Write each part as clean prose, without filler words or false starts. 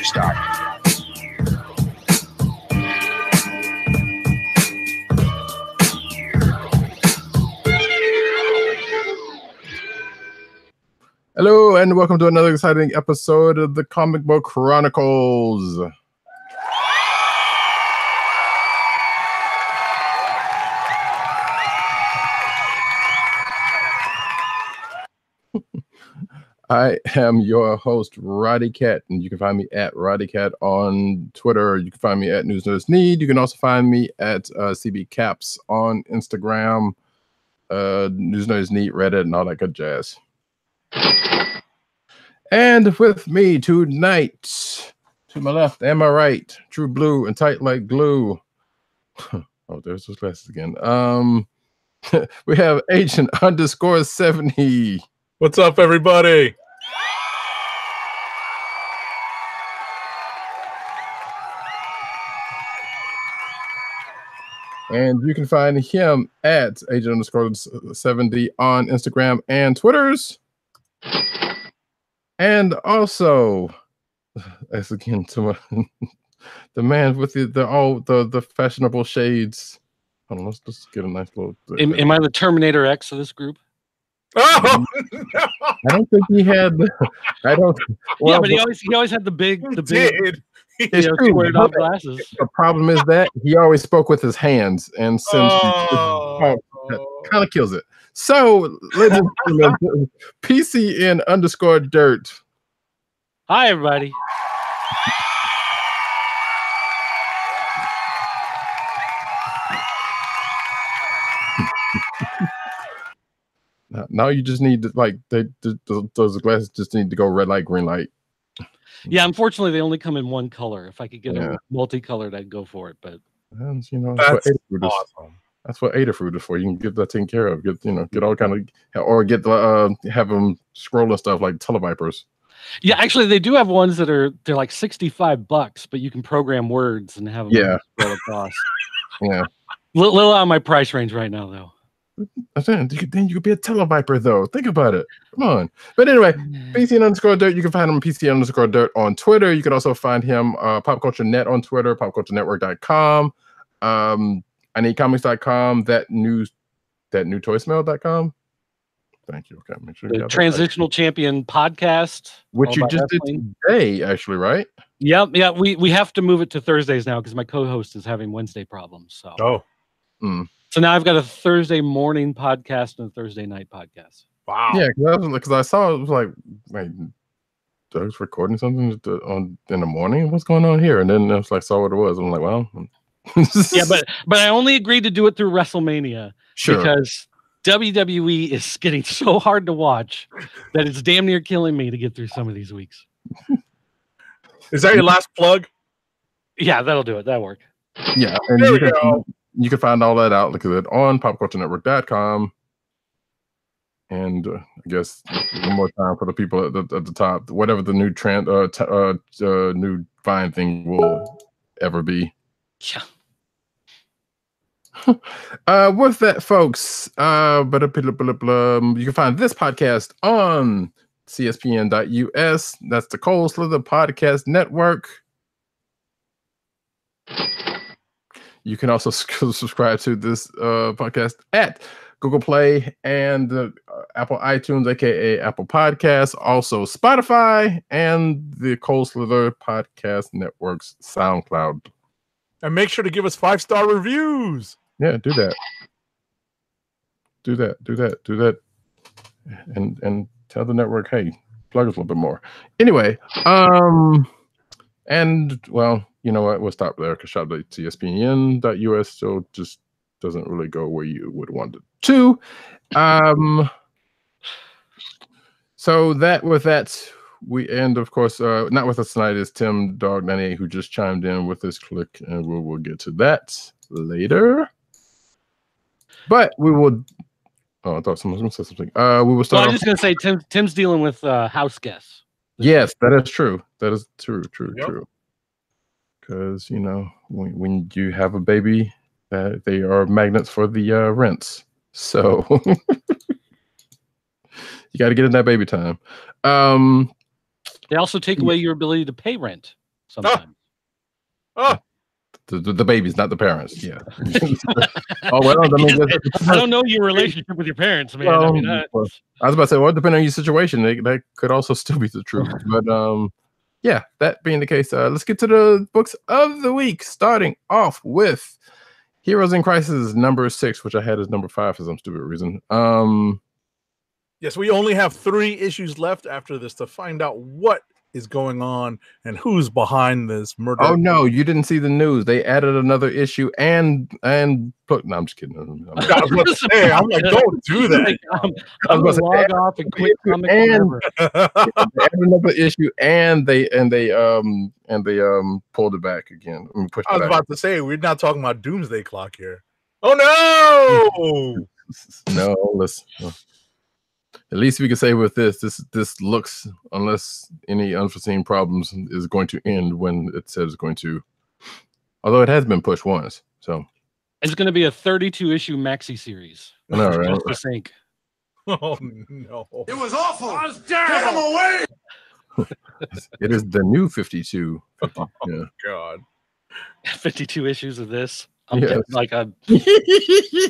you start. Hello, and welcome to another exciting episode of the Comic Book Chronicles. I am your host, Roddykat, and you can find me at Roddykat on Twitter. You can find me at News Notice Need. You can also find me at CB Caps on Instagram, News Notice Need, Reddit, and all that good jazz. And with me tonight, to my left and my right, True Blue and Tight Like Glue. Oh, there's those glasses again. We have Agent _70. What's up, everybody? And you can find him at Agent _70 on Instagram and Twitters. And also, as again to my, the man with the fashionable shades. Hold on, let's get a nice little. Am I the Terminator X of this group? Oh, I don't think he had. I don't. Well, yeah, but he always had the big. It's true. Glasses. The problem is that he always spoke with his hands, and since that kind of kills it. So, ladies and gentlemen, PCN _dirt. Hi, everybody. Now you just need to those glasses just need to go red light, green light. Yeah, unfortunately, they only come in one color. If I could get a multicolored, I'd go for it. But you know, that's awesome. That's what Adafruit is for. You can get that taken care of. Get all kind of, or get the have them scrolling stuff like Televipers. Yeah, actually, they do have ones they're like $65, but you can program words and have them scroll across. Yeah, little out of my price range right now, though. Then you could be a Televiper, though. Think about it. Come on. But anyway, PCN _dirt. You can find him on PCN _dirt on Twitter. You can also find him Pop Culture Net on Twitter, popculturenetwork.com, ineedcomics.com, that new toysmell.com. Thank you. Okay, make sure you the Transitional Champion podcast, which you just did today, actually, right? Yep. Yeah, we have to move it to Thursdays now because my co-host is having Wednesday problems. So So now I've got a Thursday morning podcast and a Thursday night podcast. Wow. Yeah, because I saw it was like, wait, Doug's recording something in the morning. What's going on here? And then I was like, saw what it was. I'm like, well, yeah, but I only agreed to do it through WrestleMania because WWE is getting so hard to watch that it's damn near killing me to get through some of these weeks. Is that your last plug? Yeah, that'll do it. That'll work. Yeah, and you can find all that out. Look at it on popculturenetwork.com. And I guess one more time for the people at the top, whatever the new new Vine thing will ever be. Yeah. With that, folks, you can find this podcast on cspn.us. That's the Cold Slither Podcast Network. You can also subscribe to this podcast at Google Play and Apple iTunes, aka Apple Podcasts, also Spotify, and the Cold Slither Podcast Network's SoundCloud. And make sure to give us 5-star reviews. Yeah, do that. Do that. And tell the network, hey, plug us a little bit more. Anyway, and well, you know what? We'll stop there because shop.cspn.us still just doesn't really go where you would want it to. So with that, we end, of course, not with us tonight is Tim Dog 98, who just chimed in with his click, and we'll get to that later. But we will. Oh, I thought someone was going to say something. We will start. I was just going to say Tim's dealing with house guests. Yes, that is true. That is true. Yep. True. Because when you have a baby, they are magnets for the rents. So you got to get in that baby time. They also take away your ability to pay rent. sometimes. Oh, The babies, not the parents. Yeah. Oh well, I mean, I don't know your relationship with your parents, man. well, I mean, I was about to say, well, depending on your situation, that could also still be the truth. But yeah, that being the case, let's get to the books of the week. Starting off with Heroes in Crisis number 6, which I had as number 5 for some stupid reason. yes, we only have 3 issues left after this to find out what is going on and who's behind this murder. Oh no, you didn't see the news. They added another issue and put. No, I'm just kidding. I was about to say, I'm like, don't do that. I'm gonna log off and quit comic forever. They added another issue and they pulled it back again. Pushed I was it back. about to say, we're not talking about Doomsday Clock here. Oh no! No, listen. At least we can say with this looks, unless any unforeseen problems, is going to end when it says it's going to. Although it has been pushed once, so it's going to be a 32-issue maxi series. I know, right? Just to sync. Oh no! It was awful. It was terrible. Get him away! It is the new 52. Oh Yeah. God! 52 issues of this. I'm Yes. getting like a.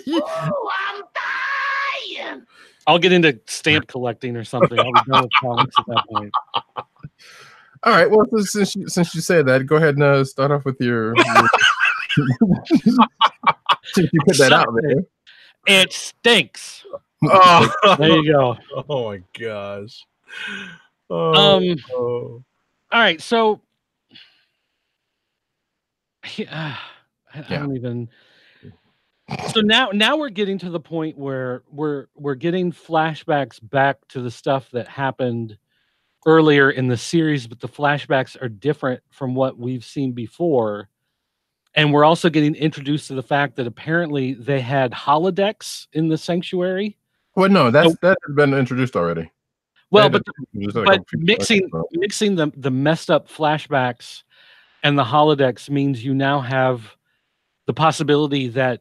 Oh, I'm dying. I'll get into stamp collecting or something. I'll be done with comics at that point. All right. Well, since you said that, go ahead and start off with your. Since you put that out there, It stinks. Oh, There you go. oh my gosh! Oh, All right, so I don't even. So now we're getting to the point where we're getting flashbacks back to the stuff that happened earlier in the series, but the flashbacks are different from what we've seen before. And we're also getting introduced to the fact that apparently they had holodecks in the sanctuary. well, no, that has been introduced already. Well, They but had mixing the messed up flashbacks and the holodecks means you now have the possibility that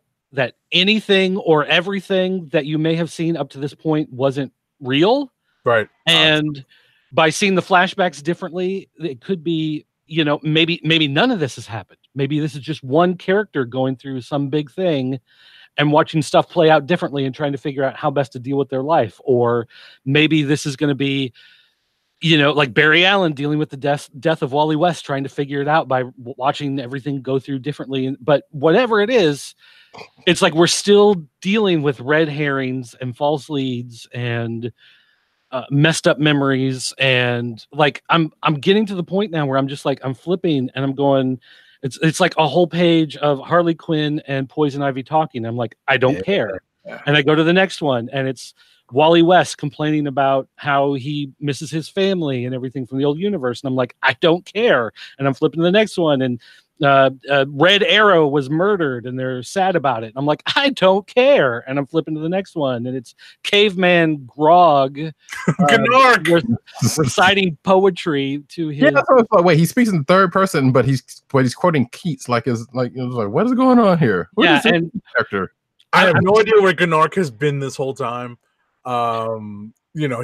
anything or everything that you may have seen up to this point wasn't real. right. And by seeing the flashbacks differently, it could be, maybe none of this has happened. Maybe this is just one character going through some big thing and watching stuff play out differently and trying to figure out how best to deal with their life. Or maybe this is going to be, like Barry Allen dealing with the death of Wally West, trying to figure it out by watching everything go through differently. But whatever it is, it's like we're still dealing with red herrings and false leads and messed up memories. And like I'm getting to the point now where I'm just like I'm flipping and I'm going. It's like a whole page of Harley Quinn and Poison Ivy talking. I'm like, I don't care. And I go to the next one and it's Wally West complaining about how he misses his family and everything from the old universe. And I'm like, I don't care. And I'm flipping to the next one. And Red Arrow was murdered and they're sad about it. And I'm like, I don't care. And I'm flipping to the next one. And it's Caveman Grog reciting poetry to his. Yeah, so wait, he speaks in the third person, but he's quoting Keats what is going on here? Who is this character? I have no idea where Gnark has been this whole time. He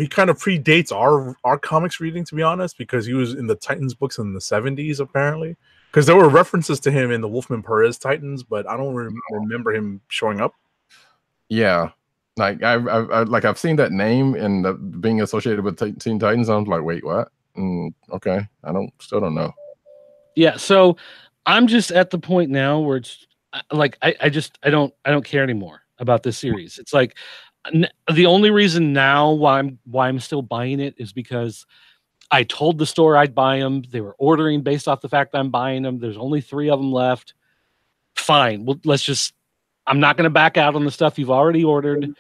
kind of predates our comics reading, to be honest, because he was in the Titans books in the 70s, apparently. Because there were references to him in the Wolfman Perez Titans, but I don't remember him showing up. Yeah, like I've seen that name and being associated with Teen Titans. I'm like, wait, what? Okay, still don't know. Yeah, so I'm just at the point now where it's like I don't care anymore about this series. It's like the only reason now why I'm still buying it is because I told the store I'd buy them. They were ordering based off the fact I'm buying them. There's only 3 of them left. Fine. Well, I'm not going to back out on the stuff you've already ordered.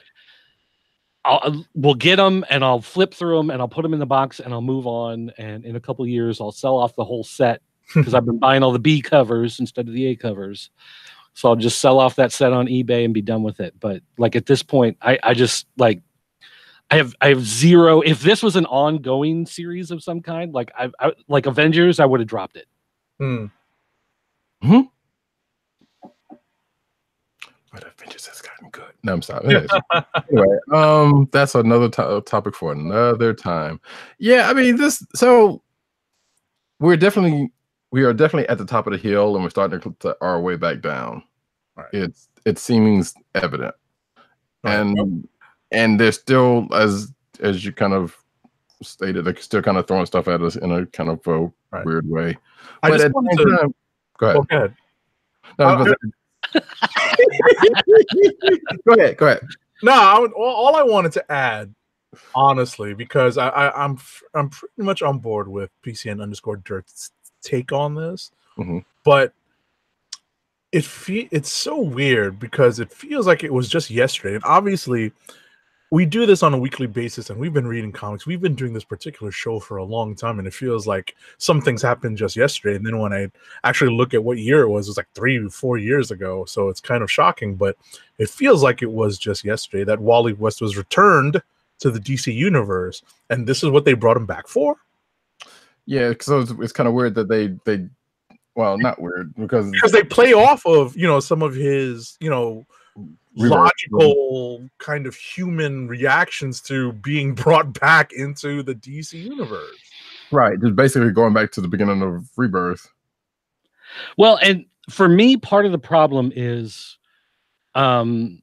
We'll get them and I'll flip through them and I'll put them in the box and I'll move on. And in a couple of years, I'll sell off the whole set because I've been buying all the B covers instead of the A covers. So I'll just sell off that set on eBay and be done with it. But like at this point, I just like, I have zero. If this was an ongoing series of some kind, like I like Avengers, I would have dropped it. But Avengers has gotten good. No, I'm sorry. Anyway, that's another topic for another time. Yeah, I mean this. So we're definitely we are definitely at the top of the hill, and we're starting to our way back down. Right. It seems evident, Right. and they're still, as you kind of stated, they're still kind of throwing stuff at us in a kind of a weird way. I But just at wanted the same to time, go ahead. go ahead. No, I was about to- go ahead. No, all I wanted to add, honestly, because I'm pretty much on board with PCN_DiRT's take on this, but it's so weird because it feels like it was just yesterday, and obviously we do this on a weekly basis, and we've been reading comics. We've been doing this particular show for a long time, and it feels like some things happened just yesterday. And then when I actually look at what year it was like 3 or 4 years ago. So it's kind of shocking, but it feels like it was just yesterday that Wally West was returned to the DC universe, and this is what they brought him back for. Yeah, so it's kind of weird that they well, not weird because they play off of some of his logical kind of human reactions to being brought back into the DC universe. Right, just basically going back to the beginning of Rebirth. Well, and for me, part of the problem is when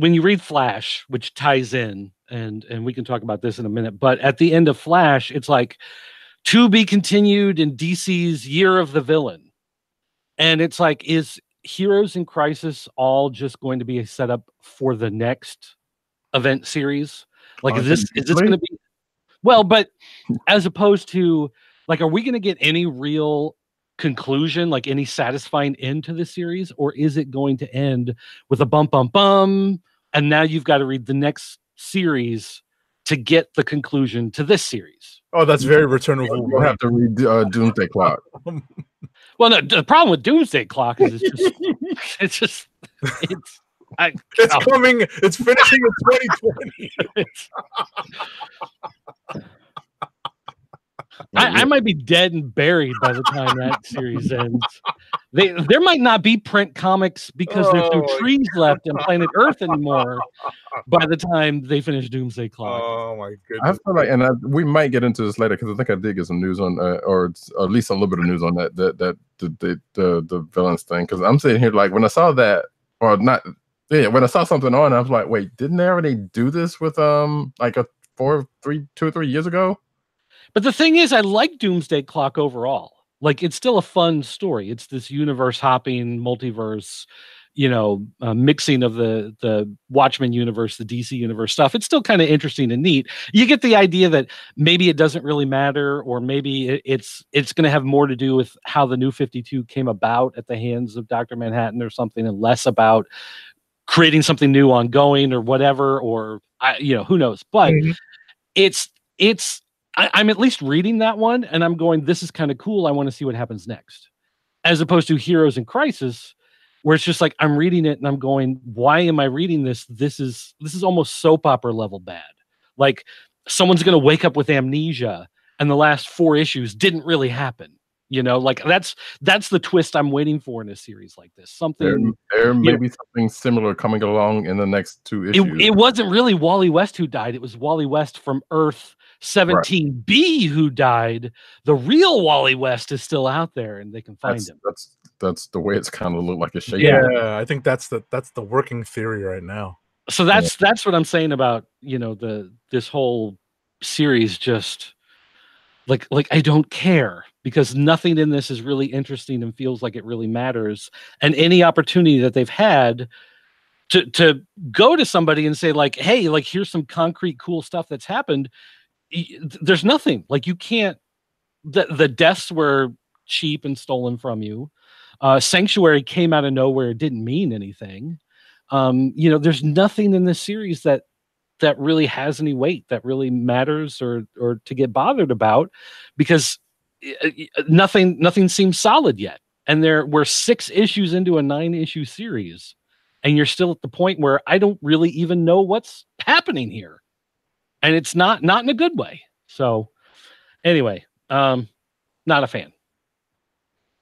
you read Flash, which ties in, and we can talk about this in a minute, but at the end of Flash, it's like, to be continued in DC's Year of the Villain. And it's like, is Heroes in Crisis all just going to be a setup for the next event series? Like, is this going to be... Well, but as opposed to, like, are we going to get any real conclusion, like any satisfying end to the series? Or is it going to end with a bum, and now you've got to read the next series to get the conclusion to this series? Oh, that's very Return of Wolverine. We'll have to read Doomsday Clock. Well, no, the problem with Doomsday Clock is it's coming. It's finishing in 2020. I might be dead and buried by the time that series ends. There might not be print comics because there's no trees left in planet Earth anymore by the time they finish Doomsday Clock. Oh my goodness! I feel like, and we might get into this later because I think I did get some news on, or at least a little bit of news on the villains thing. Because I'm sitting here like when I saw that, or not, when I saw something on, I was like, wait, didn't they already do this with like 2 or 3 years ago? But the thing is, I like Doomsday Clock overall. Like, it's still a fun story. It's this universe hopping, multiverse, mixing of the Watchmen universe, the DC universe stuff. It's still kind of interesting and neat. You get the idea that maybe it doesn't really matter, or maybe it's going to have more to do with how the New 52 came about at the hands of Dr. Manhattan or something, and less about creating something new ongoing or whatever, or who knows. But I'm at least reading that one, and I'm going, this is kind of cool. I want to see what happens next. As opposed to Heroes in Crisis, where it's just like, I'm reading it and I'm going, why am I reading this? This is almost soap opera level bad. Like, someone's going to wake up with amnesia and the last 4 issues didn't really happen. Like that's the twist I'm waiting for in a series like this. Something there may be something similar coming along in the next 2 issues. It wasn't really Wally West who died. It was Wally West from Earth 17B who died. The real Wally West is still out there, and they can find him. That's the way it's kind of looked like a shape. Yeah, I think that's the working theory right now. So that's what I'm saying about this whole series. Just like I don't care, because nothing in this is really interesting and feels like it really matters. And any opportunity that they've had to go to somebody and say, like, hey, like, here's some concrete cool stuff that's happened, there's nothing. Like, you can't. The deaths were cheap and stolen from you. Sanctuary came out of nowhere. It didn't mean anything. There's nothing in this series that really has any weight, that really matters, or to get bothered about, because nothing seems solid yet. And we're 6 issues into a 9-issue series, and you're still at the point where I don't really even know what's happening here, and it's not in a good way. So anyway, not a fan.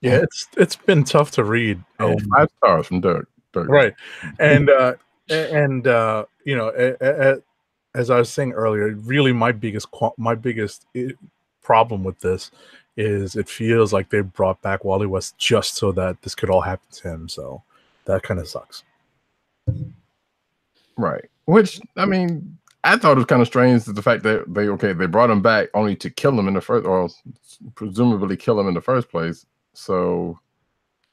Yeah, it's been tough to read. 5 stars from Dirk. Right, and as I was saying earlier, really my biggest problem with this is it feels like they brought back Wally West just so that this could all happen to him. So that kind of sucks. Right. Which, I mean, I thought it was kind of strange that the fact that they brought him back only to kill him in the first, or presumably kill him in the first place. So,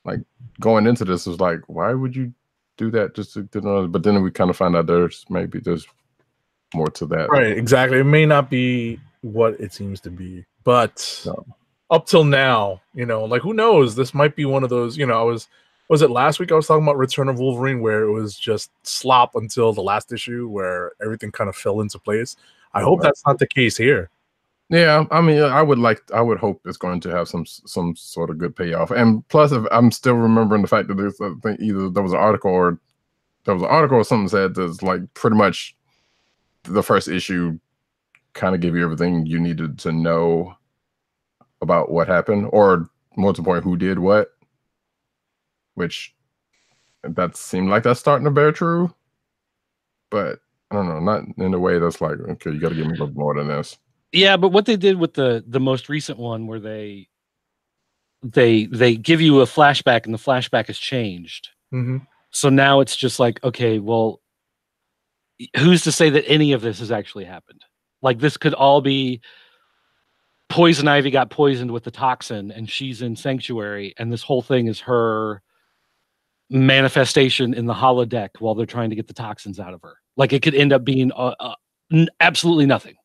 like, going into this was like, why would you do that just to know? But then we kind of find out there's more to that. Right, exactly. It may not be what it seems to be, but up till now, like, who knows? This might be one of those, was it last week I was talking about Return of Wolverine, where it was just slop until the last issue where everything kind of fell into place. I hope that's not the case here. Yeah, I mean, I would hope it's going to have some sort of good payoff. And plus, if I'm still remembering the fact that there's either there was an article or something said that's like pretty much the first issue kind of gave you everything you needed to know about what happened, or more to the point, who did what. Which that seemed like that's starting to bear true, but I don't know, not in a way that's like, okay, you got to give me a little more than this. Yeah, but what they did with the most recent one, where they give you a flashback and the flashback has changed. Mm-hmm. So now it's just like, okay, well, who's to say that any of this has actually happened? Like, this could all be Poison Ivy got poisoned with the toxin and she's in Sanctuary, and this whole thing is her manifestation in the holodeck while they're trying to get the toxins out of her. Like, it could end up being absolutely nothing.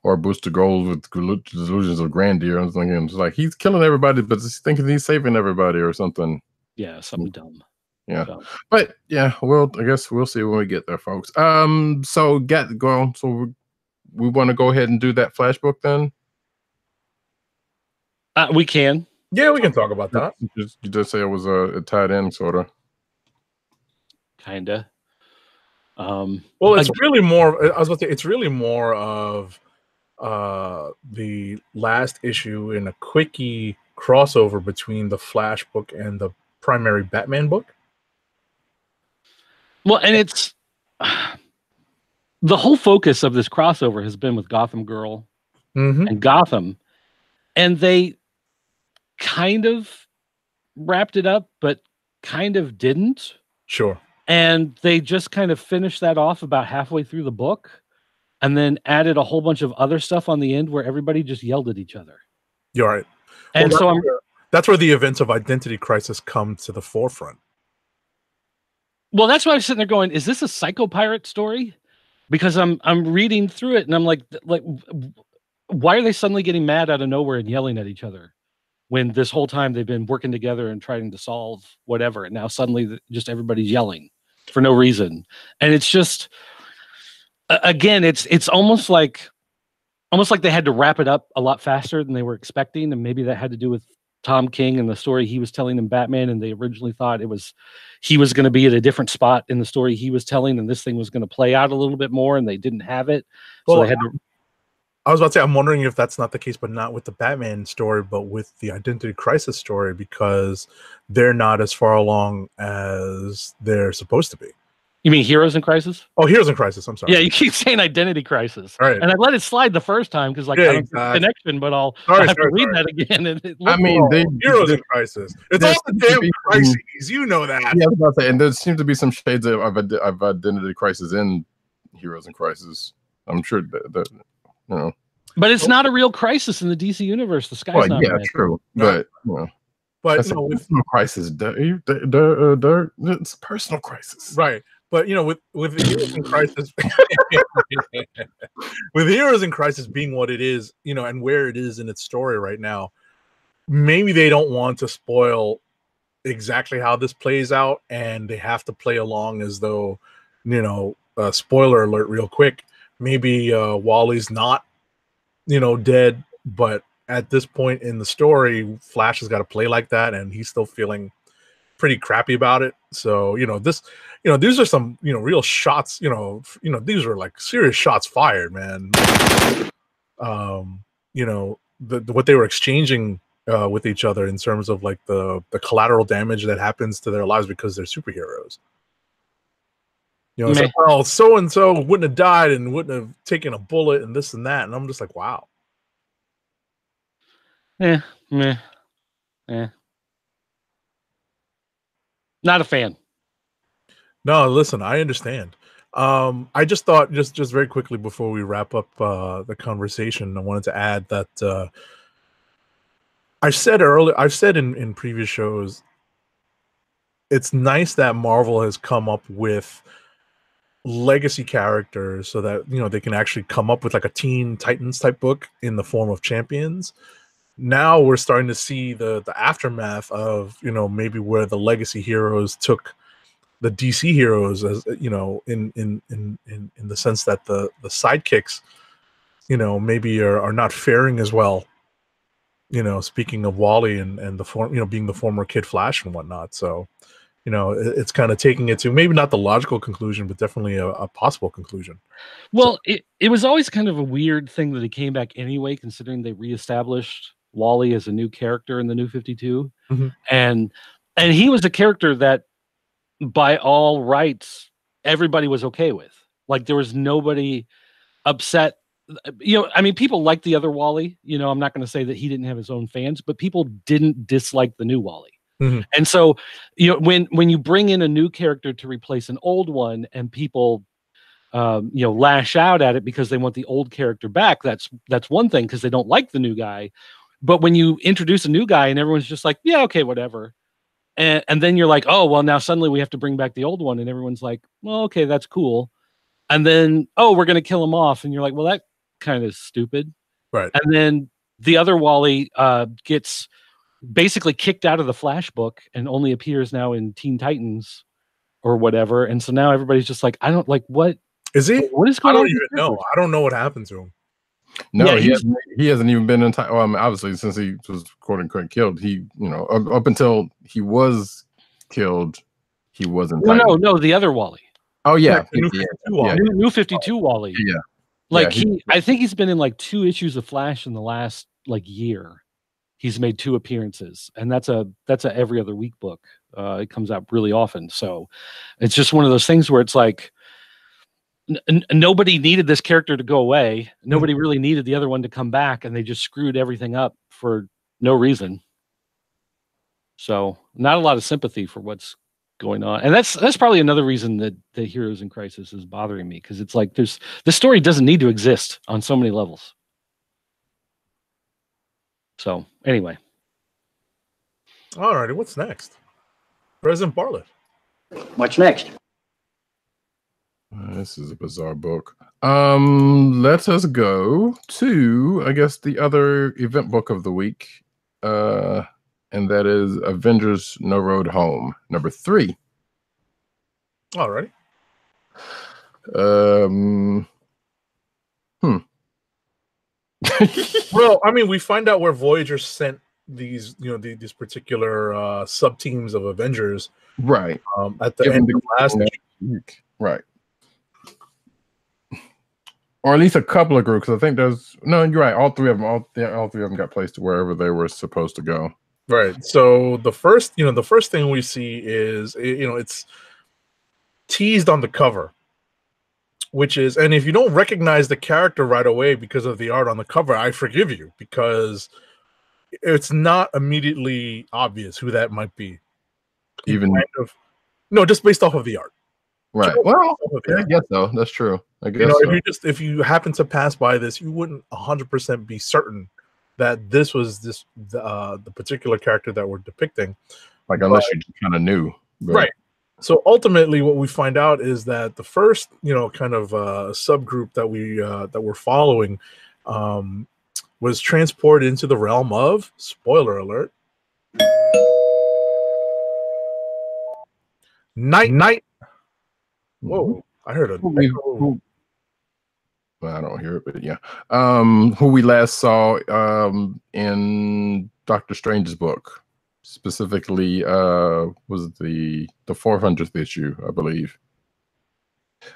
Or Booster Gold with delusions of grandeur. I was thinking, it's like, he's killing everybody, but he's thinking he's saving everybody or something. Yeah, something dumb. Yeah, but yeah, well, I guess we'll see when we get there, folks. So we want to go ahead and do that flash book then. We can. Yeah, we can talk about that. You just say it was a tied in, sort of. Kinda. Well, it's really more. I was about to say, it's really more of the last issue in a quickie crossover between the Flash book and the primary Batman book. Well, and it's the whole focus of this crossover has been with Gotham Girl and Gotham, and they kind of wrapped it up, but kind of didn't. Sure. And they just kind of finished that off about halfway through the book, and then added a whole bunch of other stuff on the end where everybody just yelled at each other. You're right. And well, that's where the events of Identity Crisis come to the forefront. Well, that's why I was sitting there going, is this a Psycho Pirate story? Because I'm reading through it and I'm like, why are they suddenly getting mad out of nowhere and yelling at each other when this whole time they've been working together and trying to solve whatever, and now suddenly just everybody's yelling for no reason? And it's just, again, it's almost like they had to wrap it up a lot faster than they were expecting, and maybe that had to do with Tom King and the story he was telling in Batman, and they originally thought he was going to be at a different spot in the story he was telling, and this thing was going to play out a little bit more, and they didn't have it. So they had to. I was about to say, I'm wondering if that's not the case, but not with the Batman story, but with the Identity Crisis story, because they're not as far along as they're supposed to be. You mean Heroes in Crisis? Oh, Heroes in Crisis. I'm sorry. Yeah, you keep saying Identity Crisis. Right. And I let it slide the first time because I don't see the connection, but I'll have to read that again. And Heroes in Crisis. It's all the damn crises. You know that. Yeah, I was about to say, and there seems to be some shades of Identity Crisis in Heroes in Crisis. I'm sure that you know. But it's not a real crisis in the DC universe. The sky's not red. True. But but with no crisis, it's a personal crisis. Right. But with the Heroes in Crisis, with Heroes in Crisis being what it is, and where it is in its story right now, maybe they don't want to spoil exactly how this plays out, and they have to play along as though, spoiler alert, real quick. Maybe Wally's not, dead, but at this point in the story, Flash has got to play like that, and he's still feeling pretty crappy about it. So these are some real shots. These are like serious shots fired, man. What they were exchanging with each other in terms of like the collateral damage that happens to their lives because they're superheroes. It's like, well, so and so wouldn't have died and wouldn't have taken a bullet and this and that, and I'm just like, wow. Meh. Eh. Not a fan. No, listen, I understand. I just thought, just very quickly before we wrap up the conversation, I wanted to add that I've said in previous shows, it's nice that Marvel has come up with legacy characters so that they can actually come up with like a Teen Titans type book in the form of Champions. Now we're starting to see the aftermath of maybe where the legacy heroes took the DC heroes, as in the sense that the sidekicks maybe are not faring as well. Speaking of Wally and the being the former Kid Flash and whatnot. So it's kind of taking it to maybe not the logical conclusion, but definitely a possible conclusion. Well, it was always kind of a weird thing that he came back anyway, considering they reestablished Wally as a new character in the New 52. Mhm. And he was a character that by all rights everybody was okay with. Like there was nobody upset. I mean, people liked the other Wally. I'm not going to say that he didn't have his own fans, but people didn't dislike the new Wally. Mhm. And so, when you bring in a new character to replace an old one, and people, lash out at it because they want the old character back, that's one thing, because they don't like the new guy. But when you introduce a new guy and everyone's just like, yeah, okay, whatever, and then you're like, oh, well, now suddenly we have to bring back the old one, and everyone's like, well, okay, that's cool. And then, oh, we're gonna kill him off, and you're like, well, that kind of stupid, Right? And then the other Wally gets basically kicked out of the Flash book and only appears now in Teen Titans or whatever. And so now everybody's just like, I don't like, what is he? What is I going on? don't even know. I don't know what happened to him. No, Yeah, he hasn't even been in time. Well, I mean, obviously, since he was quote unquote killed, he up until he was killed, he wasn't. No, the other Wally. Oh yeah, New 52 Wally. New 52 Wally. Yeah. Like Yeah, I think he's been in like 2 issues of Flash in the last like year. He's made 2 appearances, and that's a every other week book. It comes out really often, so it's just one of those things where it's like nobody needed this character to go away. Nobody really needed the other one to come back, and they just screwed everything up for no reason. So not a lot of sympathy for what's going on, and that's probably another reason that the Heroes in Crisis is bothering me, because it's like this story doesn't need to exist on so many levels. So anyway, All righty, what's next? President Bartlett. What's next? This is a bizarre book. Let us go to, I guess, the other event book of the week, and that is Avengers: No Road Home, number 3. All righty. Well, I mean, we find out where Voyager sent these, these particular sub teams of Avengers, Right. At the end of last week. Right. Or at least a couple of groups. I think you're right. All three of them got placed wherever they were supposed to go. Right. So the first thing we see is, it's teased on the cover, which is, and if you don't recognize the character right away because of the art on the cover, I forgive you, because it's not immediately obvious who that might be. Just based off of the art. Right. Well, I guess so. That's true. I guess if you happen to pass by this, you wouldn't 100% be certain that this was the particular character that we're depicting. Like, unless you kind of knew. But. Right. So ultimately, what we find out is that the first, kind of subgroup that we're following was transported into the realm of, spoiler alert, night. Whoa! I heard a. Well, I don't hear it, but yeah. Who we last saw in Doctor Strange's book, specifically, was the 400th issue, I believe.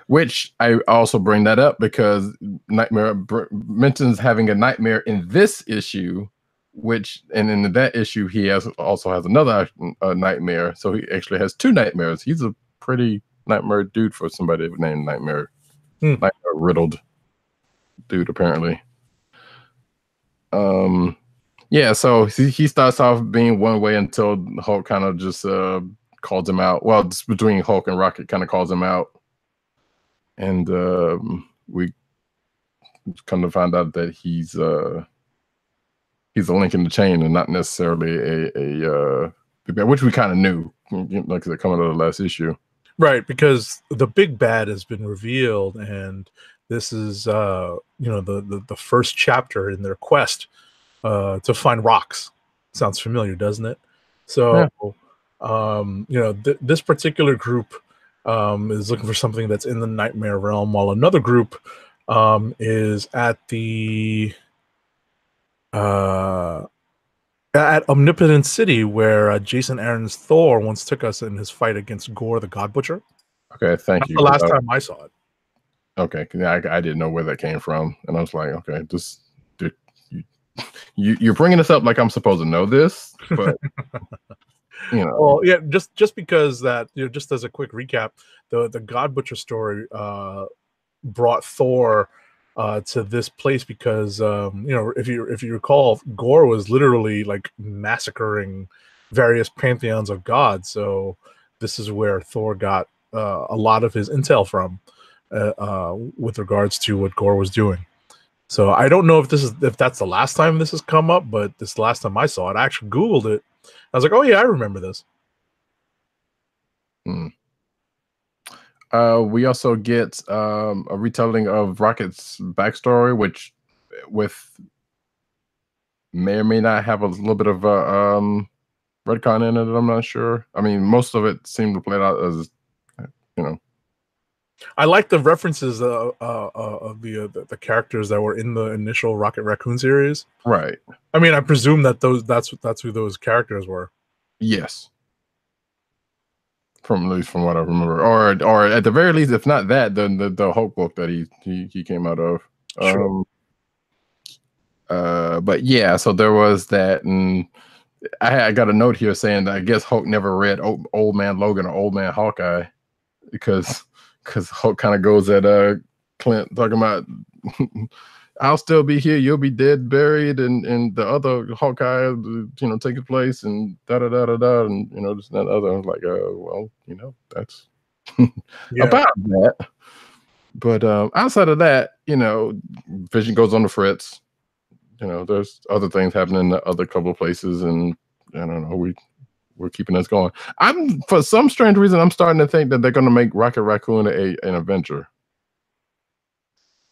Which I also bring that up because Nightmare mentions having a nightmare in this issue, and in that issue he also has another nightmare, so he actually has 2 nightmares. He's a pretty nightmare dude for somebody named Nightmare. Nightmare riddled dude, apparently. Yeah, so he starts off being one way until Hulk kind of just calls him out. Well, it's between Hulk and Rocket kind of calls him out, and we come to find out that he's a link in the chain and not necessarily a which we kind of knew, like I said, coming out of the last issue. Right, because the big bad has been revealed, and this is the first chapter in their quest to find rocks. Sounds familiar, doesn't it? So, this particular group is looking for something that's in the nightmare realm, while another group is at the at Omnipotent City, where Jason Aaron's Thor once took us in his fight against Gore the God Butcher. Okay, thank That's you. the last time I saw it. Okay, I didn't know where that came from, and I was like, okay, you're bringing this up like I'm supposed to know this, but Well, yeah, just because that, just as a quick recap, the God Butcher story brought Thor to this place because if you recall, Gore was literally like massacring various pantheons of gods. So this is where Thor got a lot of his intel from with regards to what Gore was doing. So I don't know if that's the last time this has come up, but this is the last time I saw it. I actually Googled it. I was like, oh yeah, I remember this. We also get a retelling of Rocket's backstory, which may or may not have a little bit of retcon in it. I'm not sure. I mean, most of it seemed to play out as, I like the references of the characters that were in the initial Rocket Raccoon series. Right. I mean, I presume that that's who those characters were. Yes. From at least from what I remember, or at the very least, if not that, then the Hulk book that he came out of. Sure. But yeah, so there was that, and I got a note here saying that I guess Hulk never read Old Man Logan or Old Man Hawkeye because Hulk kind of goes at Clint talking about I'll still be here, you'll be dead, buried, and the other Hawkeye, taking place, and da da da da da, and this and that other. I was like, well, that's about that. But outside of that, Vision goes on the fritz. There's other things happening in the other couple of places, and I don't know, we're keeping this going. For some strange reason, I'm starting to think that they're going to make Rocket Raccoon an adventure.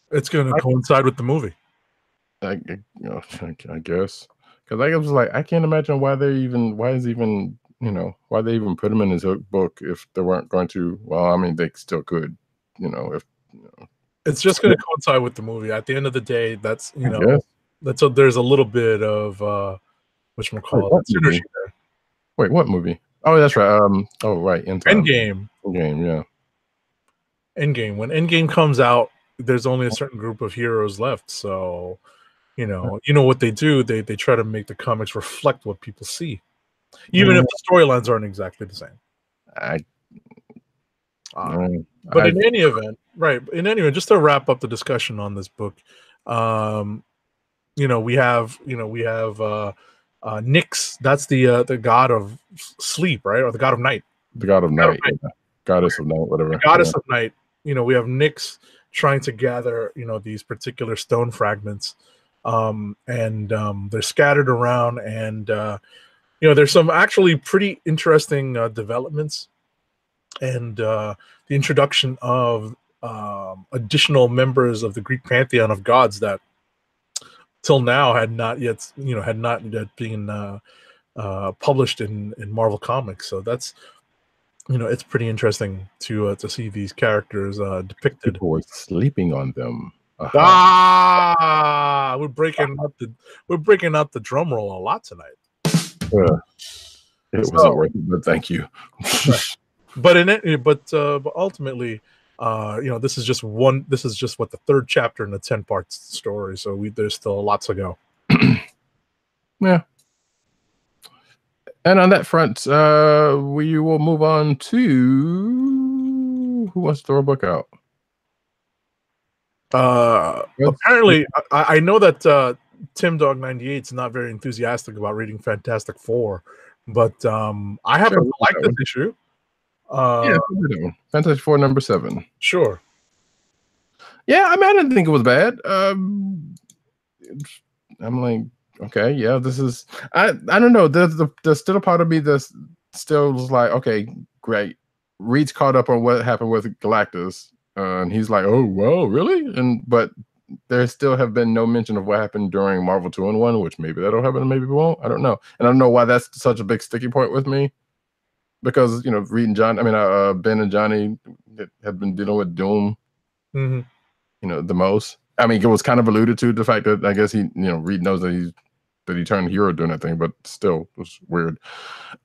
It's going to coincide with the movie. I guess, because I was like, I can't imagine why they even put him in his book if they weren't going to. Well, I mean, they still could, It's just going to coincide with the movie. At the end of the day, that's there's a little bit of whatchamacallit synergy there. Wait, what movie? Oh, that's right. Right. Endgame. Endgame, yeah. Endgame. When Endgame comes out, there's only a certain group of heroes left. So, what they do, they try to make the comics reflect what people see, even if the storylines aren't exactly the same. But in any event, just to wrap up the discussion on this book, we have Nyx. That's the god of sleep, right, or the god of night. The god of night. Goddess of night, whatever. The goddess of night. We have Nyx trying to gather, these particular stone fragments, and they're scattered around, and there's some actually pretty interesting developments, and the introduction of additional members of the Greek pantheon of gods that till now had not yet been published in Marvel Comics. So that's it's pretty interesting to see these characters depicted. People were sleeping on them. We're breaking out the drum roll a lot tonight. It wasn't worth it, but thank you. But ultimately, this is just what the third chapter in the 10-part story. So there's still a lot to go. Yeah. And on that front, we will move on to who wants to throw a book out? Apparently, I know that Tim Dog 98 is not very enthusiastic about reading Fantastic Four, but I happen to like this issue. Yeah, Fantastic Four #7. Sure. Yeah, I mean, I didn't think it was bad. I'm like, okay, yeah, this is. I don't know. There's still a part of me that's still was like, okay, great. Reed's caught up on what happened with Galactus, and he's like, oh, well, really? But there still have been no mention of what happened during Marvel 2-in-1, which maybe that'll happen, maybe it won't. I don't know, and I don't know why that's such a big sticky point with me, because Reed and John, Ben and Johnny have been dealing with Doom, the most. I mean, it was kind of alluded to the fact that I guess he, Reed knows that he turned hero doing that thing, but still it was weird.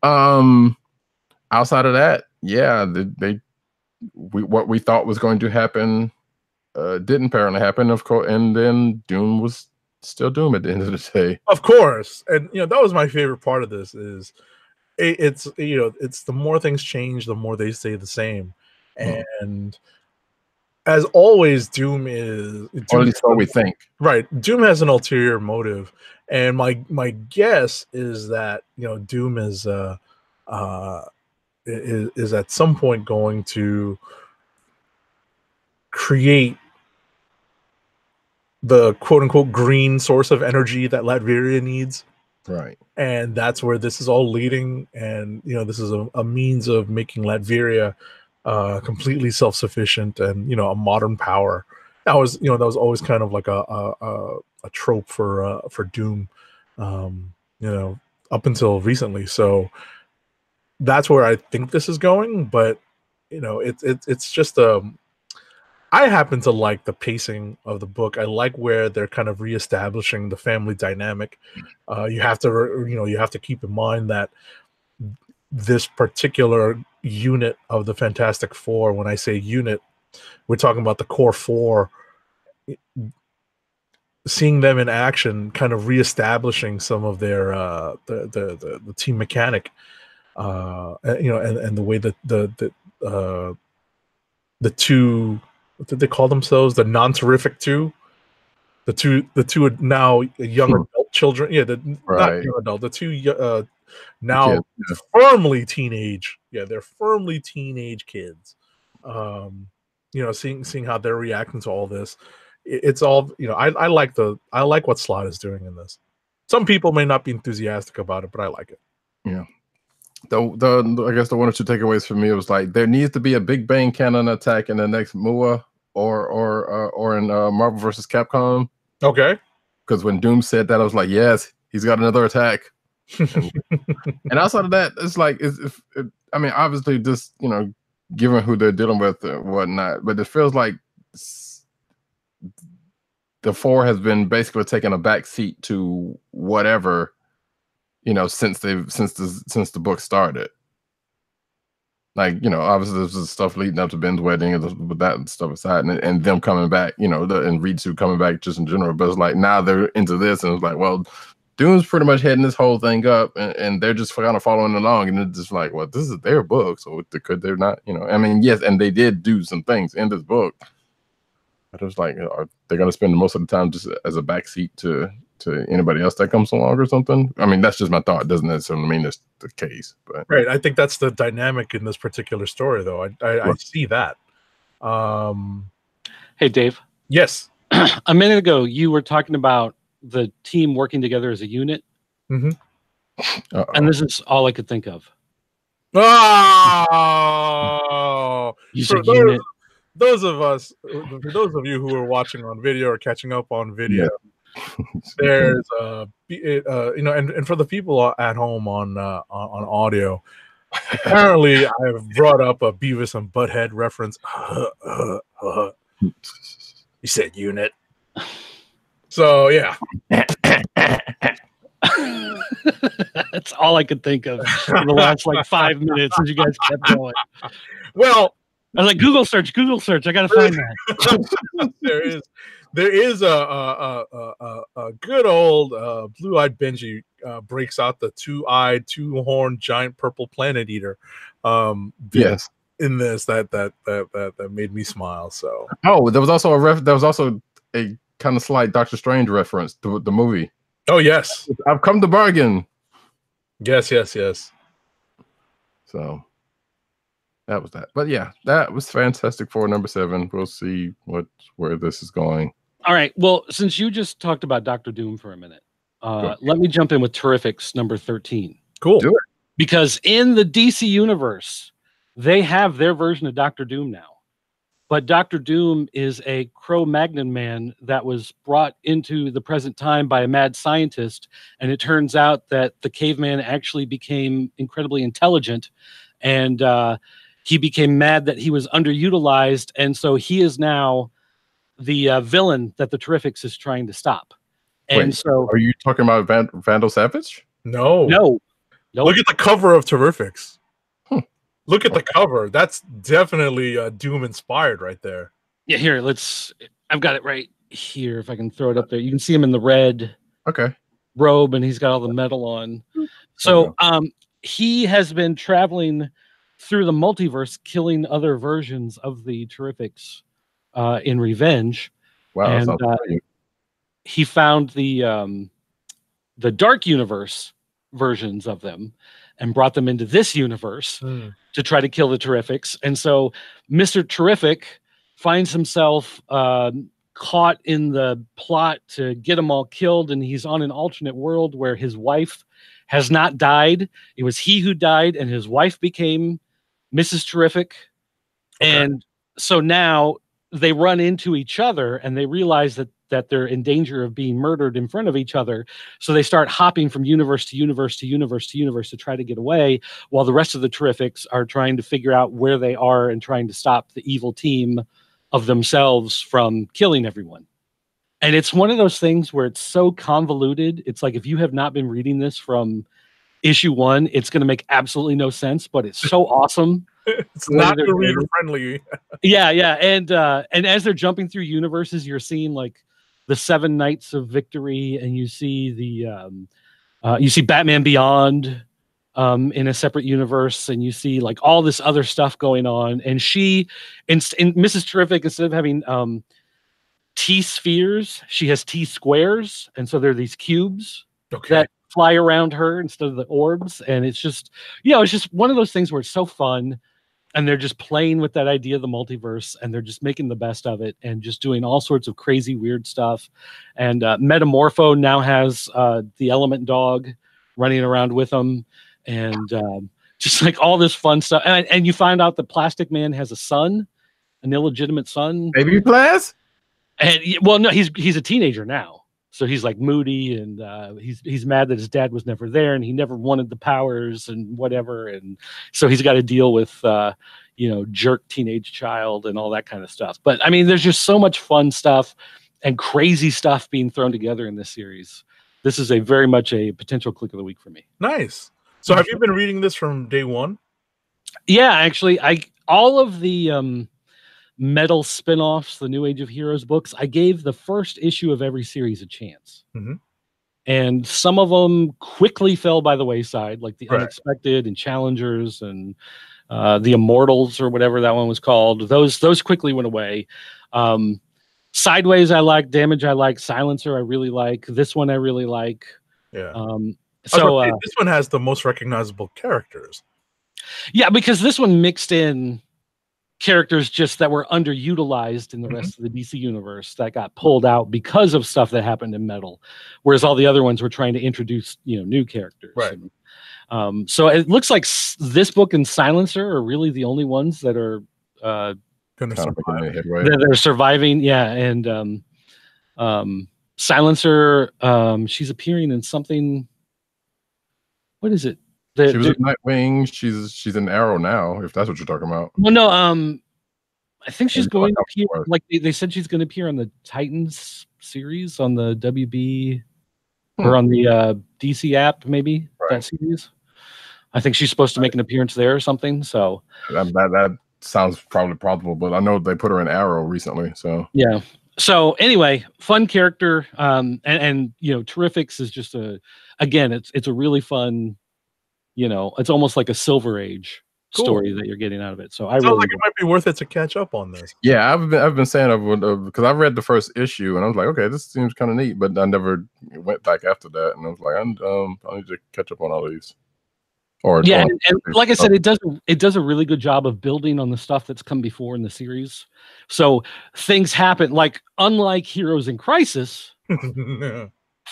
Outside of that, yeah, what we thought was going to happen didn't apparently happen, of course, and then Doom was still Doom at the end of the day. Of course, and that was my favorite part of this. Is it's the more things change, the more they stay the same, and as always, Doom is, or at least what we think. Right, Doom has an ulterior motive, and my guess is that Doom is at some point going to create the quote-unquote green source of energy that Latveria needs. Right. And that's where this is all leading. And, this is a means of making Latveria completely self-sufficient and, a modern power. That was always kind of like a trope for Doom, up until recently. So that's where I think this is going. But, it's just I happen to like the pacing of the book. I like where they're kind of reestablishing the family dynamic. You have to keep in mind that this particular unit of the Fantastic Four, when I say unit, we're talking about the core four. Seeing them in action, kind of reestablishing some of their the team mechanic, and the way that the two. What did they call themselves? The non-terrific two. The two are now young adult children. Yeah, not young adult. The two now firmly teenage. Yeah, they're firmly teenage kids. Seeing how they're reacting to all this. It's all I like what Slott is doing in this. Some people may not be enthusiastic about it, but I like it. Yeah. I guess the one or two takeaways for me was like there needs to be a Big Bang Cannon attack in the next MUA or in Marvel vs. Capcom. Okay. Because when Doom said that, I was like, yes, he's got another attack. And outside of that, it's like obviously just given who they're dealing with and whatnot, but it feels like the four has been basically taking a back seat to whatever. Since the book started, like obviously there's this stuff leading up to Ben's wedding and with that stuff aside, and them coming back, and Reed Sue coming back just in general. But it's like now they're into this, and it's like, well, Doom's pretty much heading this whole thing up, and they're just kind of following along, and it's just like, well, this is their book, so could they not? Yes, and they did do some things in this book, but it was like, are they going to spend most of the time just as a backseat to anybody else that comes along or something? I mean, that's just my thought. It doesn't necessarily mean that's the case, but right. I think that's the dynamic in this particular story, though. I see that. Hey, Dave. Yes. A minute ago, you were talking about the team working together as a unit, and this is all I could think of. Oh, you said unit. Those of you who are watching on video or catching up on video. Yeah. There's and for the people at home on audio, apparently I've brought up a Beavis and Butthead reference. You said unit. So yeah. That's all I could think of for the last 5 minutes as you guys kept going. Well, I was like, Google search. I gotta find that. There is a good old blue-eyed Benji breaks out the two-eyed, two-horned giant purple planet eater. Yes, in this that made me smile. So there was also a kind of slight Doctor Strange reference to the movie. Oh yes, I've come to bargain. Yes. So that was that. But yeah, that was Fantastic Four number 7. We'll see where this is going. All right. Well, since you just talked about Doctor Doom for a minute, let me jump in with Terrifics number 13. Cool. Do it. Because in the DC universe, they have their version of Doctor Doom now. But Doctor Doom is a Cro-Magnon man that was brought into the present time by a mad scientist. And it turns out that the caveman actually became incredibly intelligent. And he became mad that he was underutilized. And so he is now the villain that the Terrifics is trying to stop. And Wait, so... Are you talking about Vandal Savage? No. Look at the cover of Terrifics. Look at the cover. That's definitely Doom inspired right there. Yeah, here, I've got it right here. If I can throw it up there, you can see him in the red robe, and he's got all the metal on. So he has been traveling through the multiverse, killing other versions of the Terrifics in revenge. Wow, and he found the Dark Universe versions of them and brought them into this universe to try to kill the Terrifics. And so Mr. Terrific finds himself caught in the plot to get them all killed, and he's on an alternate world where his wife has not died. It was he who died, and his wife became Mrs. Terrific. And so now they run into each other, and they realize that they're in danger of being murdered in front of each other. So they start hopping from universe to universe to universe to universe to try to get away, while the rest of the Terrifics are trying to figure out where they are and trying to stop the evil team of themselves from killing everyone. And it's one of those things where it's so convoluted. It's like, if you have not been reading this from issue 1, it's going to make absolutely no sense, but it's so awesome. It's not reader friendly. Yeah. And as they're jumping through universes, you're seeing like the 7 Knights of Victory, and you see you see Batman Beyond in a separate universe, and you see like all this other stuff going on. And she, in Mrs. Terrific, instead of having T-spheres, she has T-squares, and so there are these cubes that fly around her instead of the orbs. And it's just, it's just one of those things where it's so fun. And they're just playing with that idea of the multiverse, and they're just making the best of it and just doing all sorts of crazy, weird stuff. And Metamorpho now has the Element Dog running around with them, and just like all this fun stuff. And you find out that Plastic Man has a son, an illegitimate son. Baby Plas? And well, no, he's a teenager now. So he's like moody, and he's mad that his dad was never there, and he never wanted the powers and whatever. And so he's got to deal with, jerk teenage child and all that kind of stuff. But I mean, there's just so much fun stuff and crazy stuff being thrown together in this series. This is very much a potential click of the week for me. Nice. So have you been reading this from day one? Yeah, actually, all of the metal spin-offs, the New Age of Heroes books, I gave the first issue of every series a chance. And some of them quickly fell by the wayside, like the Unexpected and Challengers and the Immortals, or whatever that one was called. Those quickly went away. Sideways I like, Damage I like, Silencer I really like, this one I really like. This one has the most recognizable characters. Yeah, because this one mixed in characters just that were underutilized in the rest of the DC universe that got pulled out because of stuff that happened in Metal, whereas all the other ones were trying to introduce new characters. So it looks like this book and Silencer are really the only ones that are going to survive. They're surviving. Yeah, and Silencer, she's appearing in something. What is it? She was in Nightwing. She's an Arrow now, if that's what you're talking about. Well, no, I think she's going to appear. Like they said, she's going to appear on the Titans series on the WB or on the DC app, maybe that series. I think she's supposed to make an appearance there or something. So that sounds probably probable, but I know they put her in Arrow recently. So yeah. So anyway, fun character, and Terrifics is just it's a really fun. It's almost like a Silver Age story that you're getting out of it. So I Sounds really like it might be worth it to catch up on this. Yeah, I've been saying because I read the first issue and I was like, okay, this seems kind of neat, but I never went back after that, and I was like, I need to catch up on all these. And like I said, it does a really good job of building on the stuff that's come before in the series. So things happen, like unlike Heroes in Crisis,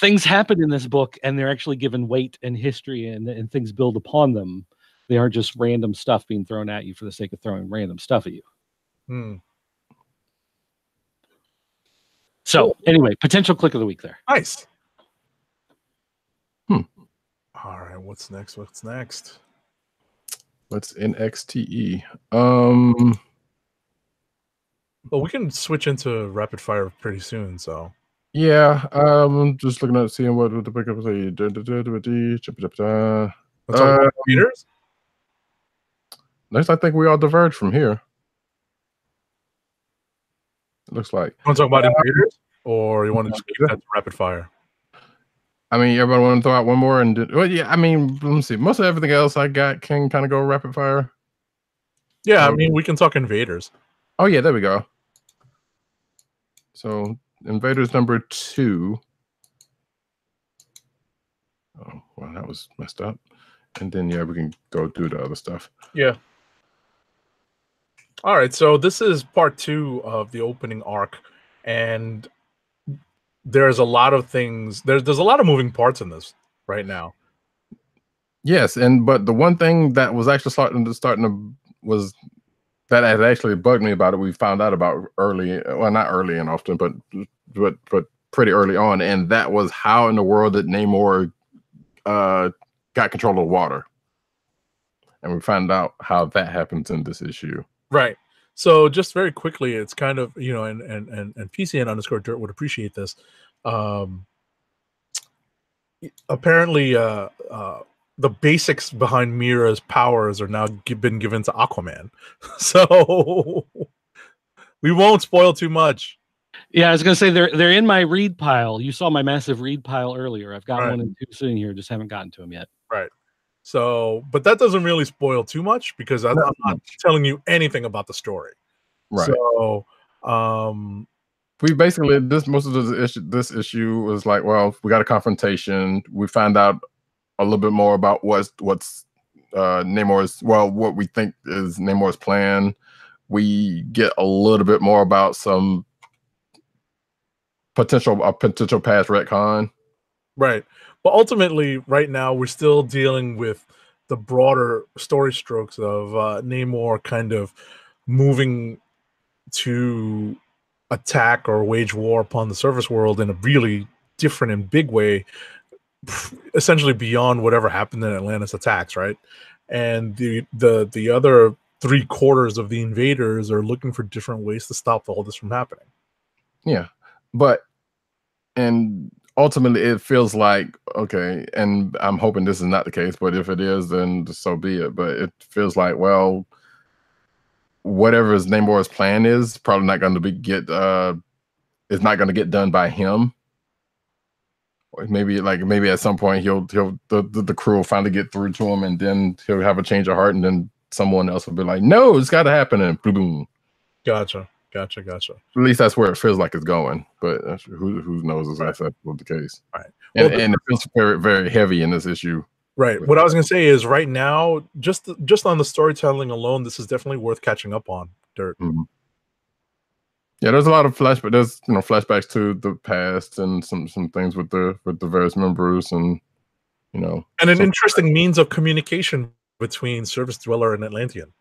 things happen in this book, and they're actually given weight and history, and things build upon them. They aren't just random stuff being thrown at you for the sake of throwing random stuff at you. So anyway, potential click of the week there. Nice. All right, what's next? What's NXTE? Well, we can switch into rapid fire pretty soon, so yeah. Just looking at seeing what the pickup is. Peters? Next, I think we all diverge from here. It looks like. You want to talk about Invaders, or you want to just keep that to rapid fire? I mean, everybody want to throw out one more, well, yeah. I mean, let me see. Most of everything else I got can kind of go rapid fire. Yeah, I mean, we can talk Invaders. Oh yeah, there we go. So Invaders number 2. Oh well, that was messed up. And then yeah, we can go do the other stuff. Yeah. All right, so this is part 2 of the opening arc, and there's a lot of things. There's a lot of moving parts in this right now. Yes, but the one thing that was actually was that had actually bugged me about it. We found out about early, well, not early and often, but pretty early on, and that was how in the world did Namor got control of the water, and we found out how that happens in this issue. Right. So just very quickly, it's kind of, you know, and PCN_Dirt would appreciate this. Apparently, the basics behind Mira's powers are now been given to Aquaman, so we won't spoil too much. Yeah, I was gonna say they're in my read pile. You saw my massive read pile earlier. I've got 1 and 2 sitting here, just haven't gotten to them yet. Right. So, but that doesn't really spoil too much because I'm not telling you anything about the story. Right. So, we basically most of this issue was like, well, we got a confrontation. We found out a little bit more about what's Namor's, well, what we think is Namor's plan. We get a little bit more about some potential past retcon. Right. But ultimately, right now, we're still dealing with the broader story strokes of Namor kind of moving to attack or wage war upon the surface world in a really different and big way, essentially beyond whatever happened in Atlantis attacks, right? And the other 3/4 of the invaders are looking for different ways to stop all this from happening. Yeah. And ultimately, it feels like, okay, and I'm hoping this is not the case, but if it is, then so be it. But it feels like, well, whatever his Namor's plan is, probably not going to is not going to get done by him. Or maybe at some point the crew will finally get through to him, and then he'll have a change of heart, and then someone else will be like, no, it's got to happen, and boom. Gotcha. At least that's where it feels like it's going, but who knows if that's the case. Right. And it feels very, very heavy in this issue. Right. What I was going to say is right now, just on the storytelling alone, this is definitely worth catching up on, Dirt. Mm-hmm. Yeah, there's a lot of flashbacks to the past and some things with the various members, and and an interesting means of communication between Surface Dweller and Atlantean.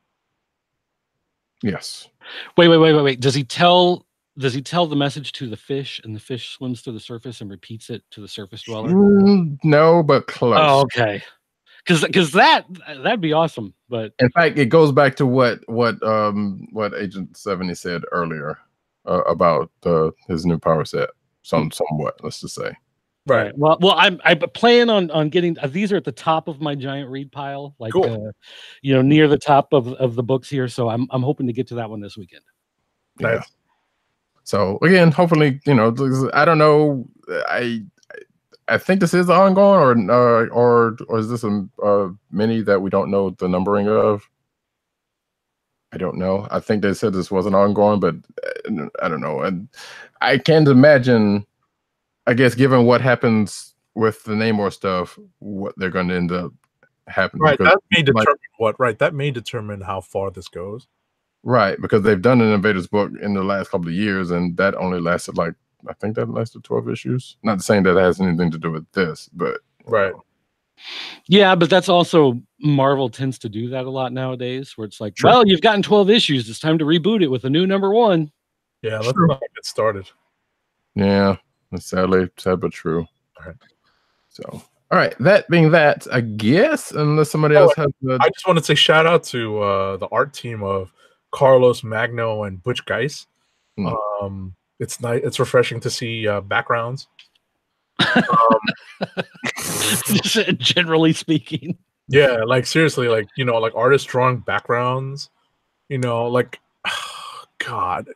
Yes. Wait. Does he tell the message to the fish, and the fish swims to the surface and repeats it to the Surface Dweller? No, but close. Oh, okay. Because that'd be awesome. But in fact, it goes back to what Agent 70 said earlier about his new power set. Somewhat, let's just say. Right. Well, I plan on getting these are at the top of my giant read pile, like cool. Near the top of the books here. So I'm hoping to get to that one this weekend. Yeah. Nice. So again, hopefully, I don't know. I think this is ongoing, or is this a mini that we don't know the numbering of? I don't know. I think they said this wasn't ongoing, but I don't know. And I can't imagine, I guess, given what happens with the Namor stuff, what they're going to end up happening. Right. Because, That may determine what. Right. That may determine how far this goes. right. Because they've done an Invaders book in the last couple of years, and that only lasted like, I think that lasted 12 issues. Not saying that it has anything to do with this, but. Right. Yeah, but that's also Marvel tends to do that a lot nowadays, where it's like, Sure. well, you've gotten 12 issues. It's time to reboot it with a new number one. Yeah, let's not get started. Yeah, that's sad but true. All right. So, all right. That being that, I guess, unless somebody else has. I just want to say shout out to the art team of Carlos Magno and Butch Geis. It's nice. It's refreshing to see backgrounds. Just generally speaking. Yeah, like seriously, like like artists drawing backgrounds. Like God.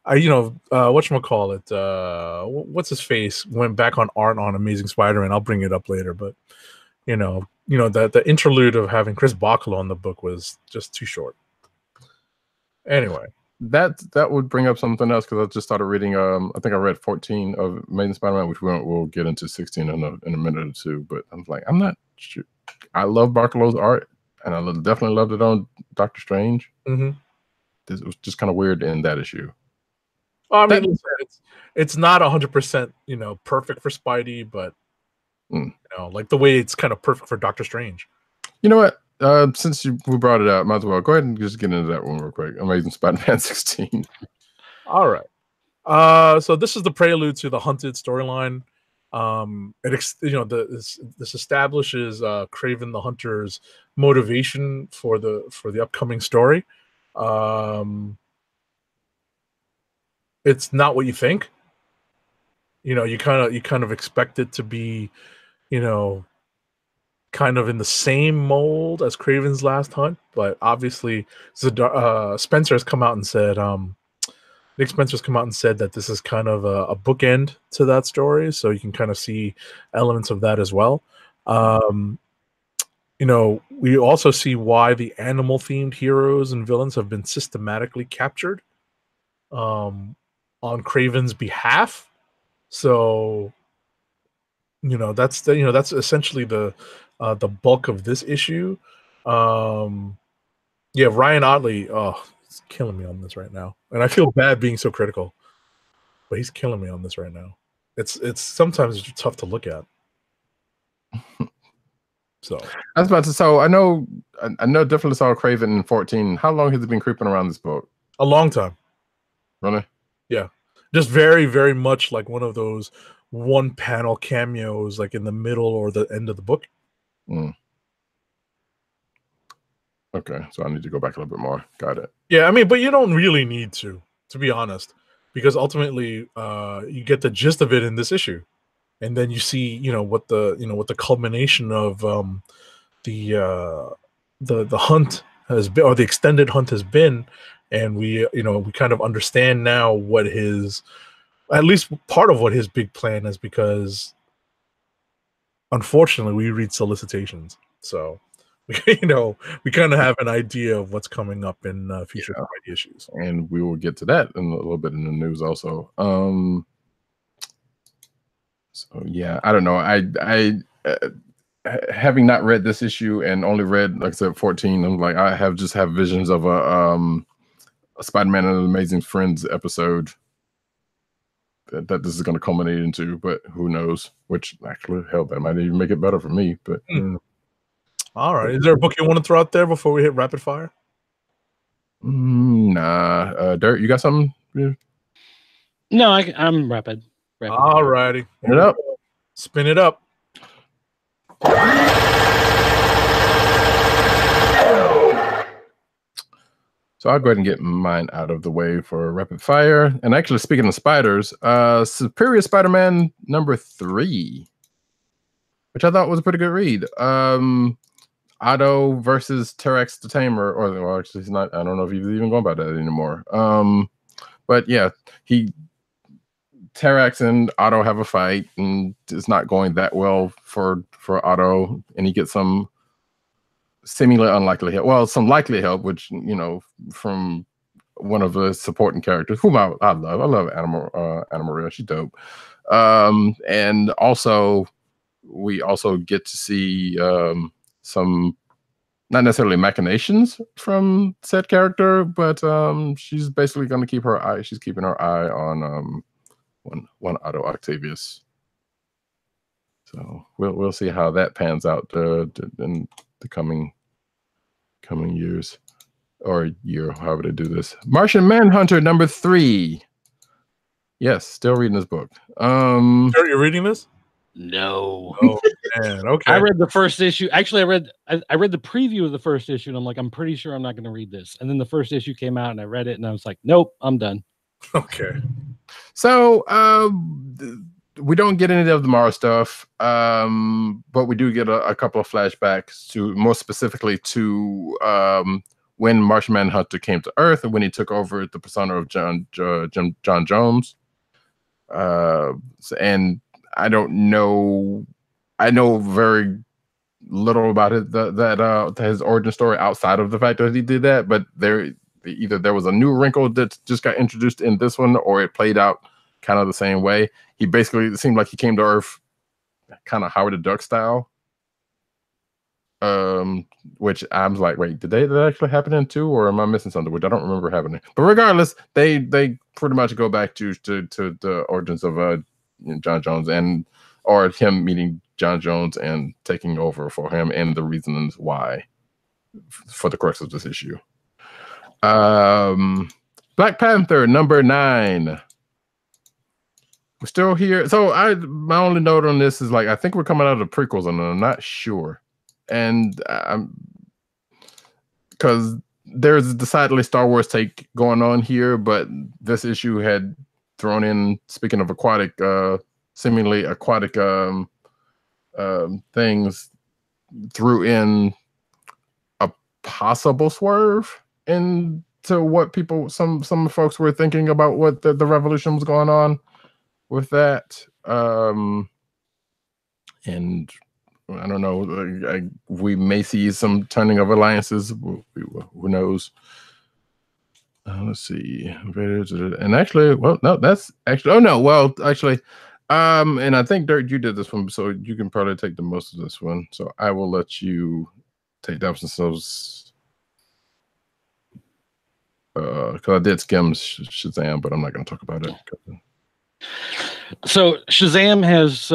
Whatchamacallit, what's his face went back on art on Amazing Spider-Man. I'll bring it up later, but the interlude of having Chris Bachalo on the book was just too short. Anyway, that would bring up something else, because I just started reading. I think I read 14 of Amazing Spider-Man, which we'll get into 16 in a minute or two. But I'm like, I'm not sure. I love Bachalo's art, and I definitely loved it on Doctor Strange. This was just kind of weird in that issue. Well, I mean, it's not 100%, perfect for Spidey, but like the way it's kind of perfect for Doctor Strange. You know what? Since we brought it up, might as well go ahead and just get into that one real quick. Amazing Spider-Man 16. All right. So this is the prelude to the Hunted storyline. This establishes Kraven the Hunter's motivation for the upcoming story. It's not what you think. You kind of expect it to be, kind of in the same mold as Kraven's last hunt, but obviously Spencer has come out and said, Nick Spencer's come out and said that this is kind of a bookend to that story, so you can kind of see elements of that as well. We also see why the animal-themed heroes and villains have been systematically captured on Kraven's behalf. So, that's essentially the bulk of this issue. Ryan Otley, he's killing me on this right now, and I feel bad being so critical, but he's killing me on this right now. It's sometimes tough to look at. So I was about to. So I know definitely saw Kraven in 14. How long has it been creeping around this book? A long time. Really? Yeah. Just very, very much like one of those one panel cameos, like in the middle or the end of the book. Okay, so I need to go back a little bit more. Got it. Yeah, I mean, but you don't really need to be honest, because ultimately, you get the gist of it in this issue, and then you see, what the culmination of the hunt has been, or the extended hunt has been, and we kind of understand now what at least part of what his big plan is, because unfortunately we read solicitations, so we kind of have an idea of what's coming up in future issues, and we will get to that in a little bit in the news also. So yeah, I don't know. I having not read this issue and only read, like I said, 14. I'm like, I have visions of a Spider-Man and Amazing Friends episode that this is going to culminate into, but who knows? Which actually, hell, that might even make it better for me. But all right, is there a book you want to throw out there before we hit rapid fire? Nah, Dirt, you got something? Yeah. No, I'm rapid. All righty, Spin it up. So I'll go ahead and get mine out of the way for rapid fire. And actually, speaking of spiders, Superior Spider-Man number 3, which I thought was a pretty good read. Otto versus T-Rex the Tamer, or well, actually, he's not. I don't know if he's even going by that anymore. But yeah, T-Rex and Otto have a fight, and it's not going that well for Otto, and he gets some seemingly unlikely help. Well, some likely help, which from one of the supporting characters, whom I love. I love Anna Maria. She's dope. And also we also get to see some not necessarily machinations from said character, but she's basically going to keep her eye. She's keeping her eye on one Otto Octavius. So we'll see how that pans out in the coming years or year, however they do this. Martian Manhunter number 3. Yes, still reading this book. You're reading this? No. Oh man, okay. I read the first issue. Actually, I read the preview of the first issue, and I'm like, I'm pretty sure I'm not going to read this. And then the first issue came out, and I read it, and I was like, nope, I'm done. Okay. So we don't get any of the Mara stuff, but we do get a couple of flashbacks to, more specifically to when Martian Manhunter came to Earth and when he took over the persona of John Jones. And I don't know. I know very little about his origin story outside of the fact that he did that. But either there was a new wrinkle that just got introduced in this one, or it played out kind of the same way. He basically, it seemed like he came to Earth kind of Howard the Duck style. Which I was like, wait, did that actually happen in 2, or am I missing something? Which I don't remember happening. But regardless, they pretty much go back to the origins of John Jones or him meeting John Jones and taking over for him, and the reasons why for the crux of this issue. Black Panther number 9. We're still here. So my only note on this is, like, I think we're coming out of the prequels, and I'm not sure. And because there's a decidedly Star Wars take going on here, but this issue had thrown in, speaking of aquatic, seemingly aquatic things, threw in a possible swerve into what some folks were thinking about what the revolution was going on with that. And I don't know. We may see some turning of alliances. Who knows? Let's see. And actually, well, no, that's actually. Oh no, well, actually, and I think DiRT, you did this one, so you can probably take the most of this one. So I will let you take that one. Because I did skim Shazam, but I'm not going to talk about it. So Shazam has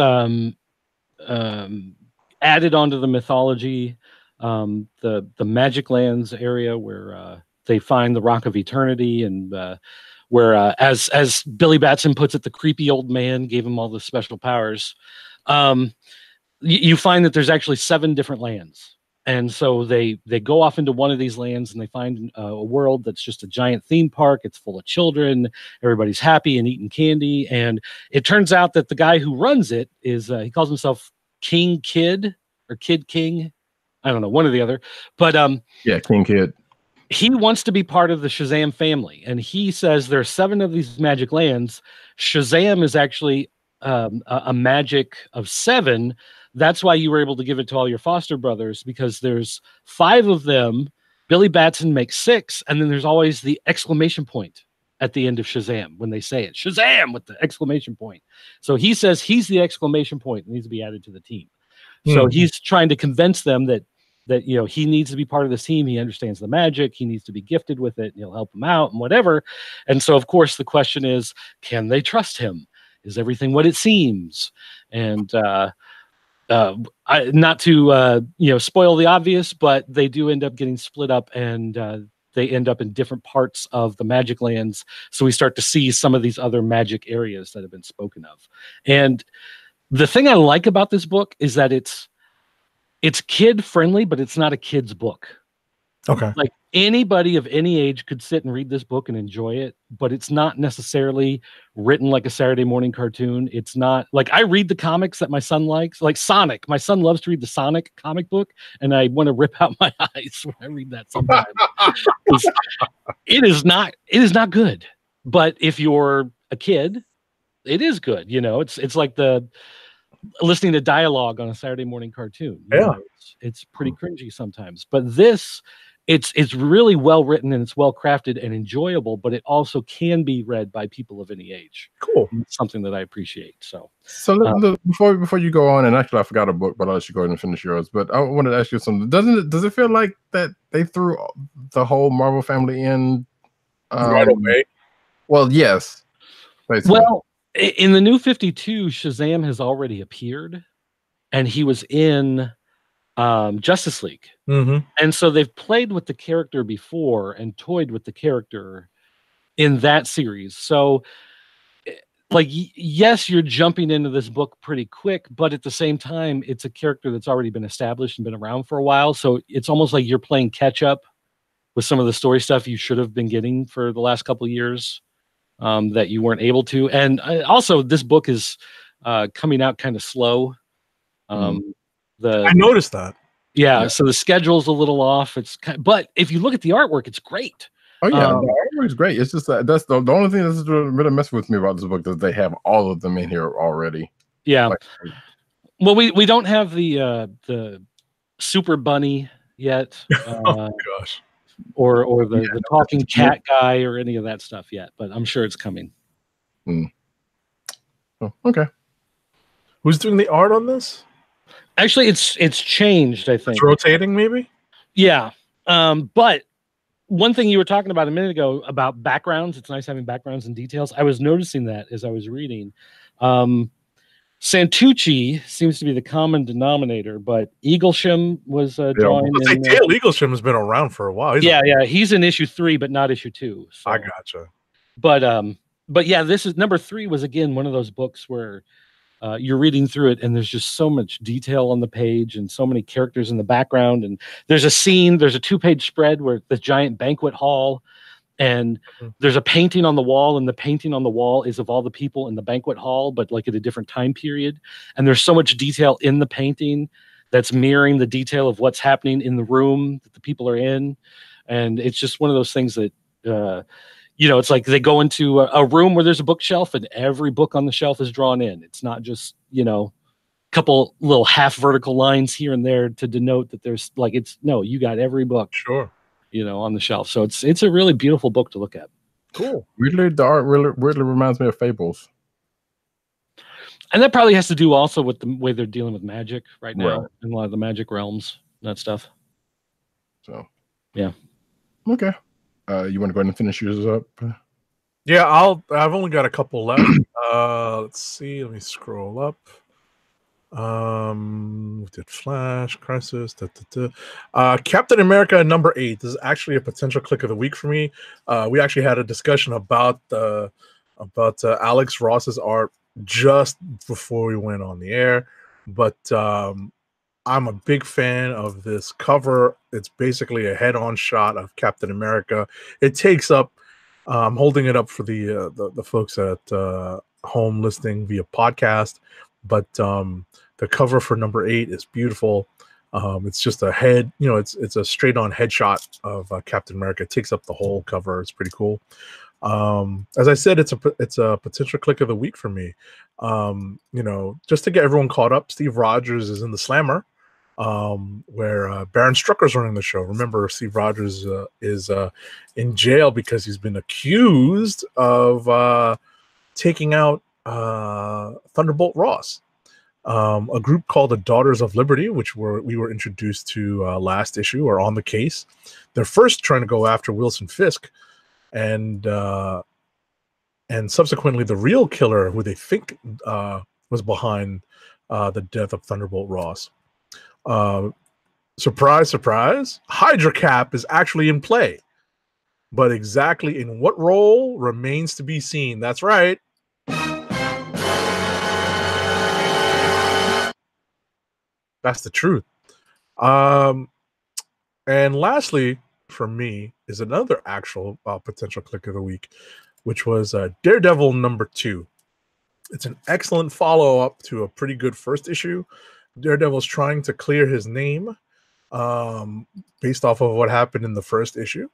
added onto the mythology, the Magic Lands area where they find the Rock of Eternity, and where, as Billy Batson puts it, the creepy old man gave him all the special powers. You find that there's actually 7 different lands, and so they go off into one of these lands, and they find a world that's just a giant theme park. It's full of children. Everybody's happy and eating candy, and it turns out that the guy who runs it is he calls himself King Kid or Kid King. I don't know, one or the other. But yeah, King Kid. He wants to be part of the Shazam family, and he says there are 7 of these magic lands. Shazam is actually a magic of 7. That's why you were able to give it to all your foster brothers, because there's 5 of them. Billy Batson makes 6, and then there's always the exclamation point at the end of Shazam when they say it. Shazam with the exclamation point. So he says he's the exclamation point and needs to be added to the team. So he's trying to convince them that he needs to be part of this team. He understands the magic. He needs to be gifted with it. And he'll help them out and whatever. And so, of course, the question is, can they trust him? Is everything what it seems? And not to spoil the obvious, but they do end up getting split up, and they end up in different parts of the Magic Lands. So we start to see some of these other magic areas that have been spoken of. And the thing I like about this book is that it's kid friendly, but it's not a kid's book. Okay. Like anybody of any age could sit and read this book and enjoy it, but it's not necessarily written like a Saturday morning cartoon. It's not like, I read the comics that my son likes, like Sonic. My son loves to read the Sonic comic book, and I want to rip out my eyes when I read that sometimes. It is not good. But if you're a kid, it is good. It's like the listening to dialogue on a Saturday morning cartoon. You Yeah. know, it's pretty cringy sometimes, but this, it's really well written and it's well crafted and enjoyable, but it also can be read by people of any age. Cool. And it's something that I appreciate. So look, before you go on, and actually I forgot a book, but I'll let you go ahead and finish yours. But I wanted to ask you something. Does it feel like that they threw the whole Marvel family in Right away? Well, yes. Basically. Well, in the New 52, Shazam has already appeared, and he was in Justice League. Mm-hmm. And so they've played with the character before and toyed with the character in that series. So, like, yes, you're jumping into this book pretty quick, but at the same time, it's a character that's already been established and been around for a while. So it's almost like you're playing catch up with some of the story stuff you should have been getting for the last couple of years that you weren't able to. And also, this book is coming out kind of slow. I noticed that. Yeah, so the schedule's a little off. But if you look at the artwork, it's great. Oh yeah, the artwork is great. It's just that's the only thing that's really messing with me about this book, that they have all of them in here already. Yeah. Like, well, we don't have the Super Bunny yet. Oh gosh. Or the talking cat guy or any of that stuff yet, but I'm sure it's coming. Oh, okay. Who's doing the art on this? Actually, it's changed, I think. It's rotating, maybe? Yeah. But one thing you were talking about a minute ago about backgrounds, it's nice having backgrounds and details. I was noticing that as I was reading. Santucci seems to be the common denominator, but Eaglesham was drawing. Dale Eaglesham has been around for a while. He's in issue 3, but not issue 2. So. I gotcha. But yeah, this is number 3 was again one of those books where you're reading through it and there's just so much detail on the page and so many characters in the background. And there's a scene, there's a 2-page spread where the giant banquet hall, and there's a painting on the wall, and the painting on the wall is of all the people in the banquet hall, but like at a different time period. And there's so much detail in the painting that's mirroring the detail of what's happening in the room that the people are in. And it's just one of those things that, it's like they go into a room where there's a bookshelf and every book on the shelf is drawn in. It's not just, a couple little half vertical lines here and there to denote that there's you got every book. Sure. On the shelf. So it's a really beautiful book to look at. Cool. Weirdly, the art weirdly reminds me of Fables. And that probably has to do also with the way they're dealing with magic right now in a lot of the magic realms, that stuff. So, yeah. Okay. You want to go ahead and finish yours up? Yeah, I've only got a couple left. Let's see. Let me scroll up. We did Flash, Crisis, Captain America number 8. This is actually a potential click of the week for me. We actually had a discussion about Alex Ross's art just before we went on the air, but I'm a big fan of this cover. It's basically a head-on shot of Captain America. It takes up I'm holding it up for the folks at home listening via podcast, but the cover for number 8 is beautiful. It's just a head, it's a straight-on headshot of Captain America. It takes up the whole cover. It's pretty cool. As I said, it's a potential click of the week for me. Just to get everyone caught up, Steve Rogers is in the Slammer, where Baron Strucker's running the show. Remember, Steve Rogers is in jail because he's been accused of taking out Thunderbolt Ross. A group called the Daughters of Liberty, which we were introduced to last issue, are on the case. They're first trying to go after Wilson Fisk, and subsequently the real killer, who they think was behind the death of Thunderbolt Ross. Surprise, surprise, Hydra Cap is actually in play, but exactly in what role remains to be seen. That's right. That's the truth. And lastly, for me, is another actual potential click of the week, which was Daredevil number 2. It's an excellent follow-up to a pretty good first issue. Daredevil's trying to clear his name based off of what happened in the first issue.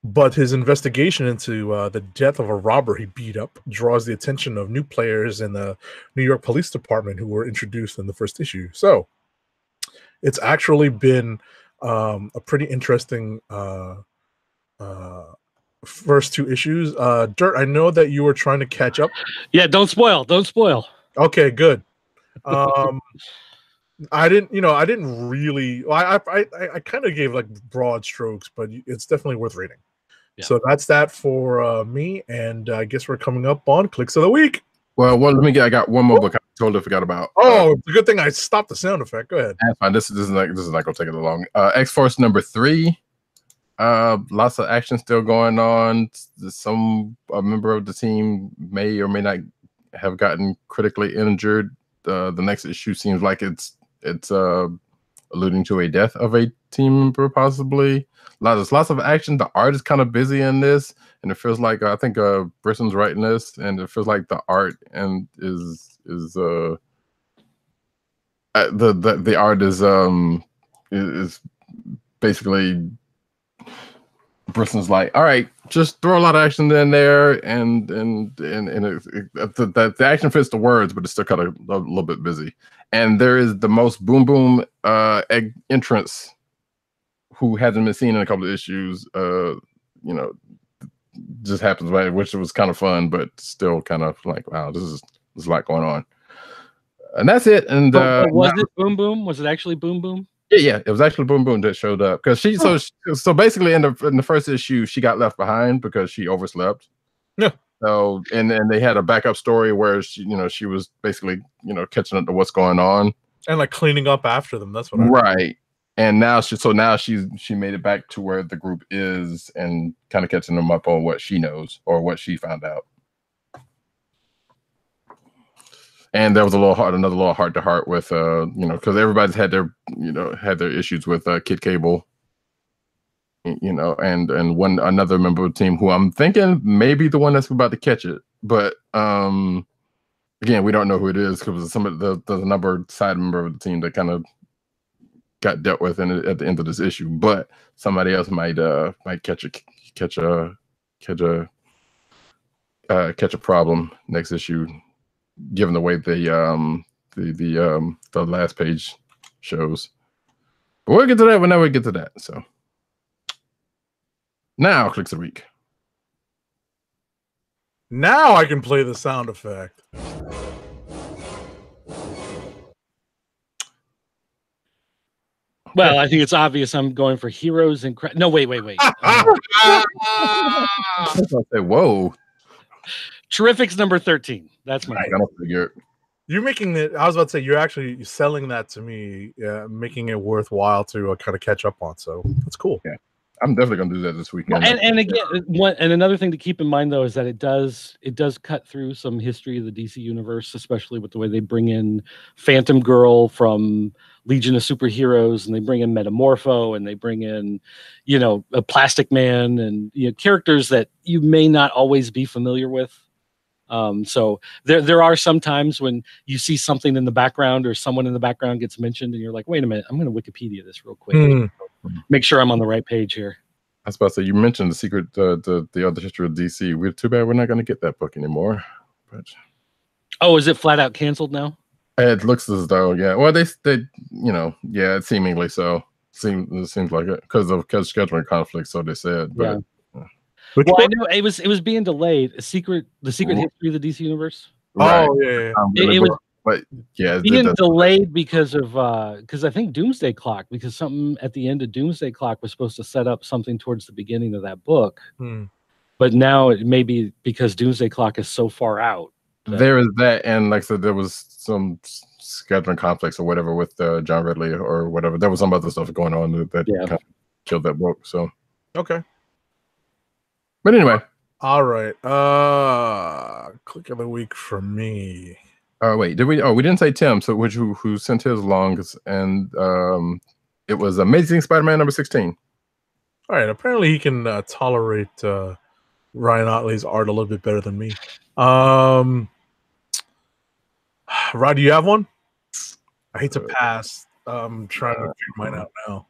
But his investigation into the death of a robber he beat up draws the attention of new players in the New York Police Department who were introduced in the first issue. So it's actually been a pretty interesting first 2 issues. Dirt, I know that you were trying to catch up. Yeah, don't spoil. Don't spoil. Okay, good. I didn't really. Well, I kind of gave like broad strokes, but it's definitely worth reading. Yeah. So that's that for me, and I guess we're coming up on Clicks of the Week. Well, let me get. I got one more book I totally forgot about. Oh, it's a good thing I stopped the sound effect. Go ahead. That's fine. This is not gonna take it long. X-Force number 3. Lots of action still going on. A member of the team may or may not have gotten critically injured. The next issue seems like it's alluding to a death of a team member, possibly. Lots of action. The art is kind of busy in this, and it feels like I think Brisson's writing this, and it feels like the art and is the art is basically Brisson's like, all right, just throw a lot of action in there, and the action fits the words, but it's still kind of a little bit busy. And there is the most boom entrance who hasn't been seen in a couple of issues. Just happens, which was kind of fun, but still kind of like, wow, there's a lot going on. And that's it. And was it Boom Boom? Was it actually Boom Boom? Yeah, it was actually Boom Boom that showed up because so basically in the first issue she got left behind because she overslept. Yeah. So and they had a backup story where she was basically catching up to what's going on and like cleaning up after them. That's what right. And now she made it back to where the group is and kind of catching them up on what she knows or what she found out. And there was another little heart to heart with because everybody's had their issues with Kid Cable, and another member of the team who I'm thinking may be the one that's about to catch it, but again, we don't know who it is because there's another side member of the team that kind of got dealt with at the end of this issue, but somebody else might catch a problem next issue, given the way the last page shows. But we'll get to that whenever we get to that. So now Clicks of the Week. Now I can play the sound effect. Well, I think it's obvious I'm going for Heroes and no, wait. I say, whoa. Terrifics number 13. That's my figure. You're making it. I was about to say you're actually selling that to me, making it worthwhile to kind of catch up on. So that's cool. Yeah, I'm definitely gonna do that this weekend. And again, another thing to keep in mind though is that it does cut through some history of the DC universe, especially with the way they bring in Phantom Girl from Legion of Superheroes, and they bring in Metamorpho, and they bring in, a Plastic Man, and characters that you may not always be familiar with. So there are some times when you see something in the background or someone in the background gets mentioned, and you're like, wait a minute, I'm going to Wikipedia this real quick. Make sure I'm on the right page here. I was about to say, you mentioned the secret, the other history of DC. We're too bad we're not going to get that book anymore. But oh, is it flat out canceled now? It looks as though, yeah. Well, they yeah, seemingly so. It seems like it because scheduling conflicts. So they said, but. Yeah. Well, I know it was being delayed. The secret history of the DC universe. Right. Oh yeah. It was, but yeah, being delayed because I think Doomsday Clock, because something at the end of Doomsday Clock was supposed to set up something towards the beginning of that book. But now it may be because Doomsday Clock is so far out. There is that, and like I said, there was some scheduling conflicts or whatever with John Ridley or whatever. There was some other stuff going on that kind of killed that book. So okay. But anyway. All right. Click of the week for me. Wait, we didn't say Tim, so who sent his longs, and it was Amazing Spider-Man number 16. All right. Apparently he can tolerate Ryan Otley's art a little bit better than me. Rod, do you have one? I hate to pass. I'm trying to figure mine out now.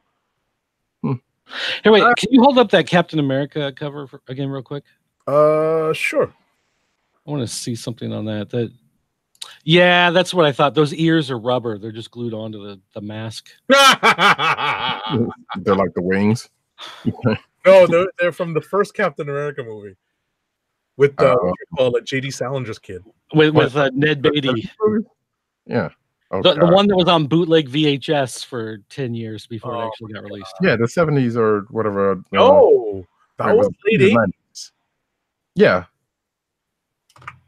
Hey, wait, can you hold up that Captain America cover again real quick? Sure. I want to see something on that. Yeah, that's what I thought. Those ears are rubber. They're just glued onto the mask. They're like the wings. No, they're from the first Captain America movie with what you call it, J.D. Salinger's kid. With Ned Beatty. Yeah. Oh, the one that was on bootleg VHS for 10 years before it actually got released. Yeah, the 70s or whatever. No, that was late 80s. Yeah.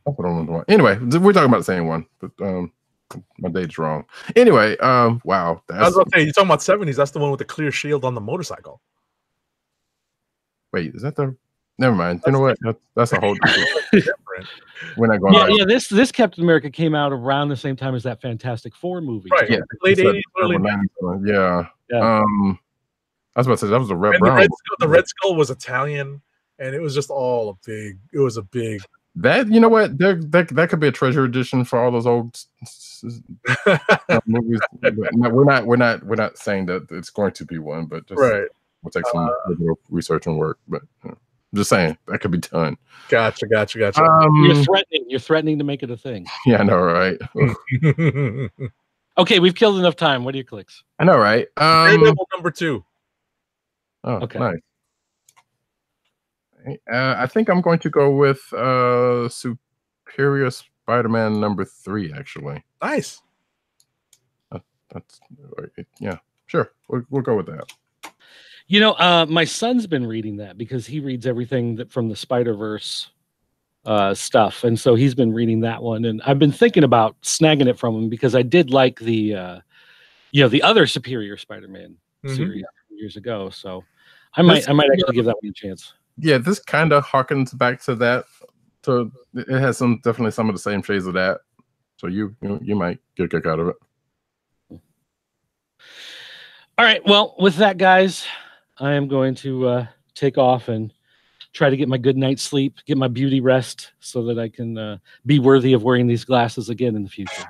That's what I want. Anyway, we're talking about the same one, but my date's wrong. Anyway, wow. I was about to say, you're talking about 70s. That's the one with the clear shield on the motorcycle. Wait, is that the? Never mind. You know what? That's a whole different. We're not going. Yeah. This Captain America came out around the same time as that Fantastic Four movie. Right. Yeah. Late 80s, early 90s. Yeah. I was about to say that was a Red Brown. The Red Skull was Italian, and it was just all a big. It was a big. That, you know what, that could be a treasure edition for all those old movies. We're not saying that it's going to be one, but just we'll take some research and work. But I'm just saying that could be done. Gotcha. You're threatening to make it a thing. Yeah, I know, right? Okay, we've killed enough time. What are your clicks? I know, right? Daredevil number 2. Oh, okay, nice. I think I'm going to go with Superior Spider-Man number 3. Actually, nice. That's yeah, sure. We'll go with that. You know, my son's been reading that because he reads everything from the Spider-Verse stuff, and so he's been reading that one. And I've been thinking about snagging it from him because I did like the other Superior Spider-Man series years ago. So I might actually give that one a chance. Yeah, this kind of harkens back to that. So it has definitely some of the same shades of that. So you might get a kick out of it. All right. Well, with that, guys, I am going to take off and try to get my good night's sleep, get my beauty rest, so that I can be worthy of wearing these glasses again in the future.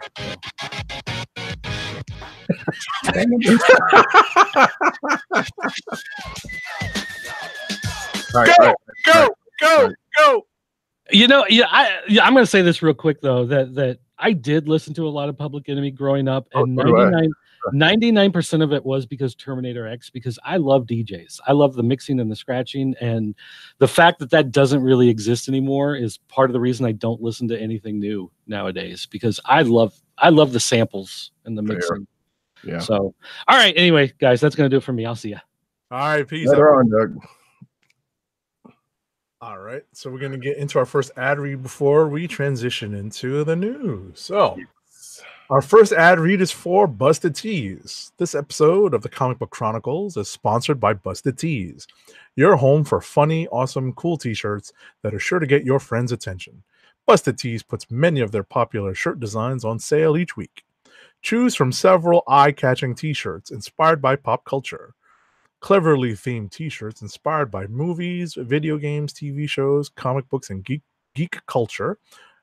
Go! You know, I'm going to say this real quick though that I did listen to a lot of Public Enemy growing up, and 99% of it was because Terminator X, because I love DJs. I love the mixing and the scratching, and the fact that doesn't really exist anymore is part of the reason I don't listen to anything new nowadays, because I love the samples and the mixing. Yeah. So, all right. Anyway, guys, that's going to do it for me. I'll see ya. All right. Peace out. On, Doug. All right. So we're going to get into our first ad read before we transition into the news. So our first ad read is for Busted Tees. This episode of the Comic Book Chronicles is sponsored by Busted Tees, your home for funny, awesome, cool t-shirts that are sure to get your friends' attention. Busted Tees puts many of their popular shirt designs on sale each week. Choose from several eye-catching t-shirts inspired by pop culture, cleverly themed t-shirts inspired by movies, video games, TV shows, comic books, and geek culture,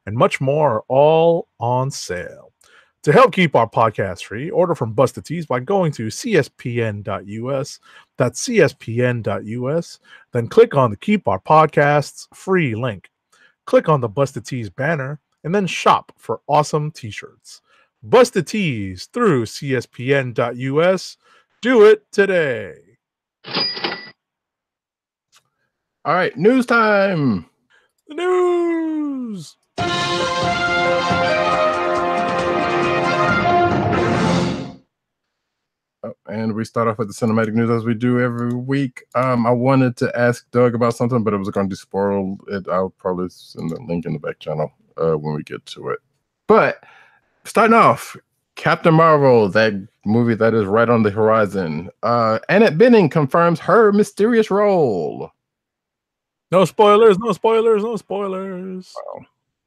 and much more, all on sale. To help keep our podcast free, order from Busted Tees by going to cspn.us. That's cspn.us. Then click on the Keep Our Podcasts free link. Click on the Busted Tees banner and then shop for awesome t-shirts. Busted Tees through cspn.us. Do it today. All right, news time. The news. And we start off with the cinematic news as we do every week. I wanted to ask Doug about something, but it was going to spoil it. I'll probably send the link in the back channel when we get to it. But starting off, Captain Marvel, that movie that is right on the horizon. Annette Bening confirms her mysterious role. No spoilers, no spoilers, no spoilers. Wow.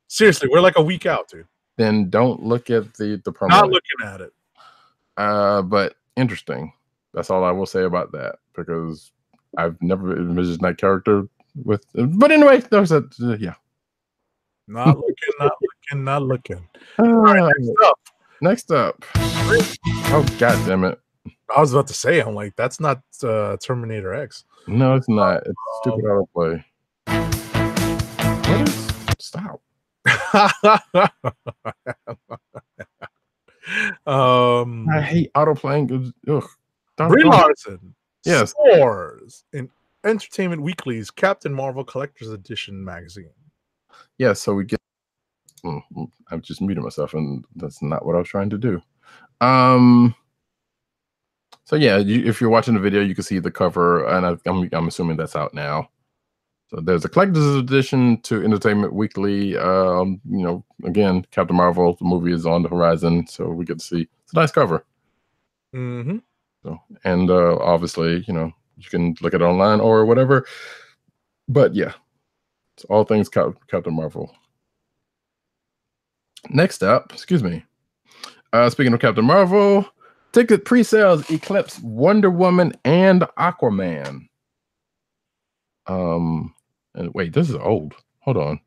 Seriously, we're like a week out, dude. Then don't look at the promo. Not looking at it. But interesting. That's all I will say about that, because I've never envisioned that character with. But anyway, there's a yeah. Not looking. All right, Next up. Oh, God damn it. I was about to say, I'm like, that's not Terminator X. No, it's not. It's stupid autoplay. What is? Stop. I hate autoplaying. Ugh. Brie Larson. Yes. Scores in Entertainment Weekly's Captain Marvel Collector's Edition magazine. Yeah, so we get. I've just muted myself, and that's not what I was trying to do. So yeah, if you're watching the video, you can see the cover, and I'm assuming that's out now. So there's a collector's edition to Entertainment Weekly. You know, again, Captain Marvel, the movie is on the horizon, so we get to see. It's a nice cover. Mm-hmm. So, and obviously, you know, you can look at it online or whatever. But yeah, it's all things Captain Marvel. Next up, excuse me. Speaking of Captain Marvel, ticket pre-sales eclipse Wonder Woman and Aquaman. And wait, this is old. Hold on.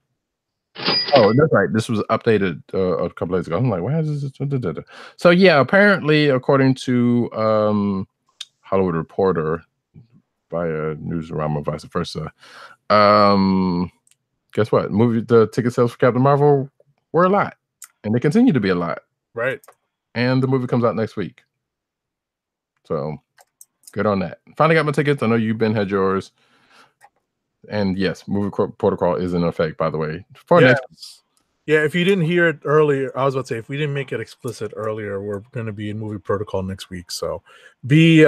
Oh, that's right. This was updated a couple days ago. I'm like, why is this? So yeah, apparently, according to Hollywood Reporter via Newsarama, vice versa. Guess what? The ticket sales for Captain Marvel were a lot, and they continue to be a lot. Right. And the movie comes out next week. So good on that. Finally got my tickets. I know you, Ben, had yours. And yes, movie protocol is in effect, by the way. For next. Yeah, if you didn't hear it earlier, I was about to say, if we didn't make it explicit earlier, we're going to be in movie protocol next week. So be,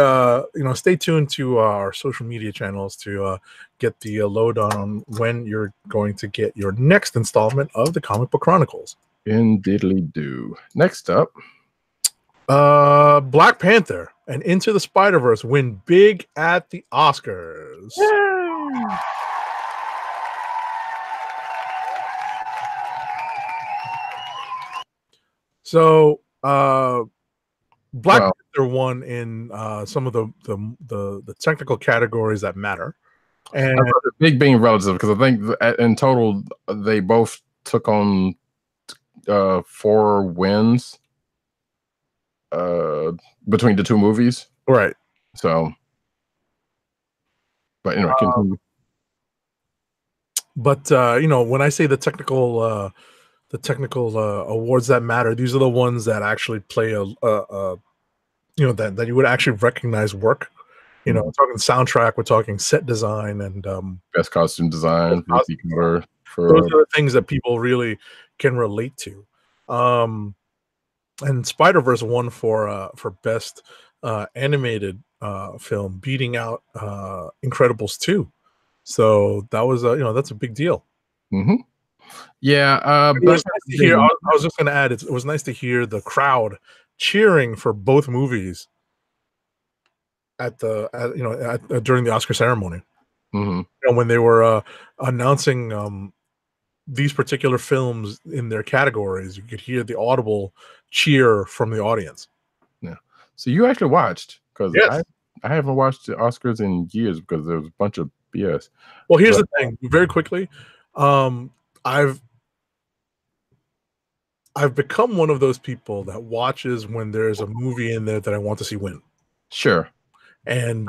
stay tuned to our social media channels to get the lowdown on when you're going to get your next installment of the Comic Book Chronicles. Indeedly do. Next up. Black Panther and Into the Spider-Verse win big at the Oscars. Yay! So Black Panther won in some of the technical categories that matter. And the big being relative, because I think in total they both took on 4 wins between the 2 movies. Right. So but anyway, continue. But when I say the technical awards that matter, these are the ones that actually play that you would actually recognize work. You know, we're talking soundtrack, we're talking set design, and best costume design. Those are the things that people really can relate to. And Spider-Verse won for best animated film, beating out Incredibles 2. So that was that's a big deal. Mm-hmm. Yeah, I was just going to add, it was nice to hear the crowd cheering for both movies during the Oscar ceremony. Mm-hmm. When they were announcing these particular films in their categories, you could hear the audible cheer from the audience. Yeah. So you actually watched, because yes. I haven't watched the Oscars in years because there was a bunch of BS. Well, here's the thing, very quickly. I've become one of those people that watches when there's a movie in there that I want to see win. Sure. And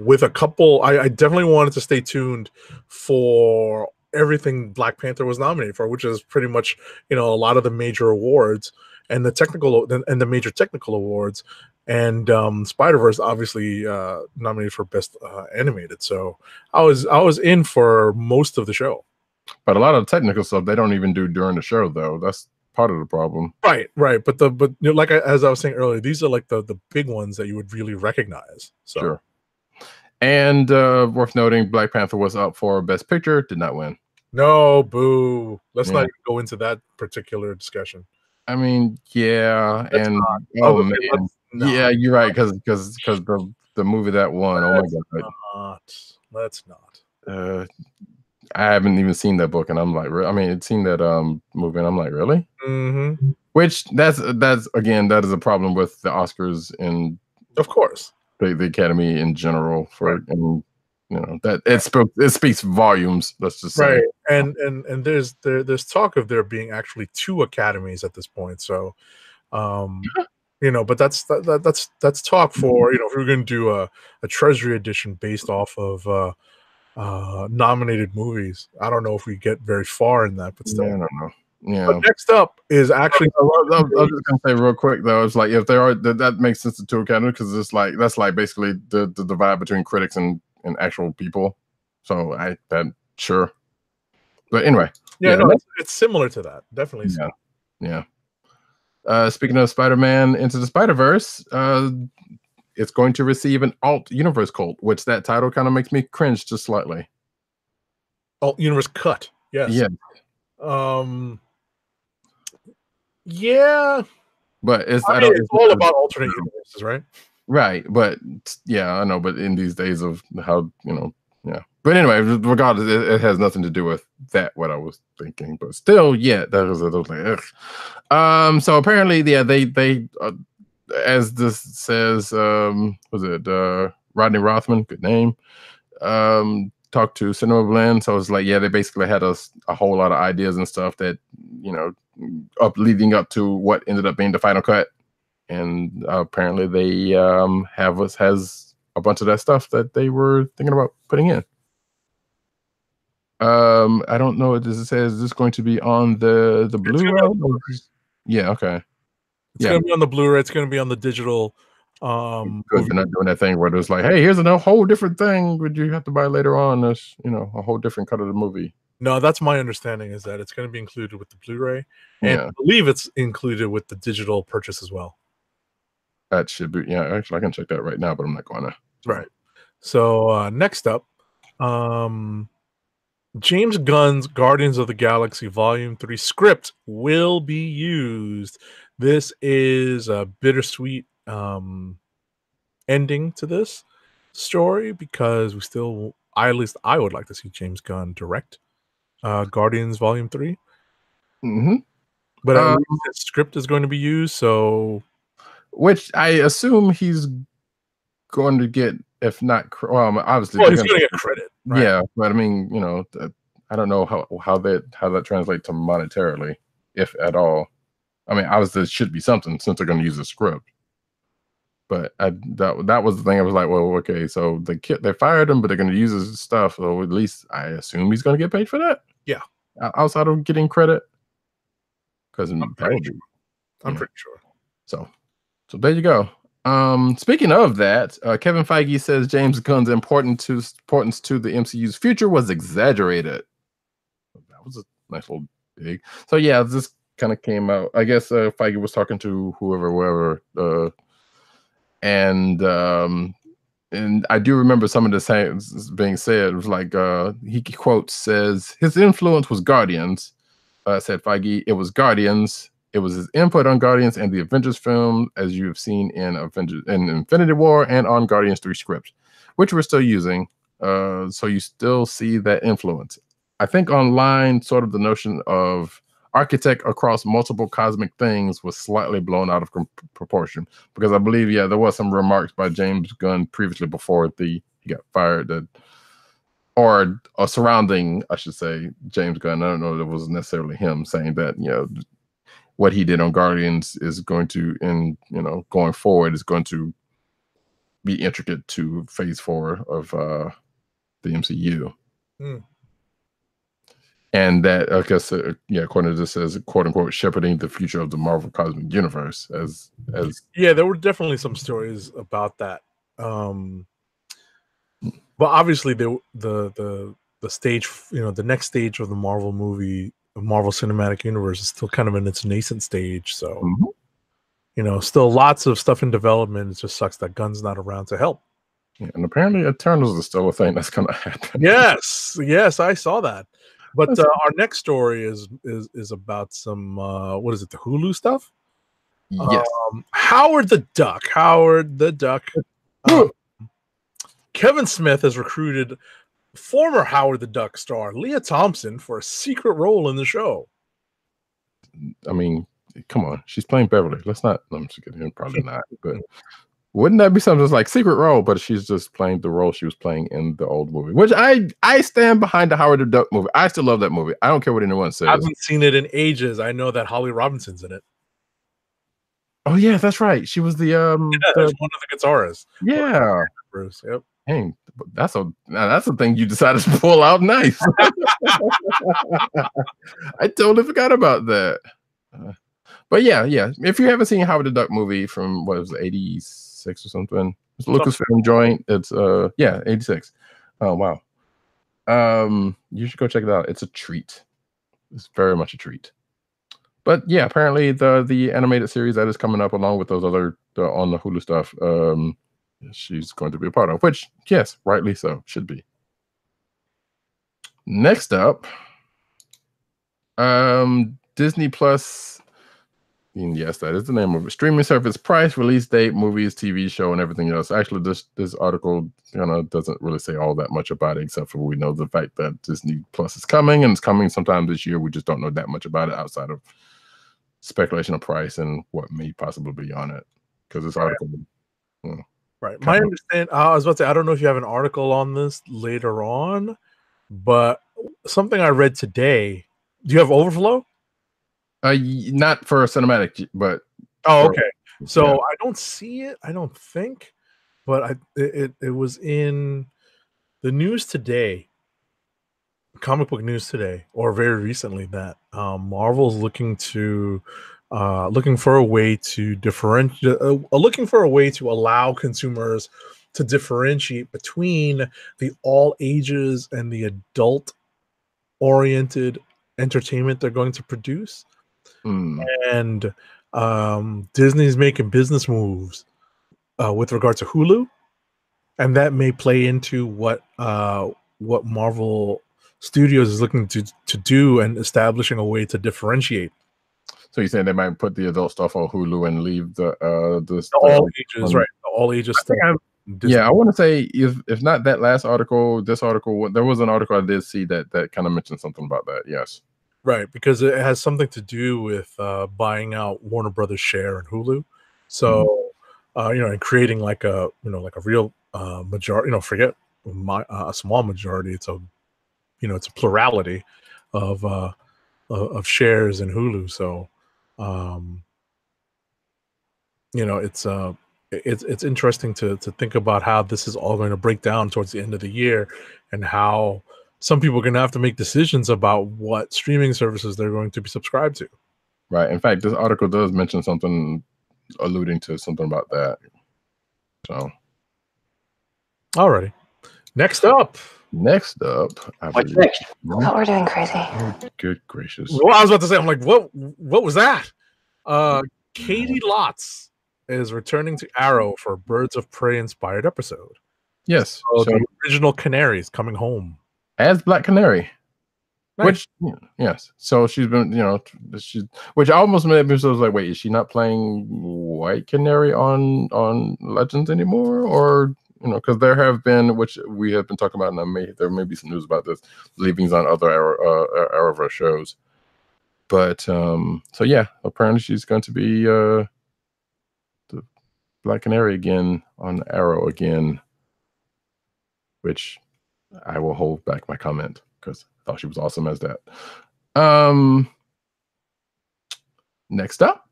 with a couple, I definitely wanted to stay tuned for everything Black Panther was nominated for, which is pretty much a lot of the major awards and the major technical awards. And Spider-Verse obviously nominated for best animated. So I was in for most of the show. But a lot of technical stuff they don't even do during the show, though. That's part of the problem. Right. But as I was saying earlier, these are like the big ones that you would really recognize. So. Sure. And worth noting, Black Panther was up for Best Picture, did not win. No, boo. Let's not even go into that particular discussion. I mean, yeah, Let's and not. Man, yeah, you're right, because the movie that won. Let's not. I haven't even seen that book, and I'm like, it's seen that movie, and I'm like, really? Mm-hmm. Which that's again, that is a problem with the Oscars and of course the Academy in general. That it speaks volumes. Let's just say. Right. And there's talk of there being actually 2 academies at this point. So, You know, but that's talk for, you know, if we're going to do a Treasury edition based off of nominated movies. I don't know if we get very far in that, but still. Yeah, I don't know. Yeah. But next up is actually. I was just gonna say real quick though, it's like if there are that makes sense to two categories because it's like that's like basically the divide between critics and actual people. So sure. But anyway, yeah, no, it's similar to that. Definitely. Yeah. Speaking of Spider-Man Into the Spider-Verse, it's going to receive an alt universe cult, which that title kind of makes me cringe just slightly. Alt universe cut. Yes. Yeah. Yeah. But it's it's all about alternate universes, right? Right. But yeah, I know. But in these days of how, you know, yeah. But anyway, regardless, it has nothing to do with that, what I was thinking. But still, yeah, that was like, ugh. So apparently, yeah, they as this says, was it Rodney Rothman? Good name. Talked to Cinema Blend, so it's like, yeah, they basically had a whole lot of ideas and stuff that, you know, leading up to what ended up being the final cut, and apparently they has a bunch of that stuff that they were thinking about putting in. I don't know. Does it say is this going to be on the Blu-ray? Yeah, okay. It's going to be on the Blu-ray. It's going to be on the digital. They're not doing that thing where there's like, hey, here's a whole different thing, would you have to buy later on? There's, you know, a whole different cut of the movie. No, that's my understanding, is that it's going to be included with the Blu-ray, and I believe it's included with the digital purchase as well. That should be, yeah. Actually, I can check that right now, but I'm not going to. Right. So next up, James Gunn's Guardians of the Galaxy Volume 3 script will be used. This is a bittersweet ending to this story because we still, at least I would like to see James Gunn direct Guardians Volume 3. Mm-hmm. But at least the script is going to be used, so which I assume he's going to get, if not, well, obviously, he's going to get credit. Right? Yeah, but I mean, you know, I don't know how that translates to monetarily, if at all. I mean, obviously, it should be something since they're going to use the script. But that was the thing. I was like, well, okay, so they fired him, but they're going to use his stuff. So at least I assume he's going to get paid for that. Yeah, outside of getting credit, because I'm pretty sure. So there you go. Speaking of that, Kevin Feige says James Gunn's importance to the MCU's future was exaggerated. That was a nice little dig. So yeah, this kind of came out. I guess Feige was talking to whoever, and I do remember some of the things being said. It was like he quotes says his influence was Guardians. Said Feige, it was Guardians. It was his input on Guardians and the Avengers film, as you have seen in Infinity War and on Guardians 3 scripts, which we're still using. So you still see that influence. I think online, sort of the notion of architect across multiple cosmic things was slightly blown out of proportion, because I believe, yeah, there was some remarks by James Gunn previously before he got fired or surrounding, I should say, James Gunn. I don't know if it was necessarily him saying that, you know, what he did on Guardians is going to, going forward, is going to be intricate to Phase 4 of the MCU. And that, I guess, according to this, says, quote unquote, shepherding the future of the Marvel Cosmic Universe. As yeah, there were definitely some stories about that. But obviously, the stage, the next stage of the Marvel Marvel Cinematic Universe is still kind of in its nascent stage. So, still lots of stuff in development. It just sucks that Gunn's not around to help. Yeah, and apparently Eternals is still a thing that's going to happen. Yes, I saw that. But our next story is about some what is it, the Hulu stuff? Yes. Howard the Duck. Kevin Smith has recruited former Howard the Duck star Leah Thompson for a secret role in the show. I mean, come on, she's playing Beverly. Let's not. I'm just kidding. Probably not. But wouldn't that be something that's like secret role? But she's just playing the role she was playing in the old movie, which I stand behind the Howard the Duck movie. I still love that movie. I don't care what anyone says. I haven't seen it in ages. I know that Holly Robinson's in it. Oh yeah, that's right. She was the Yeah, there's one of the guitarists. yeah. Bruce. Yep. Dang, that's a thing you decided to pull out. Nice. I totally forgot about that. But yeah. If you haven't seen Howard the Duck movie from what was it, 86 or something, it's a Lucasfilm joint. It's 86. Oh wow. You should go check it out. It's a treat. It's very much a treat. But yeah, apparently the animated series that is coming up along with those other on the Hulu stuff, she's going to be a part of, which yes, rightly so, should be. Next up, Disney Plus. Yes, that is the name of it. Streaming service price, release date, movies, TV show, and everything else. Actually, this article doesn't really say all that much about it, except for we know the fact that Disney Plus is coming, and it's coming sometime this year. We just don't know that much about it outside of speculation of price and what may possibly be on it. Because this article, right. My understanding, I was about to say, I don't know if you have an article on this later on, but something I read today. Do you have Overflow? Not for cinematic, but okay. So yeah. I don't see it. I don't think, but it was in the news today, comic book news today, or very recently, that Marvel's looking for a way to differentiate, looking for a way to allow consumers to differentiate between the all ages and the adult oriented entertainment they're going to produce. And Disney's making business moves with regard to Hulu, and that may play into what Marvel Studios is looking to do and establishing a way to differentiate. So you're saying they might put the adult stuff on Hulu and leave the all ages, right? The all ages stuff. I want to say if not that last article, this article, there was an article I did see that kind of mentioned something about that. Yes. Right, because it has something to do with buying out Warner Brothers' share in Hulu, so and creating like a real majority. Forget a small majority. It's a plurality of shares in Hulu. So, it's interesting to think about how this is all going to break down towards the end of the year, and how some people are going to have to make decisions about what streaming services they're going to be subscribed to. Right. In fact, this article does mention something alluding to something about that. So, alrighty. Next up. What's next? Oh, we're doing crazy. Oh, good gracious. Well, I was about to say, I'm like, what was that? Katie Lotz is returning to Arrow for a Birds of Prey inspired episode. Yes. So the original Canary is coming home as Black Canary. Nice. Which yes. So she's been, which almost made me so like, wait, is she not playing White Canary on Legends anymore? Or because there have been, which we have been talking about, and there may be some news about this, leavings on other Arrowverse shows. But so yeah, apparently she's going to be the Black Canary again on Arrow again, which I will hold back my comment because I thought she was awesome as that. Next up,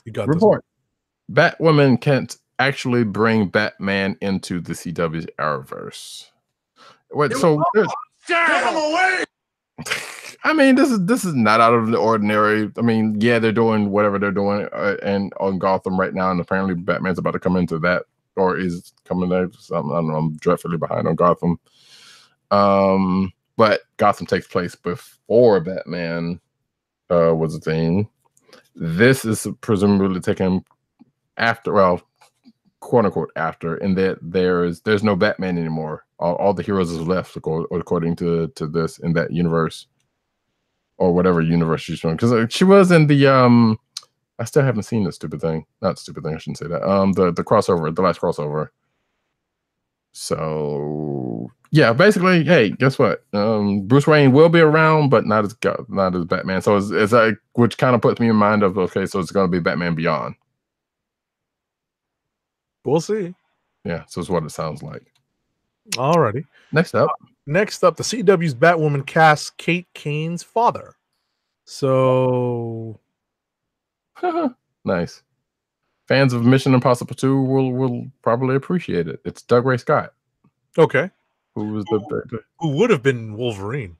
you got report. Batwoman can't actually bring Batman into the CW's Arrowverse. What? So get him away! I mean, this is not out of the ordinary. I mean, yeah, they're doing whatever they're doing and on Gotham right now, and apparently Batman's about to come into that, or is coming there. Something, I don't know. I'm dreadfully behind on Gotham. But Gotham takes place before Batman was a thing. This is presumably taken after, well, quote unquote after, in that there's no Batman anymore. All the heroes is left, according to this, in that universe, or whatever universe she's from. Because she was in the I still haven't seen this stupid thing. Not stupid thing, I shouldn't say that. The crossover, the last crossover. So yeah, basically, hey, guess what? Bruce Wayne will be around, but not as Batman. So it's like, which kind of puts me in mind of, okay, so it's going to be Batman Beyond. We'll see. Yeah, so it's what it sounds like. Alrighty. Next up, the CW's Batwoman casts Katy Keene's father. So Nice. Fans of Mission Impossible 2 will probably appreciate it. It's Doug Ray Scott. Okay. Who was who would have been Wolverine?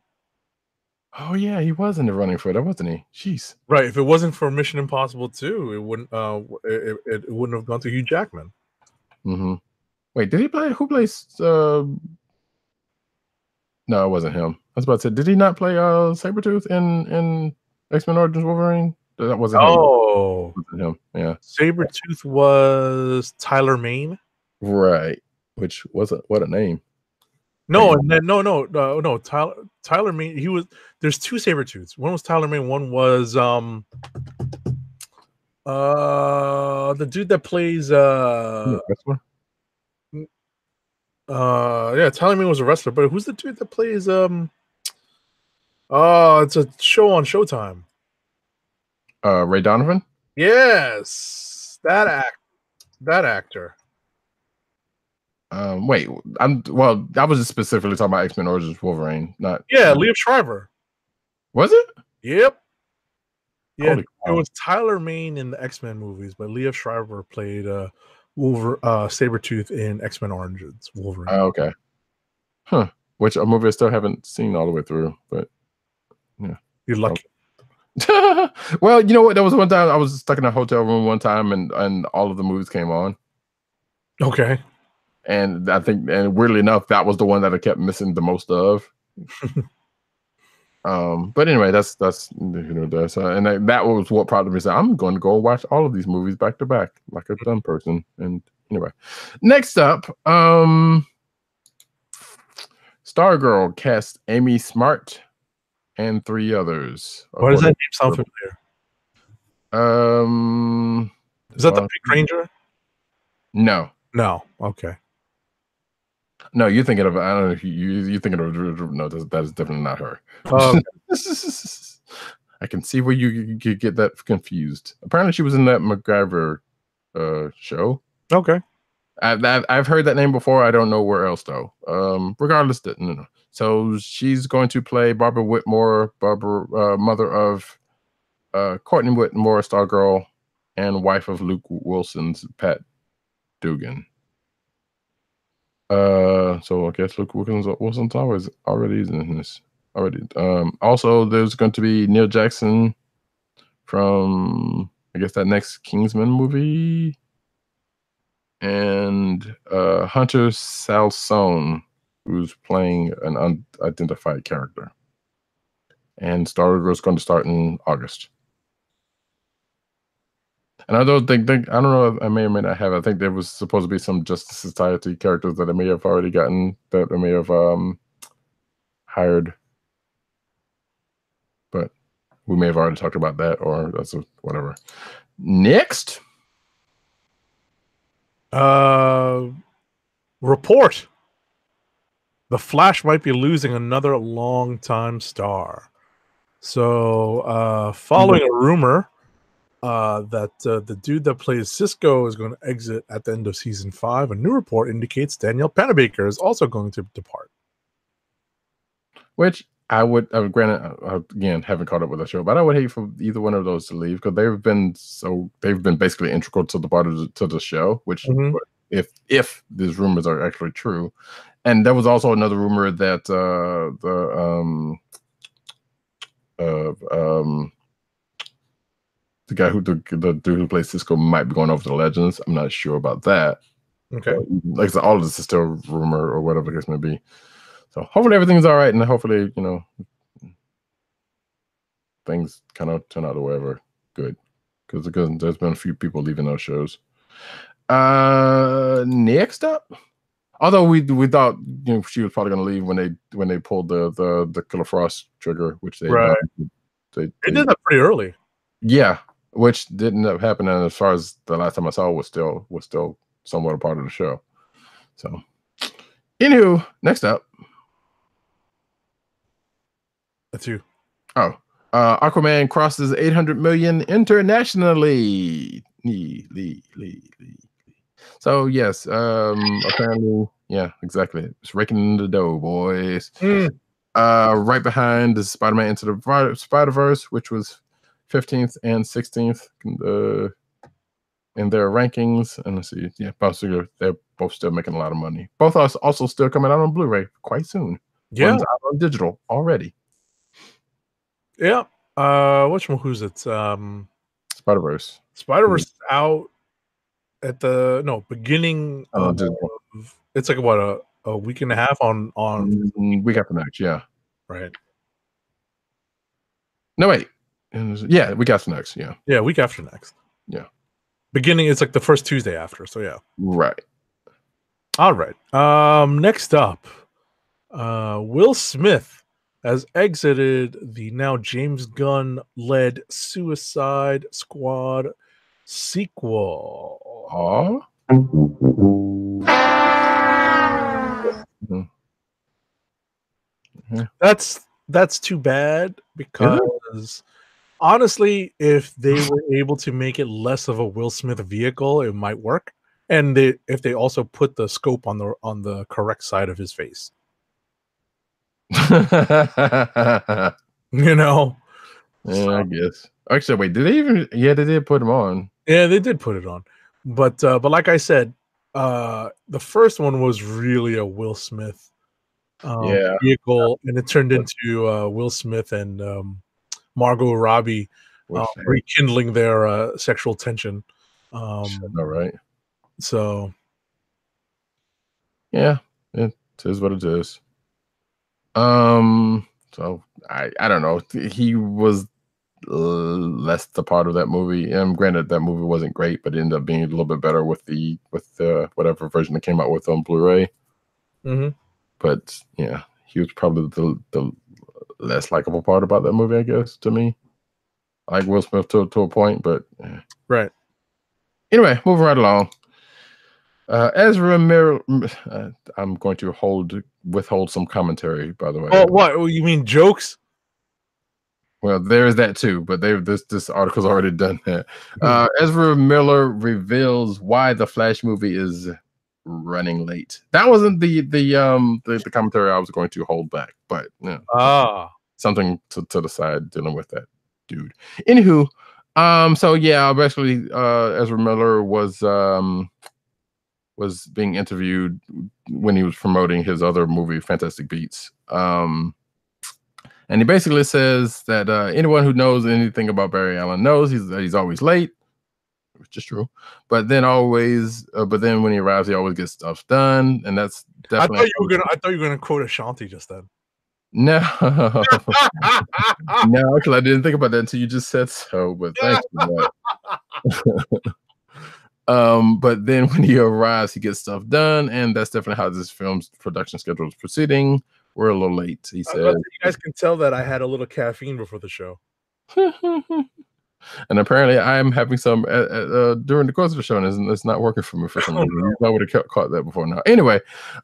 Oh yeah, he was in the running for that, wasn't he? Jeez. Right. If it wasn't for Mission Impossible 2, it wouldn't it wouldn't have gone to Hugh Jackman. Mm-hmm. Wait, did he play? Who plays? No, it wasn't him. I was about to say, did he not play Sabretooth in X-Men Origins Wolverine? That wasn't him. Oh, wasn't him. Yeah. Sabretooth was Tyler Mane. Right. Which wasn't what a name. No, and then no. Tyler Mane. He was. There's two Sabretooths. One was Tyler Mane. One was the dude that plays yeah, Tyler Mane was a wrestler, but who's the dude that plays it's a show on Showtime. Ray Donovan? Yes, that actor. Wait, I was just specifically talking about X-Men Origins Wolverine, not Liev Schreiber. Was it? Yep. Yeah, it was Tyler Mane in the X-Men movies, but Liev Schreiber played Sabretooth in X-Men Origins Wolverine. Okay. Huh. Which a movie I still haven't seen all the way through, but yeah. You're lucky. Well, you know what? There was one time I was stuck in a hotel room one time and all of the movies came on. Okay. And I think, and weirdly enough, that was the one that I kept missing the most of. But anyway, that's and that was what prompted me to say I'm going to go watch all of these movies back to back like a dumb person. And anyway, next up, Stargirl cast Amy Smart and 3 others. Why does that name sound familiar? Is that the Pink Ranger? No. Okay. No, you're thinking of. I don't know if you're thinking of. No, that is definitely not her. I can see where you get that confused. Apparently, she was in that MacGyver show. Okay. I've heard that name before. I don't know where else though. Regardless, no. So she's going to play Barbara Whitmore, mother of Courtney Whitmore, Stargirl, and wife of Luke Wilson's Pat Dugan. So I guess Luke Wilson's already in this already. Also, there's going to be Neil Jackson from I guess that next Kingsman movie, and Hunter Salsone, who's playing an unidentified character. And Stargirl's going to start in August. And I don't know if I may or may not have. I think there was supposed to be some Justice Society characters that I may have already gotten, that I may have hired. But we may have already talked about that, or that's whatever. Next. Report. The Flash might be losing another long-time star. So, following a rumor that the dude that plays Cisco is going to exit at the end of season 5, a new report indicates Danielle Panabaker is also going to depart. Which I would, granted, again, haven't caught up with the show, but I would hate for either one of those to leave, because they've been basically integral to the show. Which, if these rumors are actually true, and there was also another rumor that the guy the dude who plays Cisco might be going over to Legends. I'm not sure about that. Okay. Like I said, all of this is still rumor or whatever the case may be. So hopefully everything's all right, and hopefully, things kind of turn out the way ever good. Because there's been a few people leaving those shows. Next up, although we thought she was probably going to leave when they pulled the Killer Frost trigger, which they did that pretty early. Yeah, which didn't end up happening. As far as the last time I saw, was still somewhat a part of the show. So, anywho, next up. That's you. Oh, Aquaman crosses 800 million internationally. So yes, apparently, yeah, exactly. It's raking in the dough, boys. Right behind is Spider-Man Into the Spider-Verse, which was 15th and 16th in their rankings. And let's see, yeah, they're both still making a lot of money. Both are also still coming out on Blu-ray quite soon. Yeah, one's out on digital already. Yeah. Who's it? Spider-Verse. Spider-Verse is out at the beginning of it's like what a week and a half on week after next, yeah. Right. No, wait. Yeah, week after next, yeah. Yeah, week after next. Yeah. Beginning, it's like the first Tuesday after, so yeah. Right. All right. Next up, Will Smith has exited the now James Gunn-led Suicide Squad sequel. Oh. That's too bad because honestly, if they were able to make it less of a Will Smith vehicle, it might work. And if they also put the scope on the correct side of his face. You know? Yeah, I guess. Actually, wait, did they even? Yeah, they did put him on. Yeah, they did put it on. But like I said, the first one was really a Will Smith vehicle, and it turned into Will Smith and Margot Robbie rekindling their sexual tension. All right. So, yeah, it is what it is. So I don't know. He was less the part of that movie. And granted, that movie wasn't great, but it ended up being a little bit better with the whatever version that came out with on Blu-ray. Mm-hmm. But yeah, he was probably the less likable part about that movie, I guess, to me. I like Will Smith to a point, but right. Anyway, moving right along. Ezra Miller. I'm going to withhold some commentary, by the way. Oh, what? You mean jokes? Well, there's that too, but this article's already done that. Ezra Miller reveals why the Flash movie is running late. That wasn't the commentary I was going to hold back, but something to the side dealing with that dude. Anywho, so yeah, basically, Ezra Miller was being interviewed when he was promoting his other movie, Fantastic Beasts. And he basically says that anyone who knows anything about Barry Allen knows he's always late, which is true. But then when he arrives, he always gets stuff done, and that's definitely. I thought you were gonna quote Ashanti just then. No, no, actually, I didn't think about that until you just said so. But thanks for that. But then when he arrives, he gets stuff done, and that's definitely how this film's production schedule is proceeding. We're a little late, he said. You guys can tell that I had a little caffeine before the show. And apparently I am having some during the course of the show, and it's not working for me for some reason. I would have caught that before now. Anyway,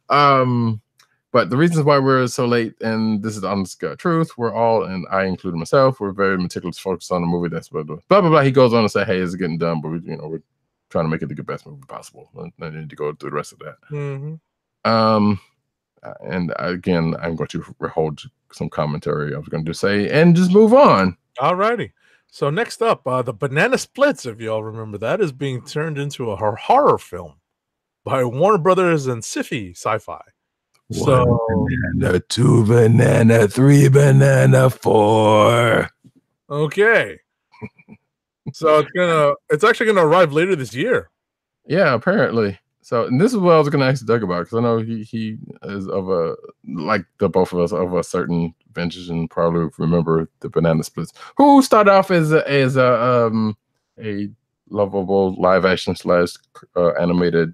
but the reasons why we're so late, and this is the honest God truth, we're all, and I include myself, we're very meticulous focused on the movie. That's blah, blah, blah, blah. He goes on to say, hey, it's getting done, but we're trying to make it the best movie possible. I need to go through the rest of that. Mm-hmm. And again, I'm going to hold some commentary I was going to say and just move on. All righty. So next up, the Banana Splits, if y'all remember that, is being turned into a horror film by Warner Brothers and Sci-Fi. So 1 banana, 2 banana, 3 banana, 4. Okay. So it's actually gonna arrive later this year. Yeah, apparently. So, and this is what I was going to ask Doug about, because I know he is of like the both of us, of a certain vintage, and probably remember the Banana Splits, who started off as a lovable live action / animated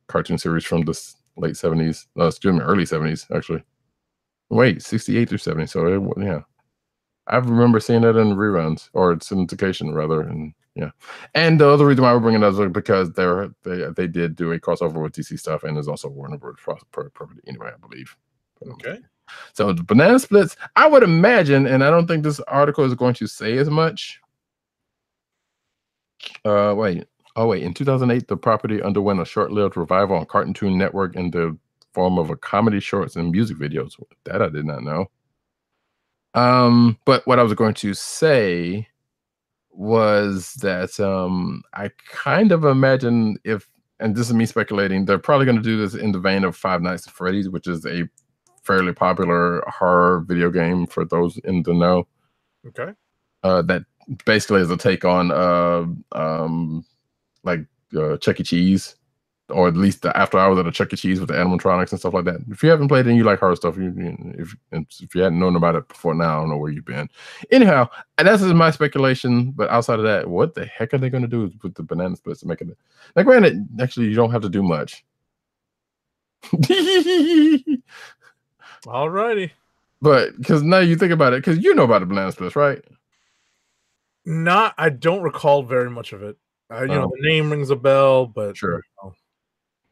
cartoon series from the late 70s. Early 70s, actually. Wait, 68 through 70. So, yeah. I remember seeing it in reruns, or syndication, rather, and yeah. And the other reason why we're bringing it up is because they did do a crossover with DC stuff, and there's also Warner Bros. Property anyway, I believe. Okay. So the Banana Splits, I would imagine, and I don't think this article is going to say as much. Wait. In 2008, the property underwent a short-lived revival on Cartoon Network in the form of a comedy shorts and music videos. That I did not know. But what I was going to say was that I kind of imagine if, and this is me speculating, they're probably going to do this in the vein of Five Nights at Freddy's, which is a fairly popular horror video game for those in the know. Okay. That basically is a take on Chuck E. Cheese, or at least the after hours at a Chuck E. Cheese with the animatronics and stuff like that. If you haven't played it and you like horror stuff, if you hadn't known about it before now, I don't know where you've been. Anyhow, and that's just my speculation. But outside of that, what the heck are they going to do with the banana splits to make it? Now, granted, actually, you don't have to do much. Alrighty. But because now you think about it, because you know about the banana splits, right? I don't recall very much of it. You know, the name rings a bell, but sure. You know,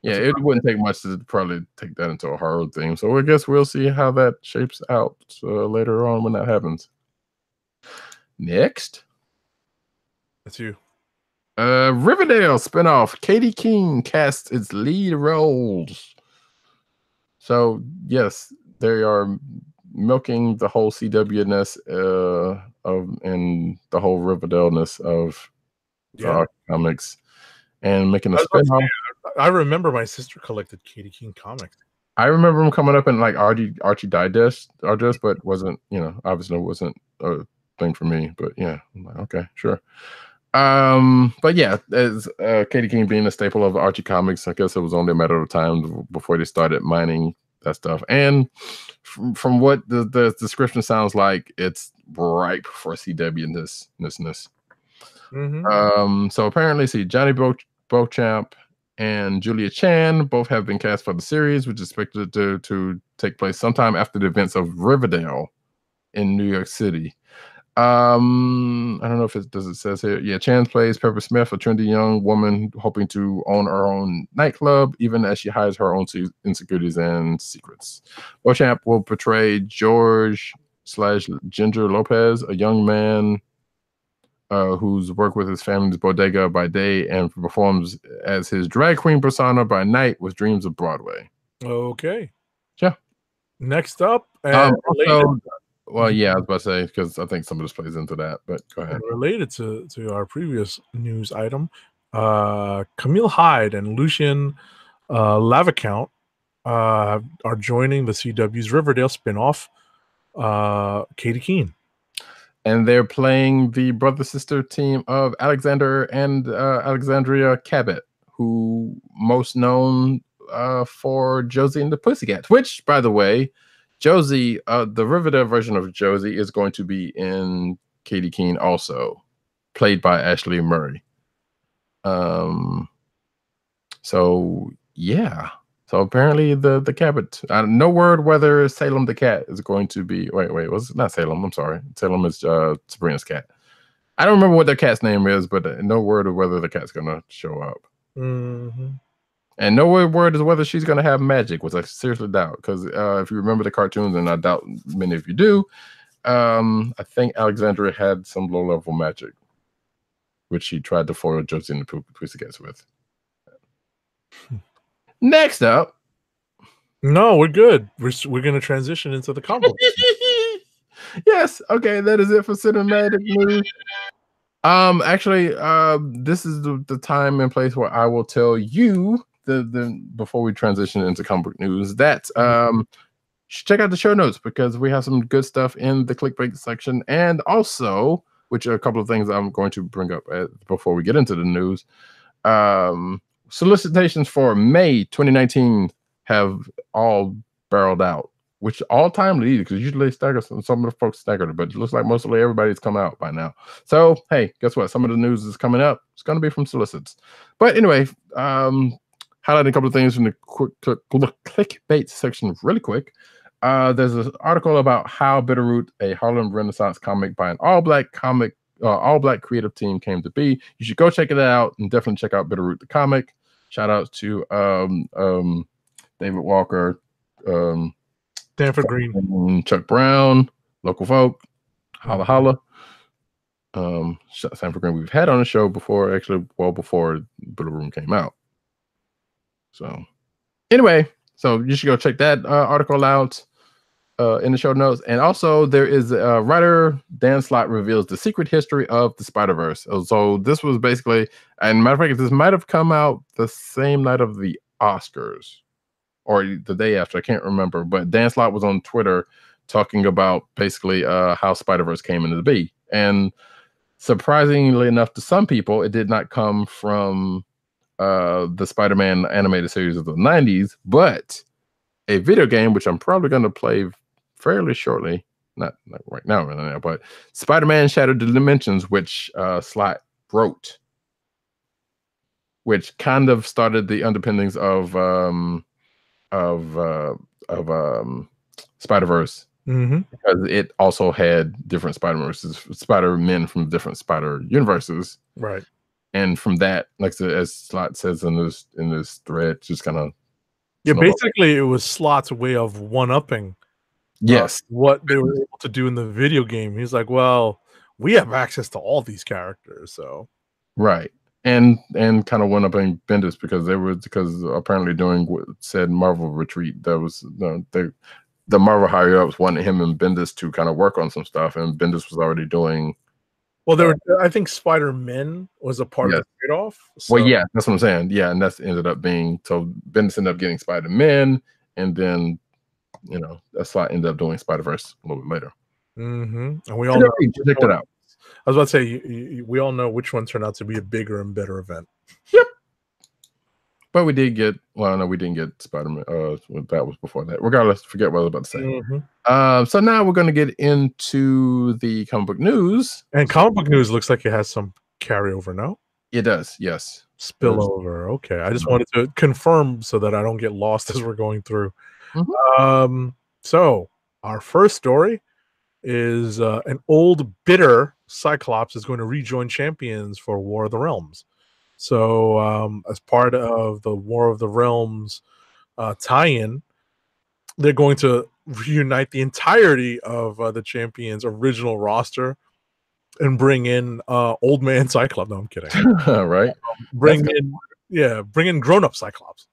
yeah, it wouldn't take much to probably take that into a horror theme. So I guess we'll see how that shapes out later on when that happens. Next. That's you. Riverdale spinoff. Katy Keene casts its lead roles. So yes, they are milking the whole CW-ness and the whole Riverdale-ness of comics and making a spinoff. I remember my sister collected Katy Keene comics. I remember them coming up in like Archie Digest, but wasn't, obviously it wasn't a thing for me. But yeah, I'm like, okay, sure. But yeah, as Katy Keene being a staple of Archie comics, I guess it was only a matter of time before they started mining that stuff. And from what the description sounds like, it's ripe for CW-ness. Mm-hmm. So apparently, Johnny Beauchamp and Julia Chan both have been cast for the series, which is expected to take place sometime after the events of Riverdale in New York City. I don't know if it says here. Yeah, Chan plays Pepper Smith, a trendy young woman hoping to own her own nightclub, even as she hides her own insecurities and secrets. Beauchamp will portray George/Ginger Lopez, a young man who's worked with his family's bodega by day and performs as his drag queen persona by night with dreams of Broadway. Okay. Yeah. Next up, well, yeah, I was about to say, because I think some of this plays into that, but go ahead. Related to our previous news item, Camille Hyde and Lucien Lavacount are joining the CW's Riverdale spinoff, Katy Keene. And they're playing the brother-sister team of Alexander and Alexandria Cabot, who most known for Josie and the Pussycats, which, by the way, Josie, the Riverdale version of Josie is going to be in Katy Keene also, played by Ashley Murray. So yeah. So apparently the Cabot, no word whether Salem the cat is going to be, wait, was it not Salem? I'm sorry. Salem is Sabrina's cat. I don't remember what their cat's name is, but no word of whether the cat's going to show up. Mm-hmm. And no word is whether she's going to have magic, which I seriously doubt. Because if you remember the cartoons, and I doubt many of you do, I think Alexandria had some low-level magic, which she tried to foil Josie and the Pussycats with. Next up. No, we're good. We're going to transition into the comic. Yes. Okay, that is it for cinematic news. Actually, this is the time and place where I will tell you the before we transition into comic book news that should check out the show notes, because we have some good stuff in the clickbait section, and also, which are a couple of things I'm going to bring up before we get into the news. Solicitations for May 2019 have all barreled out, which all timely, because usually some of the folks staggered it, but it looks like mostly everybody's come out by now. So hey, guess what? Some of the news is coming up. It's going to be from solicits. But anyway, highlighting a couple of things from the quick clickbait section really quick. There's an article about how Bitterroot, a Harlem Renaissance comic by an all-black creative team, came to be. You should go check it out, and definitely check out Bitterroot the comic. Shout out to David Walker, Stanford Green, Chuck Brown, local folk, holla holla. Stanford Green we've had on the show before, actually well before Bitterroot came out. So anyway, so you should go check that article out. in the show notes. And also there is writer Dan Slott reveals the secret history of the Spider-Verse. So this was basically, and matter of fact, this might have come out the same night of the Oscars or the day after. I can't remember, but Dan Slott was on Twitter talking about basically how Spider-Verse came into be. And surprisingly enough to some people, it did not come from the Spider-Man animated series of the 90s, but a video game, which I'm probably going to play fairly shortly, not right now, but Spider-Man Shattered Dimensions, which Slott wrote, which kind of started the underpinnings of Spider-Verse. Because it also had different Spider-Men from different Spider universes, right? And from that, like as Slott says in this thread, just kind of basically it was Slott's way of one-upping, what they were able to do in the video game. He's like, well, we have access to all these characters, so right, and kind of one-upping Bendis because apparently during what said Marvel retreat, there was the Marvel higher-ups wanted him and Bendis to kind of work on some stuff, and Bendis was already doing. Well, I think Spider-Man was a part of the trade-off. So. Well, yeah, that's what I'm saying. Yeah, and that's ended up being, so Bendis ended up getting Spider-Man, and then, that Slott ended up doing Spider-Verse a little bit later. And we all know, checked it out. I was about to say, we all know which one turned out to be a bigger and better event. Yep. But we did get, we didn't get Spider-Man. That was before that. Regardless, forget what I was about to say. So now we're going to get into the comic book news. And comic book news looks like it has some carryover, no? It does, yes. Spillover. Okay. I just wanted to confirm so that I don't get lost as we're going through. So our first story is an old bitter Cyclops is going to rejoin Champions for War of the Realms. So as part of the War of the Realms tie-in, they're going to reunite the entirety of the Champions original roster and bring in old man Cyclops. No, I'm kidding. Right. Bring in grown-up Cyclops.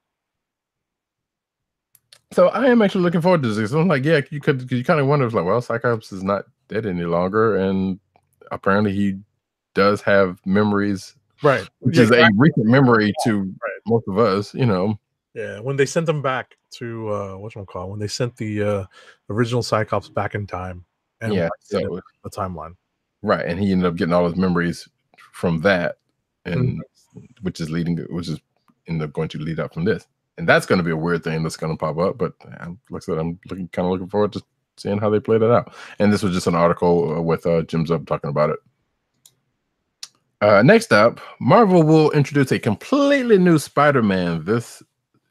So I am actually looking forward to this. I'm like, yeah, you kind of wonder, like, well, Cyclops is not dead any longer, and apparently he does have memories. Right. Which is a recent memory to most of us, Yeah, when they sent them back to whatchamacallit, when they sent the original Cyclops back in time and the timeline. Right, and he ended up getting all his memories from that, and which is ended up going to lead up from this. And that's going to be a weird thing that's going to pop up, but like I said, I'm kind of looking forward to seeing how they play that out. And this was just an article with Jim Zub talking about it. Next up, Marvel will introduce a completely new Spider-Man this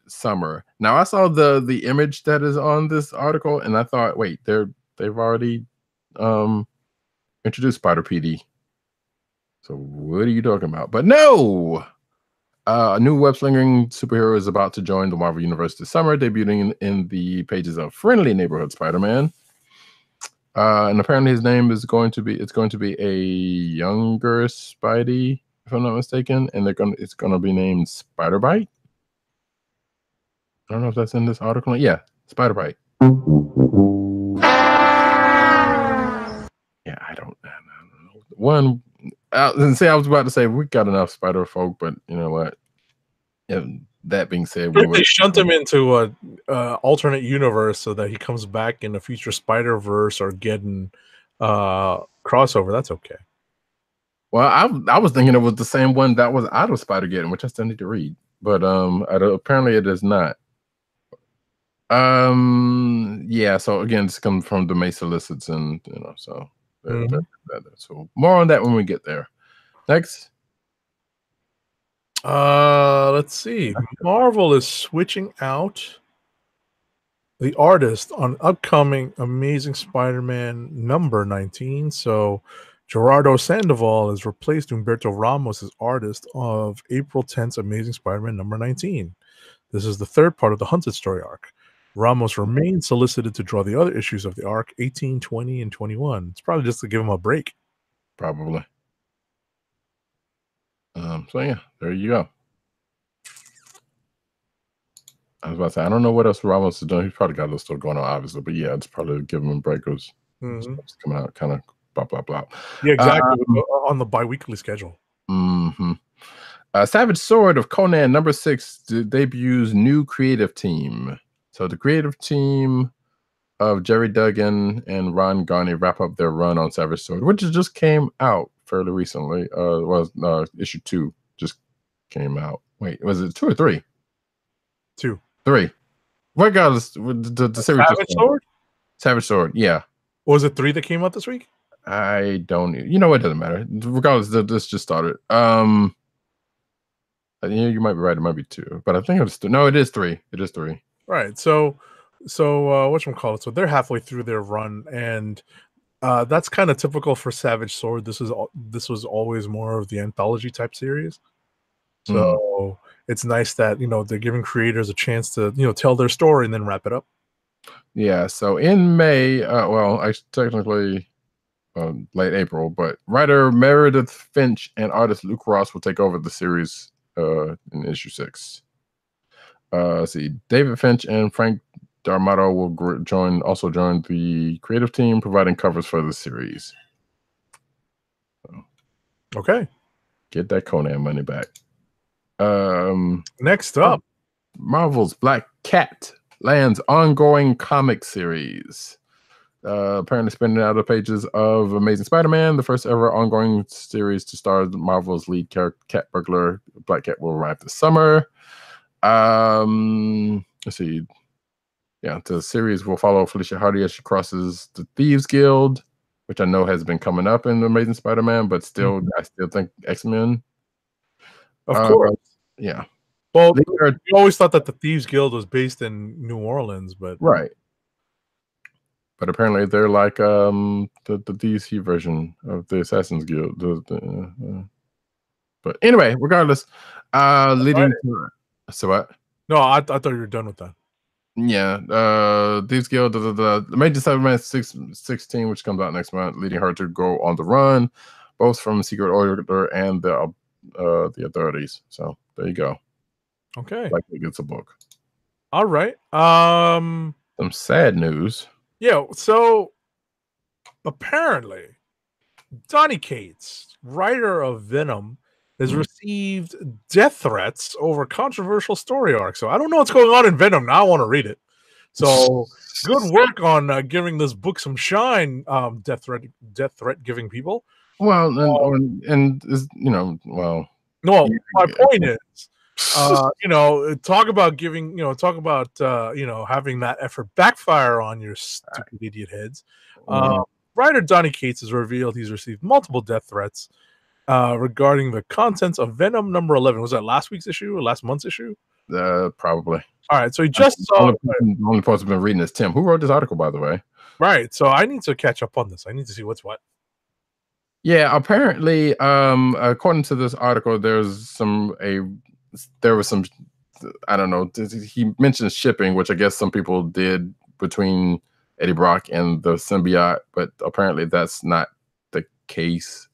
summer. Now, I saw the image that is on this article, and I thought, wait, they've already introduced Spider PD. So what are you talking about? But no, a new web-slinging superhero is about to join the Marvel Universe this summer, debuting in the pages of Friendly Neighborhood Spider-Man. And apparently his name is going to be a younger Spidey, if I'm not mistaken, and it's gonna be named Spider-Bite. I don't know if that's in this article. Yeah, Spider-Bite. Yeah, I don't know. I was about to say we got enough Spider folk, but you know what? That being said, they shunt him into a alternate universe so that he comes back in a future Spider-Verse or getting crossover. That's okay. Well, I was thinking it was the same one that was out of Spider-Geddon, which I still need to read, but apparently it is not. Yeah. So again, it's come from the May solicits, and so so more on that when we get there. Next. Let's see. Marvel is switching out the artist on upcoming Amazing Spider-Man number 19. So Gerardo Sandoval has replaced Humberto Ramos as artist of April 10th's Amazing Spider-Man number 19. This is the third part of the Hunted story arc. Ramos remains solicited to draw the other issues of the arc, 18, 20, and 21. It's probably just to give him a break. Probably. So yeah, there you go. I was about to say, I don't know what else Ramos is doing. He's probably got a little stuff going on, obviously. But yeah, it's probably giving him breakers. Stuff's coming out kind of blah, blah, blah. Yeah, exactly. On the bi-weekly schedule. Savage Sword of Conan #6 debuts new creative team. So the creative team of Jerry Duggan and Ron Garney wrap up their run on Savage Sword, which just came out fairly recently. Issue 2 just came out. Wait, was it 2 or 3? 2. 3. Regardless, the series Savage Sword? Savage Sword, yeah. Was it 3 that came out this week? I don't. You know, it doesn't matter. Regardless, this just started. You might be right. It might be 2, but I think it was 3. No, it is 3. It is 3. Right. So whatchamacallit? So they're halfway through their run, and that's kind of typical for Savage Sword. This was always more of the anthology type series. So it's nice that they're giving creators a chance to tell their story and then wrap it up. Yeah. So in May, technically late April, but writer Meredith Finch and artist Luke Ross will take over the series in issue 6. See, David Finch and Frank D'Armato will join the creative team, providing covers for the series. So, okay, get that Conan money back. Next up, Marvel's Black Cat lands ongoing comic series. Apparently spinning out the pages of Amazing Spider-Man, the first ever ongoing series to star Marvel's lead cat burglar. Black Cat will arrive this summer. Let's see. Yeah, the series will follow Felicia Hardy as she crosses the Thieves Guild, which I know has been coming up in Amazing Spider-Man, but still, I still think X-Men. Of course. Yeah. Well, we always thought that the Thieves Guild was based in New Orleans, but right. But apparently they're like the DC version of the Assassin's Guild. But anyway, regardless, leading to so what? No, I thought you were done with that. Yeah, Thieves Guild, the Major Spider-Man 16, which comes out next month, leading her to go on the run, both from Secret Order and the authorities. So there you go. Okay, like it gets a book. All right. Some sad news. Yeah. So apparently, Donny Cates, writer of Venom, has received death threats over controversial story arc. So I don't know what's going on in Venom. Now I want to read it. So good work on giving this book some shine. Death threat giving people. Well, and well. No, my point is, talk about giving, having that effort backfire on your stupid idiot heads. Writer Donny Cates has revealed he's received multiple death threats regarding the contents of Venom number 11. Was that last week's issue or last month's issue? Probably. All right, so he just saw. The only person who's been reading is Tim, who wrote this article, by the way. Right, so I need to catch up on this. I need to see what's what. Yeah, apparently, according to this article, there was some. I don't know. He mentioned shipping, which I guess some people did between Eddie Brock and the symbiote, but apparently that's not the case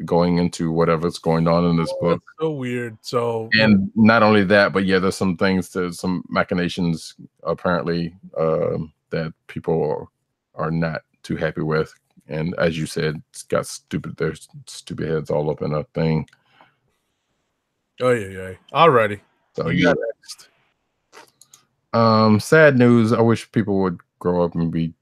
going into whatever's going on in this book. That's so weird. So, and not only that, but yeah, there's some things, some machinations apparently that people are not too happy with. And as you said, it's got there's stupid heads all up in a thing. Oh yeah. Alrighty. So yeah. Next. Sad news. I wish people would grow up and be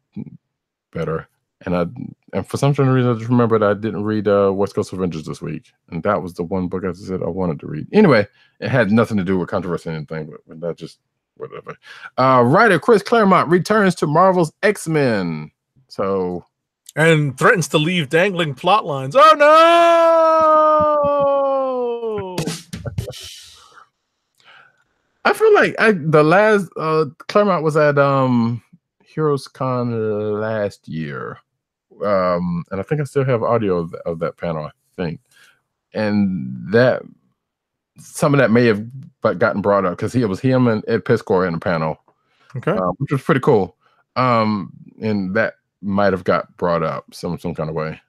better. And for some reason, I just remembered I didn't read West Coast Avengers this week, and that was the one book I said I wanted to read. Anyway, it had nothing to do with controversy or anything, but that just whatever. Writer Chris Claremont returns to Marvel's X-Men. So. And threatens to leave dangling plot lines. Oh no! I feel like the last Claremont was at Heroes Con last year, and I think I still have audio of that panel. I think, and that some of that may have gotten brought up because it was him and Ed Piscor in the panel, okay, which was pretty cool. And that might have got brought up some kind of way.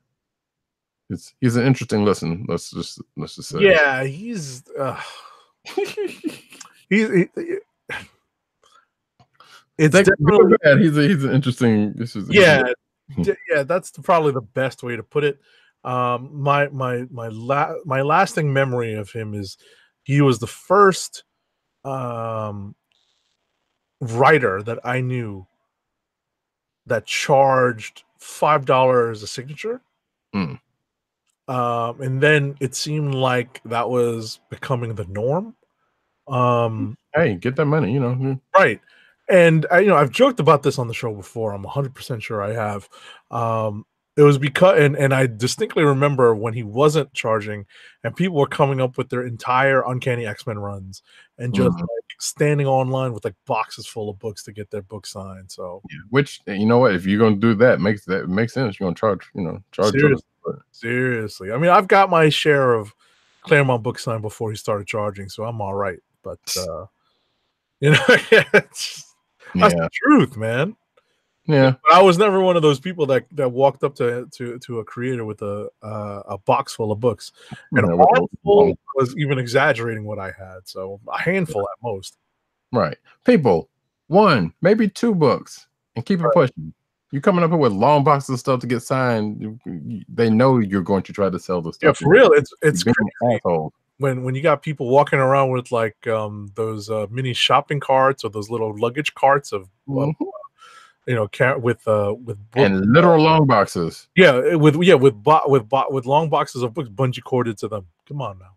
He's an interesting listen. Let's just say. Yeah, he's it's Good or definitely bad. He's an interesting. yeah. That's probably the best way to put it. My lasting memory of him is he was the first writer that I knew that charged $5 a signature. Mm. And then it seemed like that was becoming the norm. Hey, get that money, you know. Right. And I've joked about this on the show before. I'm 100% sure I have. It was because, and I distinctly remember when he wasn't charging, and people were coming up with their entire Uncanny X-Men runs, and just like standing online with like boxes full of books to get their book signed. So, which, you know what, if you're gonna do that, makes sense. You're gonna charge, seriously. I mean, I've got my share of Claremont book signed before he started charging, so I'm all right. But that's the truth, man. Yeah, but I was never one of those people that walked up to a creator with a box full of books, and a handful was even exaggerating what I had. So a handful at most. Right, people, 1, maybe 2 books, and keep it pushing. You're coming up with long boxes of stuff to get signed. They know you're going to try to sell the stuff. Yeah, for real. It's crazy. When you got people walking around with like those mini shopping carts or those little luggage carts of with and literal long boxes. Yeah, with long boxes of books bungee corded to them. Come on now.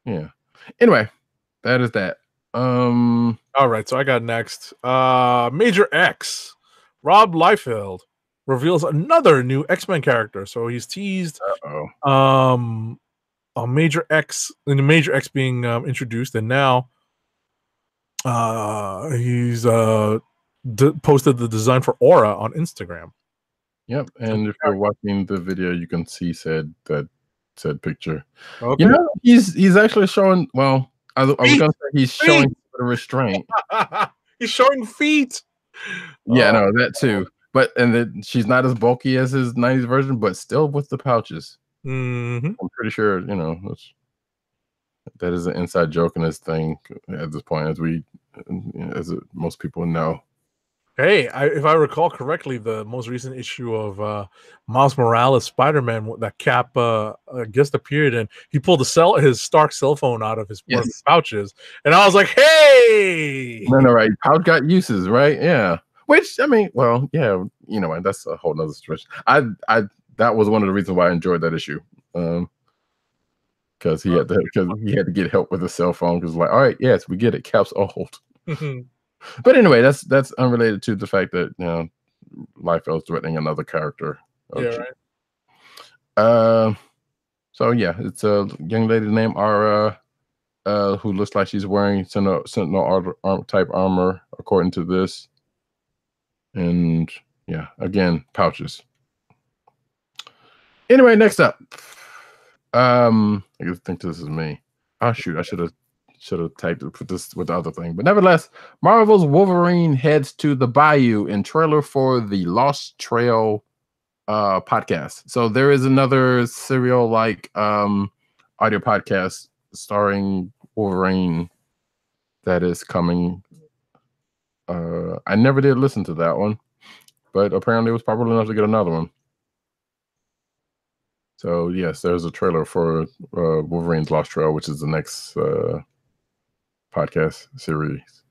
Yeah. Anyway, that is that. All right, so I got next. Major X, Rob Liefeld reveals another new X-Men character. So he's teased a Major X, and the Major X being introduced, and now he's posted the design for Aura on Instagram. Yep, and if you're watching the video, you can see said picture. Okay. You know, he's actually showing. Well, I was gonna say he's showing the restraint. He's showing feet. Yeah, no, that too. But then she's not as bulky as his 90s version, but still with the pouches. I'm pretty sure that is an inside joke in this thing at this point, as most people know. Hey, if I recall correctly, the most recent issue of Miles Morales Spider-Man that Cap guest appeared in, he pulled his Stark cell phone out of his pouches, and I was like, "Hey, no, right? Pouch got uses, right? Yeah." Which, I mean, well, yeah, that's a whole nother situation. That was one of the reasons why I enjoyed that issue, because he had to get help with his cell phone. Because like, all right, yes, we get it. Cap's old. But anyway, that's unrelated to the fact that Liefeld's threatening another character. Yeah, right. So yeah, it's a young lady named Aura, who looks like she's wearing Sentinel type armor, according to this. And yeah, again, pouches. Anyway, next up, I think this is me. Oh shoot, I should have typed it, put this with the other thing. But nevertheless, Marvel's Wolverine heads to the Bayou in trailer for the Lost Trail podcast. So there is another serial-like audio podcast starring Wolverine that is coming. I never did listen to that one, but apparently it was popular enough to get another one. So yes, there's a trailer for Wolverine's Lost Trail, which is the next podcast series.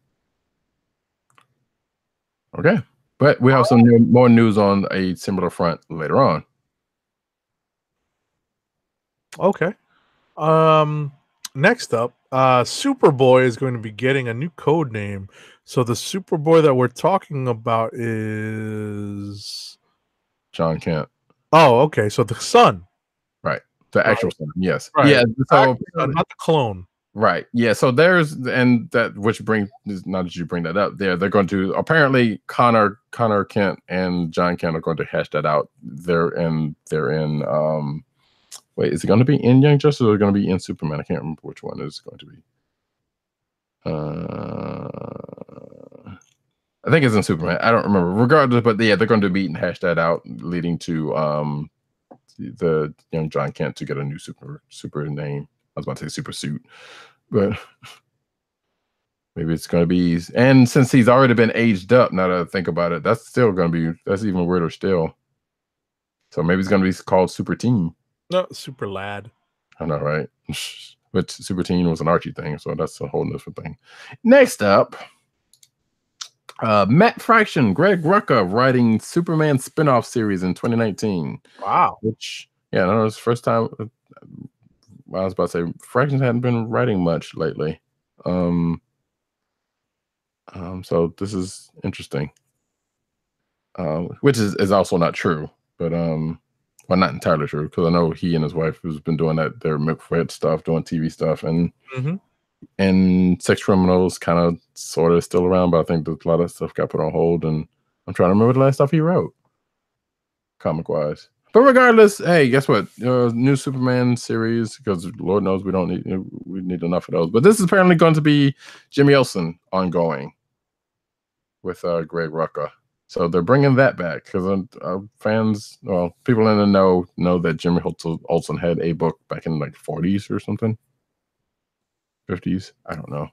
Okay, but we have some more news on a similar front later on. Okay. Next up, Superboy is going to be getting a new code name. So the Superboy that we're talking about is John Kent. Oh, okay. So the son. Right. The actual son. Yes. Right. Yeah. So not the clone. Right. Yeah. So there's, and that, which brings, now that you bring that up, they're going to, apparently Connor Kent and John Kent are going to hash that out. They're in wait, is it going to be in Young Justice or is it going to be in Superman? I can't remember which one it's going to be. I think it's in Superman. I don't remember. Regardless, but yeah, they're going to be and hash that out, leading to the young John Kent to get a new super name. I was about to say super suit, but maybe it's going to be, and since he's already been aged up, now that I think about it, that's still going to be, that's even weirder still. So maybe it's going to be called Super Teen. No, Super Lad. I know, right? But Super Teen was an Archie thing, so that's a whole different thing. Next up, Matt Fraction, Greg Rucka writing Superman spinoff series in 2019. Wow. Which, yeah, I know it's the first time. I was about to say Fraction hadn't been writing much lately. So this is interesting. Which is also not true, but well, not entirely true, because I know he and his wife has been doing that, their McFred stuff, doing TV stuff, and and Sex Criminals kind of sort of still around, but I think a lot of stuff got put on hold, and I'm trying to remember the last stuff he wrote, comic wise. But regardless, hey, guess what? New Superman series, because Lord knows we need enough of those. But this is apparently going to be Jimmy Olsen ongoing with Greg Rucka. So they're bringing that back, because fans, well, people in the know that Jimmy Olsen had a book back in like 40s or something, 50s. I don't know.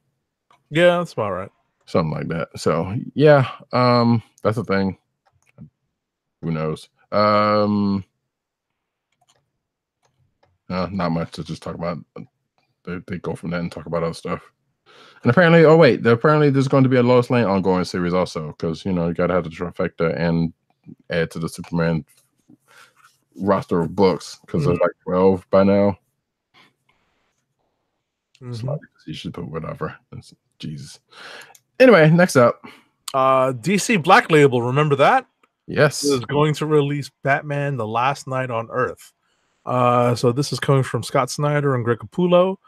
Yeah, that's about right. Something like that. So yeah, that's the thing. Who knows? Not much to just talk about. They go from that and talk about other stuff. And apparently, apparently there's going to be a Lois Lane ongoing series also, because you gotta have the trifecta and add to the Superman roster of books, because there's like 12 by now. So you should put whatever. Jesus. Anyway, next up, DC Black Label. Remember that? Yes, is going to release Batman: The Last Night on Earth. So this is coming from Scott Snyder and Greg Capullo.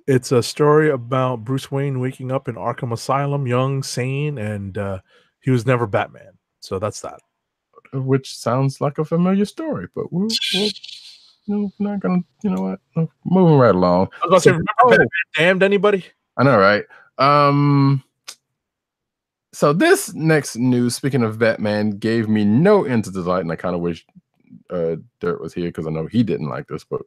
It's a story about Bruce Wayne waking up in Arkham Asylum, young, sane, and he was never Batman. So that's that. Which sounds like a familiar story, but we're not gonna. You know what? Moving right along. I was about to say, remember Batman Damned? Anybody? I know, right? So this next news, speaking of Batman, gave me no end to delight, and I kind of wish DiRT was here, because I know he didn't like this, but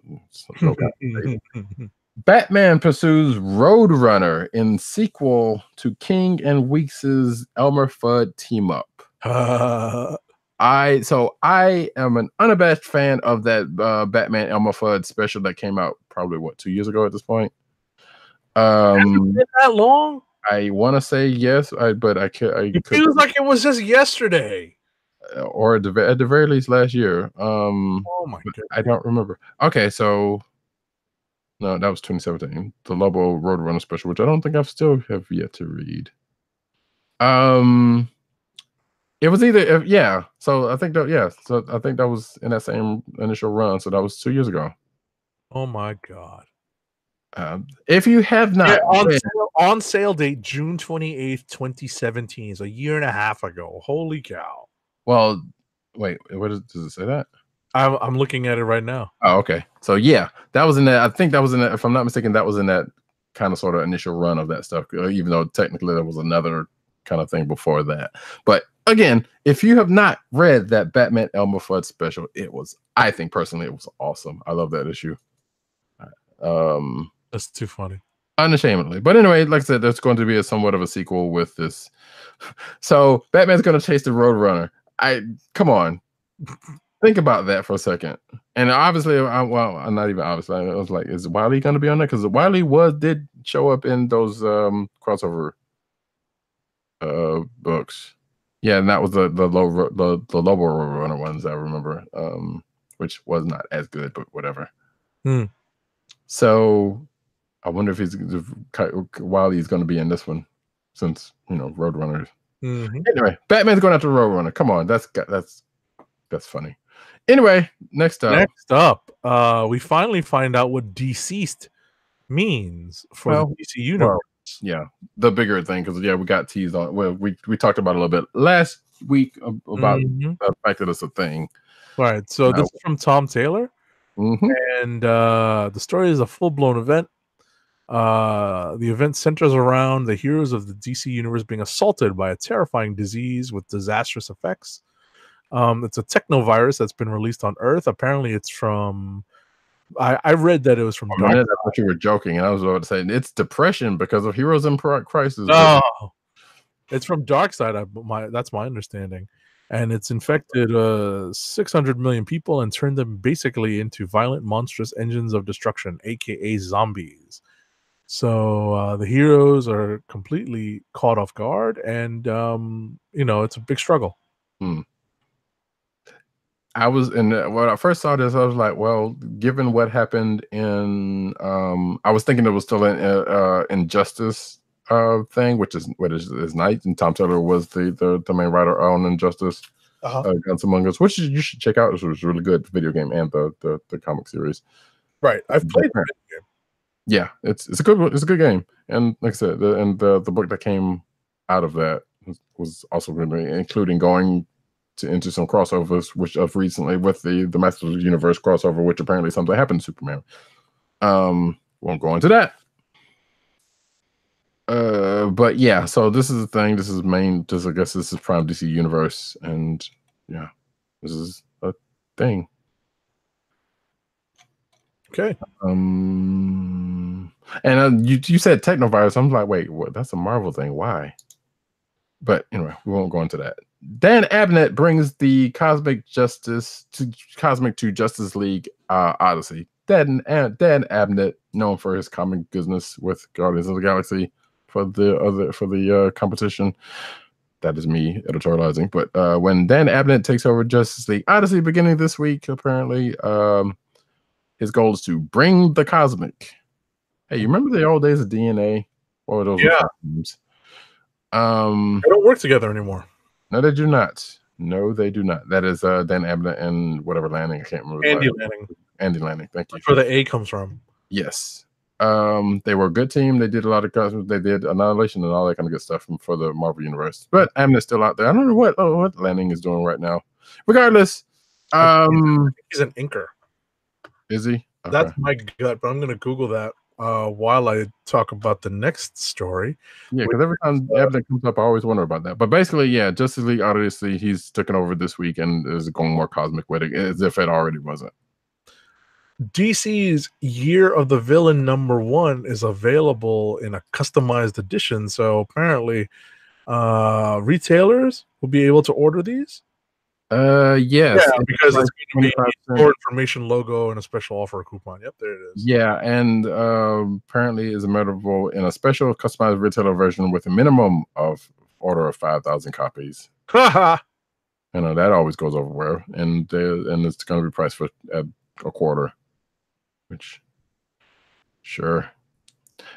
Batman pursues Road Runner in sequel to King and Weeks' Elmer Fudd team up. I am an unabashed fan of that Batman Elmer Fudd special that came out probably 2 years ago at this point. Hasn't been that long? I want to say yes, but I could. It feels like it was just yesterday, or at the very least last year. Oh my god, I don't remember. Okay, so no, that was 2017. The Lobo Road Runner special, which I don't think I still have yet to read. It was either yeah. So I think that was in that same initial run. So that was 2 years ago. Oh my god. If you have not, on sale date June 28th, 2017, so a year and a half ago. Holy cow! Well, wait, does it say that? I'm looking at it right now. Oh, okay. So yeah, that was in that. I think that was in that. If I'm not mistaken, that was in that kind of sort of initial run of that stuff. Even though technically there was another kind of thing before that. But again, if you have not read that Batman Elmer Fudd special, I think personally it was awesome. I love that issue. That's too funny. Unashamedly. But anyway, like I said, there's going to be somewhat of a sequel with this. So Batman's going to chase the Road Runner. Come on. Think about that for a second. And obviously, not even obviously, I was like, is Wily going to be on there? Because Wily did show up in those crossover books. Yeah, and that was the Lobo Road Runner ones I remember, which was not as good, but whatever. So I wonder if Wily is going to be in this one, since Road Runner. Anyway, Batman's going after Road Runner. Come on, that's funny. Anyway, next up, we finally find out what deceased means for the DC universe. Well, yeah, the bigger thing, because we got teased on. Well, we talked about it a little bit last week about the fact that it's a thing. Right. So this is from Tom Taylor. And the story is a full-blown event. The event centers around the heroes of the DC universe being assaulted by a terrifying disease with disastrous effects. It's a technovirus that's been released on Earth. Apparently, it's from I read that it was from I thought you were joking, and I was about to say it's depression because of Heroes in Crisis. No, it's from Darkseid. That's my understanding, and it's infected 600 million people and turned them basically into violent, monstrous engines of destruction, aka zombies. So the heroes are completely caught off guard, and it's a big struggle. I was when I first saw this, I was like, well, given what happened in, I was thinking it was still an Injustice thing, which is Night, and Tom Taylor was the main writer on Injustice, Guns Among Us, which you should check out. It was really good video game and the comic series. Right, I've played the video game. Yeah, it's a good game, and like I said, the book that came out of that was also really, including going into some crossovers, which of recently with the Masters of the Universe crossover, which apparently something happened to Superman. Won't go into that. But yeah, so this is the thing. This is I guess this is Prime DC Universe, and yeah, this is a thing. Okay. And you said Technovirus. I'm like, wait, what? That's a Marvel thing. Why? But anyway, we won't go into that. Dan Abnett brings the Cosmic to Justice League Odyssey. Dan Abnett, known for his comic business with Guardians of the Galaxy for the competition. That is me editorializing. But when Dan Abnett takes over Justice League Odyssey beginning this week, apparently, his goal is to bring the Cosmic. Hey, you remember the old days of DNA? Or those names? They don't work together anymore. No, they do not. No, they do not. That is Dan Abnett and whatever Lanning. I can't remember. Andy Lanning. Thank you. That's where the A comes from. Yes. They were a good team. They did a lot of cosmos. They did Annihilation and all that kind of good stuff for the Marvel Universe. But Abnett's still out there. I don't know what Lanning is doing right now. Regardless, he's an inker. Is he? Okay. That's my gut, but I'm going to Google that while I talk about the next story. Yeah, because every time Abnett comes up, I always wonder about that. But basically, yeah, Justice League, obviously, he's taken over this week and is going more cosmic with it, as if it already wasn't. DC's Year of the Villain #1 is available in a customized edition. So apparently, retailers will be able to order these. Yes. Yeah, because it's going to be more information logo and a special offer coupon. Yep, there it is. Yeah, and apparently is available in a special customized retailer version with a minimum of order of 5,000 copies. Haha. That always goes over well, and it's going to be priced at a quarter. Which, sure,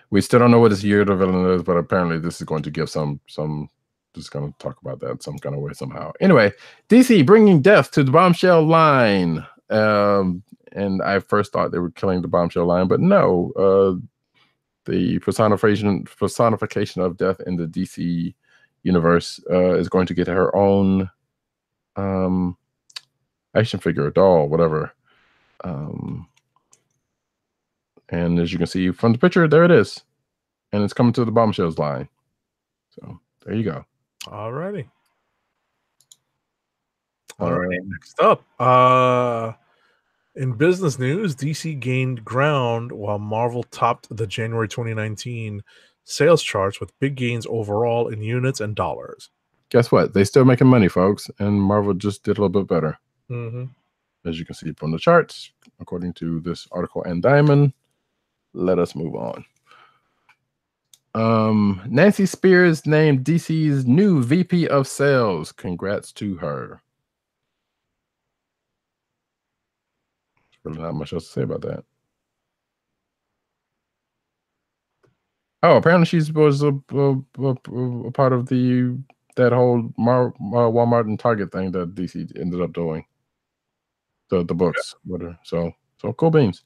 we still don't know what this Year of the Villain is, but apparently this is going to give some. Just going to talk about that some kind of way somehow. Anyway, DC bringing death to the Bombshell line. And I first thought they were killing the Bombshell line, but no. The personification of death in the DC universe is going to get her own action figure, doll, whatever. And as you can see from the picture, there it is. And it's coming to the Bombshells line. So there you go. Alrighty. All right. Next up, in business news, DC gained ground while Marvel topped the January 2019 sales charts with big gains overall in units and dollars. Guess what? They still making money, folks, and Marvel just did a little bit better. Mm-hmm. As you can see from the charts, according to this article and Diamond. Let us move on. Nancy Spears named DC's new VP of Sales. Congrats to her. There's really not much else to say about that. Oh, apparently she was a part of that whole Walmart and Target thing that DC ended up doing. The books, whatever. So cool beans.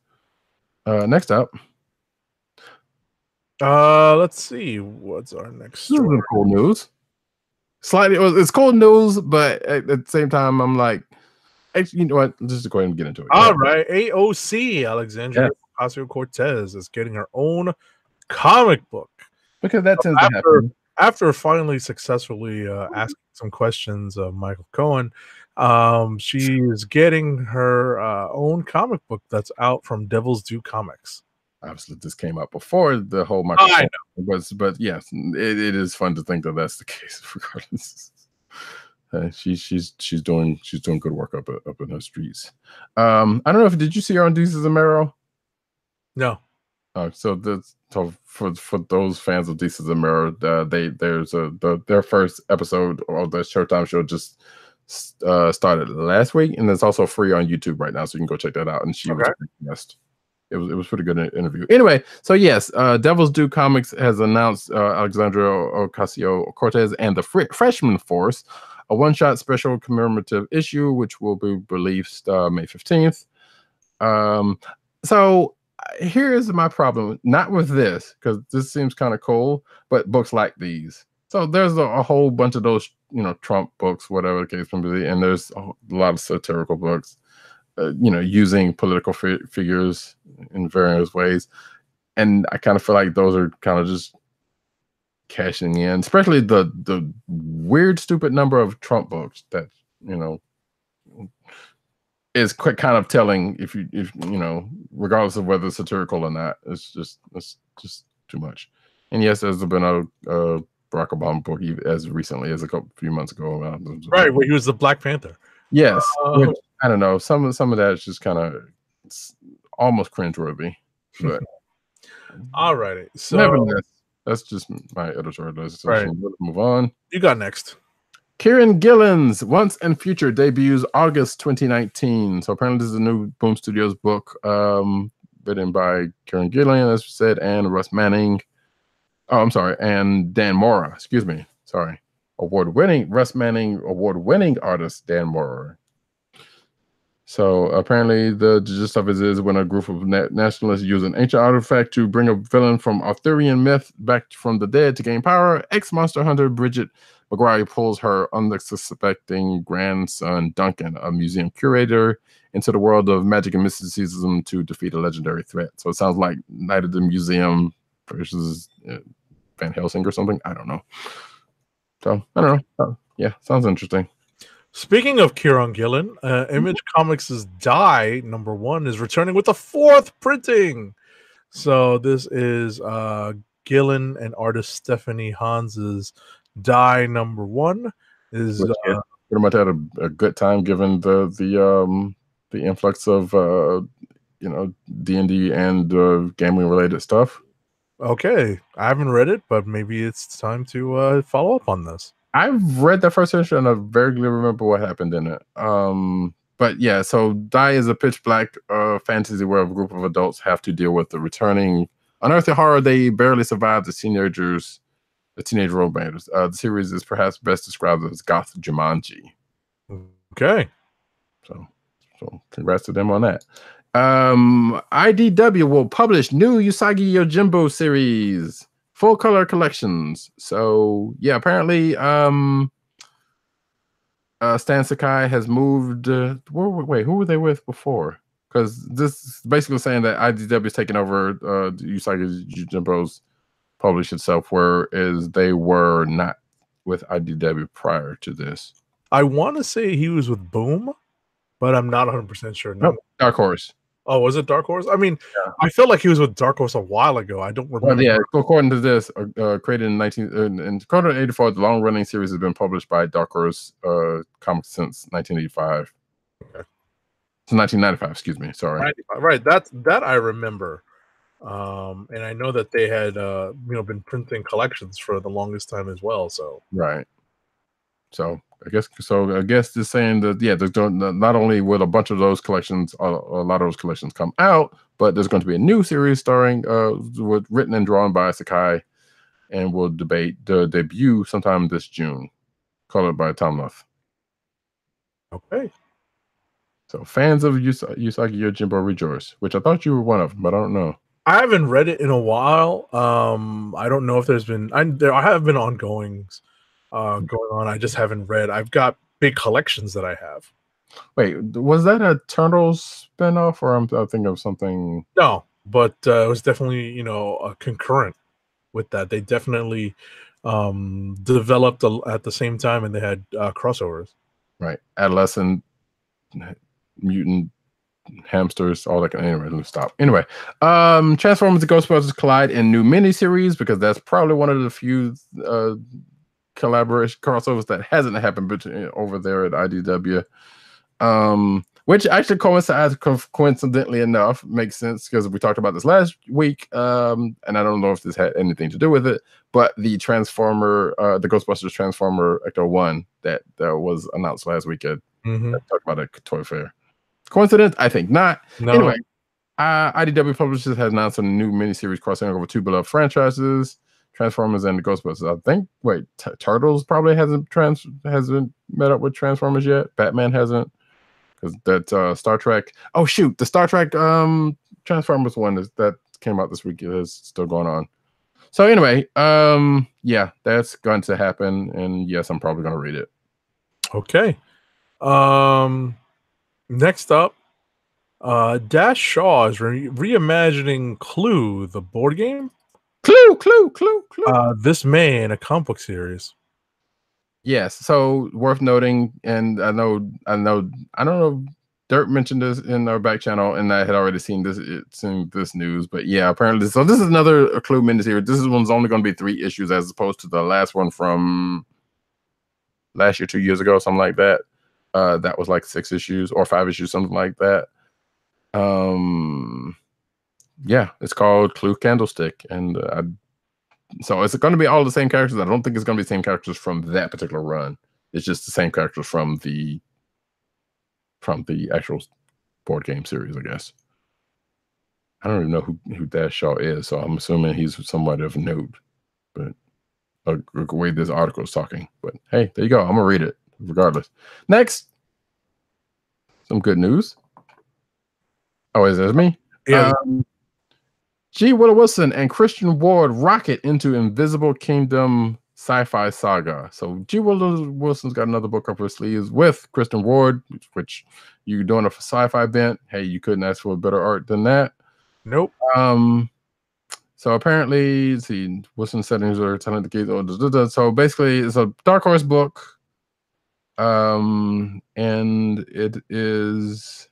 Next up. Let's see. What's our next story? Cool news. Slightly, it's cool news, but at the same time, I'm like, actually, you know what? Let's just go ahead and get into it. All right. AOC, Alexandria Ocasio-Cortez, is getting her own comic book. Because that tends to happen. After finally successfully asking some questions of Michael Cohen, She is getting her own comic book that's out from Devil's Due Comics. Obviously, this came out before the whole I Microsoft know. but yes, it is fun to think that that's the case. Regardless, she's doing good work up in her streets. I don't know if did you see her on Deuces and Mero? No. So for those fans of Deuces and Mero, their first episode of the Showtime show just started last week, and it's also free on YouTube right now, so you can go check that out. And she was best. It was pretty good interview. Anyway, so yes, Devil's Due Comics has announced Alexandria Ocasio-Cortez and the Freshman Force, a one-shot special commemorative issue, which will be released May 15th. So here's my problem, not with this, because this seems kind of cool, but books like these. So there's a whole bunch of those, Trump books, whatever the case may be, and there's a lot of satirical books. Using political figures in various ways. And I kind of feel like those are kind of just cashing in, especially the weird, stupid number of Trump books that, is kind of telling if regardless of whether it's satirical or not, it's just too much. And yes, there's been a Barack Obama book as recently as a few months ago. Right, where he was the Black Panther. Yes. Which, I don't know. Some of that is just kind of almost cringeworthy. But all righty. So nevertheless, that's just my editorial list. So right. Let's move on. You got next. Kieran Gillen's Once and Future debuts August 2019. So apparently this is a new Boom Studios book written by Kieran Gillen, as we said, and Russ Manning. Oh, I'm sorry, and Dan Mora. Excuse me. Sorry. Russ Manning award-winning artist Dan Mora. So apparently the gist of it is when a group of nationalists use an ancient artifact to bring a villain from Arthurian myth back from the dead to gain power, ex-monster hunter Bridget McGuire pulls her unsuspecting grandson Duncan, a museum curator, into the world of magic and mysticism to defeat a legendary threat. So it sounds like Night of the Museum versus Van Helsing or something. I don't know. So I don't know. Yeah, sounds interesting. Speaking of Kieran Gillen, Image Comics' Die #1 is returning with a 4th printing. So this is Gillen and artist Stephanie Hans's Die #1 is pretty much had a good time given the influx of D&D and gambling related stuff. Okay, I haven't read it, but maybe it's time to follow up on this. I've read the first issue and I vaguely remember what happened in it. But yeah, so Die is a pitch black fantasy where a group of adults have to deal with the returning unearthly horror they barely survived as the teenage romance. The series is perhaps best described as goth Jumanji. Okay. So congrats to them on that. IDW will publish new Usagi Yojimbo series, full color collections. So yeah, apparently Stan Sakai has moved. Wait, who were they with before? Because this is basically saying that IDW is taking over Usagi Yojimbo's publish itself, whereas they were not with IDW prior to this. I want to say he was with Boom, but I'm not 100% sure. No, Dark Horse. Oh, was it Dark Horse? I mean, yeah. I feel like he was with Dark Horse a while ago. I don't remember. Well, yeah, according to this, created in 1984, the long-running series has been published by Dark Horse Comics since 1985. Okay. Since 1995, excuse me. Sorry. Right, that I remember. And I know that they had been printing collections for the longest time as well. So right. So I guess just saying that there's not only will a bunch of those collections, a lot of those collections come out, but there's going to be a new series starring written and drawn by Sakai, and will debut sometime this June, colored by Tom Luff. Okay. So fans of Usagi Yojimbo rejoice, which I thought you were one of them, but I don't know. I haven't read it in a while. I don't know if there's been. I have been ongoings going on. I just haven't read. I've got big collections that I have. Wait, was that a Turtles spinoff, or I'm thinking of something? No, but it was definitely concurrent with that. They definitely developed at the same time, and they had crossovers. Right. Adolescent, mutant, hamsters, all that. Anyway, let's stop. Anyway, Transformers and Ghostbusters collide in new miniseries because that's probably one of the few collaboration crossovers that hasn't happened between over there at IDW. Which actually coincides, coincidentally enough, makes sense because we talked about this last week, and I don't know if this had anything to do with it, but the Transformer, the Ghostbusters Transformer Ecto 1 that was announced last weekend, talked about at Toy Fair. Coincidence? I think not. No. Anyway, IDW Publishers has announced a new miniseries crossing over two beloved franchises, Transformers and the Ghostbusters. I think, Turtles probably hasn't met up with Transformers yet. Batman hasn't. Because that Star Trek, the Star Trek Transformers one that came out this week is still going on. So anyway, yeah, that's going to happen, and yes, I'm probably going to read it. Okay. Next up, Dash Shaw is reimagining Clue, the board game. Clue. This May in a comic book series. Yes, so worth noting, and I don't know. Dirt mentioned this in our back channel, and I had already seen this news. But yeah, apparently, so this is another Clue miniseries. This one's only going to be 3 issues, as opposed to the last one from last year, 2 years ago, something like that. That was like 6 issues or 5 issues, something like that. Yeah, it's called Clue Candlestick, and so it's going to be all the same characters. I don't think it's going to be the same characters from that particular run. It's just the same characters from the actual board game series, I guess. I don't even know who Dash Shaw is, so I'm assuming he's somebody of note. But the way this article is talking. But hey, there you go. I'm gonna read it regardless. Next, some good news. Oh, is that me? Yeah. G. Willow Wilson and Christian Ward rocket into Invisible Kingdom sci-fi saga. So G. Willow Wilson's got another book up her sleeves with Christian Ward, which you're doing a sci-fi bent. Hey, you couldn't ask for a better art than that. Nope. So apparently, see, Wilson settings are telling the kids. So basically, it's a Dark Horse book, and it is.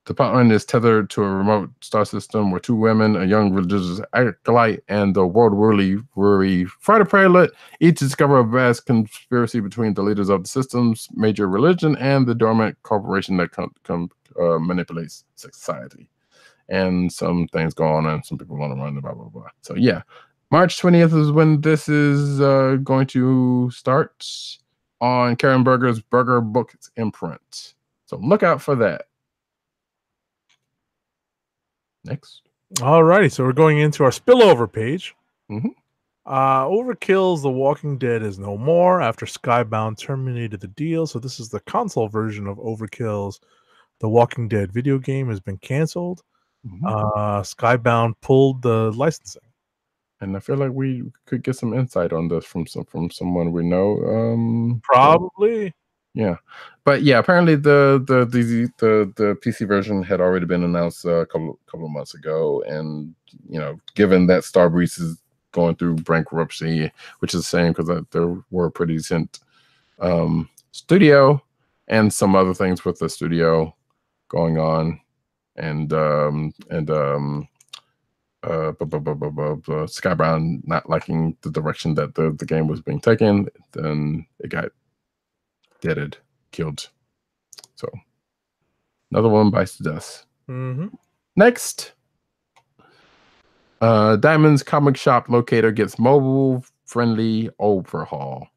The plotline is tethered to a remote star system where 2 women, a young religious acolyte, and the world-weary fighter pilot each discover a vast conspiracy between the leaders of the system's major religion and the dormant corporation that manipulates society. And some things go on, and some people want to run, blah, blah, blah. So yeah, March 20th is when this is going to start on Karen Berger's Berger Books imprint. So look out for that. Next. All righty, so we're going into our spillover page. Overkill's The Walking Dead is no more after Skybound terminated the deal. So this is the console version of Overkill's The Walking Dead video game has been canceled. Skybound pulled the licensing. And I feel like we could get some insight on this from someone we know. Probably. Yeah, but yeah, apparently the PC version had already been announced a couple of months ago, and given that Starbreeze is going through bankruptcy, which is the same because there were a pretty decent studio and some other things with the studio going on, and Skybound not liking the direction that the game was being taken, then it got deaded, killed. So another one bites the dust. Next, Diamond's comic shop locator gets mobile-friendly overhaul.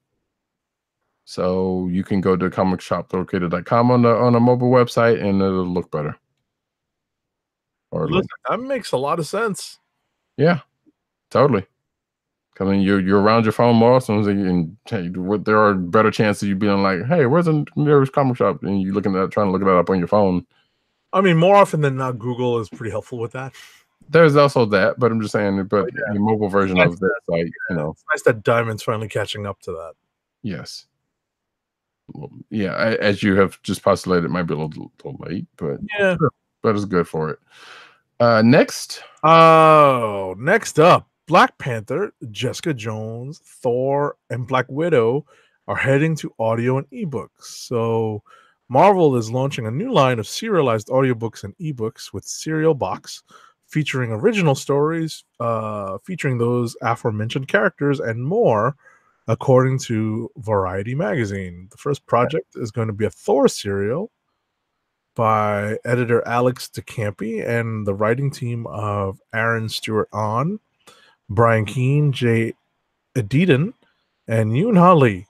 So you can go to comicshoplocator.com on a mobile website, and it'll look better. Or listen, that makes a lot of sense. Yeah, totally. I mean, you're around your phone more often, and there are better chances of you being like, "Hey, where's the nearest comic shop?" And you're trying to look it up on your phone. I mean, more often than not, Google is pretty helpful with that. There's also that, but I'm just saying, the mobile version of that site, it's nice that Diamond's finally catching up to that. Yes. Well, yeah, as you have just postulated, it might be a little late, but yeah, but it's good for it. Next. Next up. Black Panther, Jessica Jones, Thor, and Black Widow are heading to audio and ebooks. So Marvel is launching a new line of serialized audiobooks and ebooks with Serial Box, featuring original stories, featuring those aforementioned characters and more, according to Variety magazine. The first project is going to be a Thor serial by editor Alex DeCampi and the writing team of Aaron Stewart-On, Brian Keene, Jay Edidin, and Yoon-Ha Lee.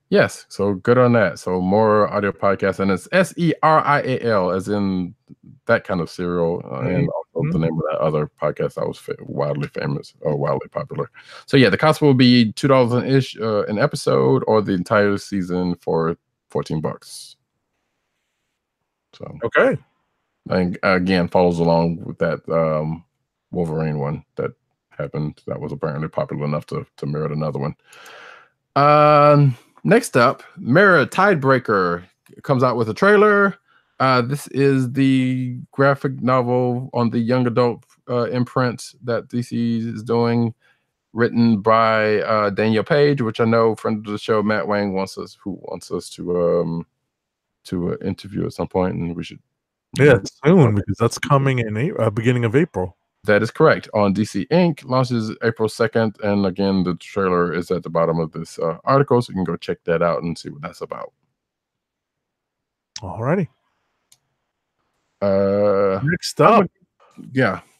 Yes, so good on that. So more audio podcasts, and it's SERIAL, as in that kind of serial, and also the name of that other podcast that was wildly famous or wildly popular. So yeah, the cost will be $2 an episode, or the entire season for $14. So okay, and again follows along with that Wolverine one that happened. That was apparently popular enough to merit another one. Next up, Mera Tidebreaker comes out with a trailer. This is the graphic novel on the young adult imprint that DC is doing, written by Daniel Page, which I know friend of the show Matt Wang wants us to interview at some point, and we should. Yeah, soon, because that's coming in beginning of April. That is correct. On DC Inc. launches April 2nd. And again, the trailer is at the bottom of this article, so you can go check that out and see what that's about. Alrighty. Next up.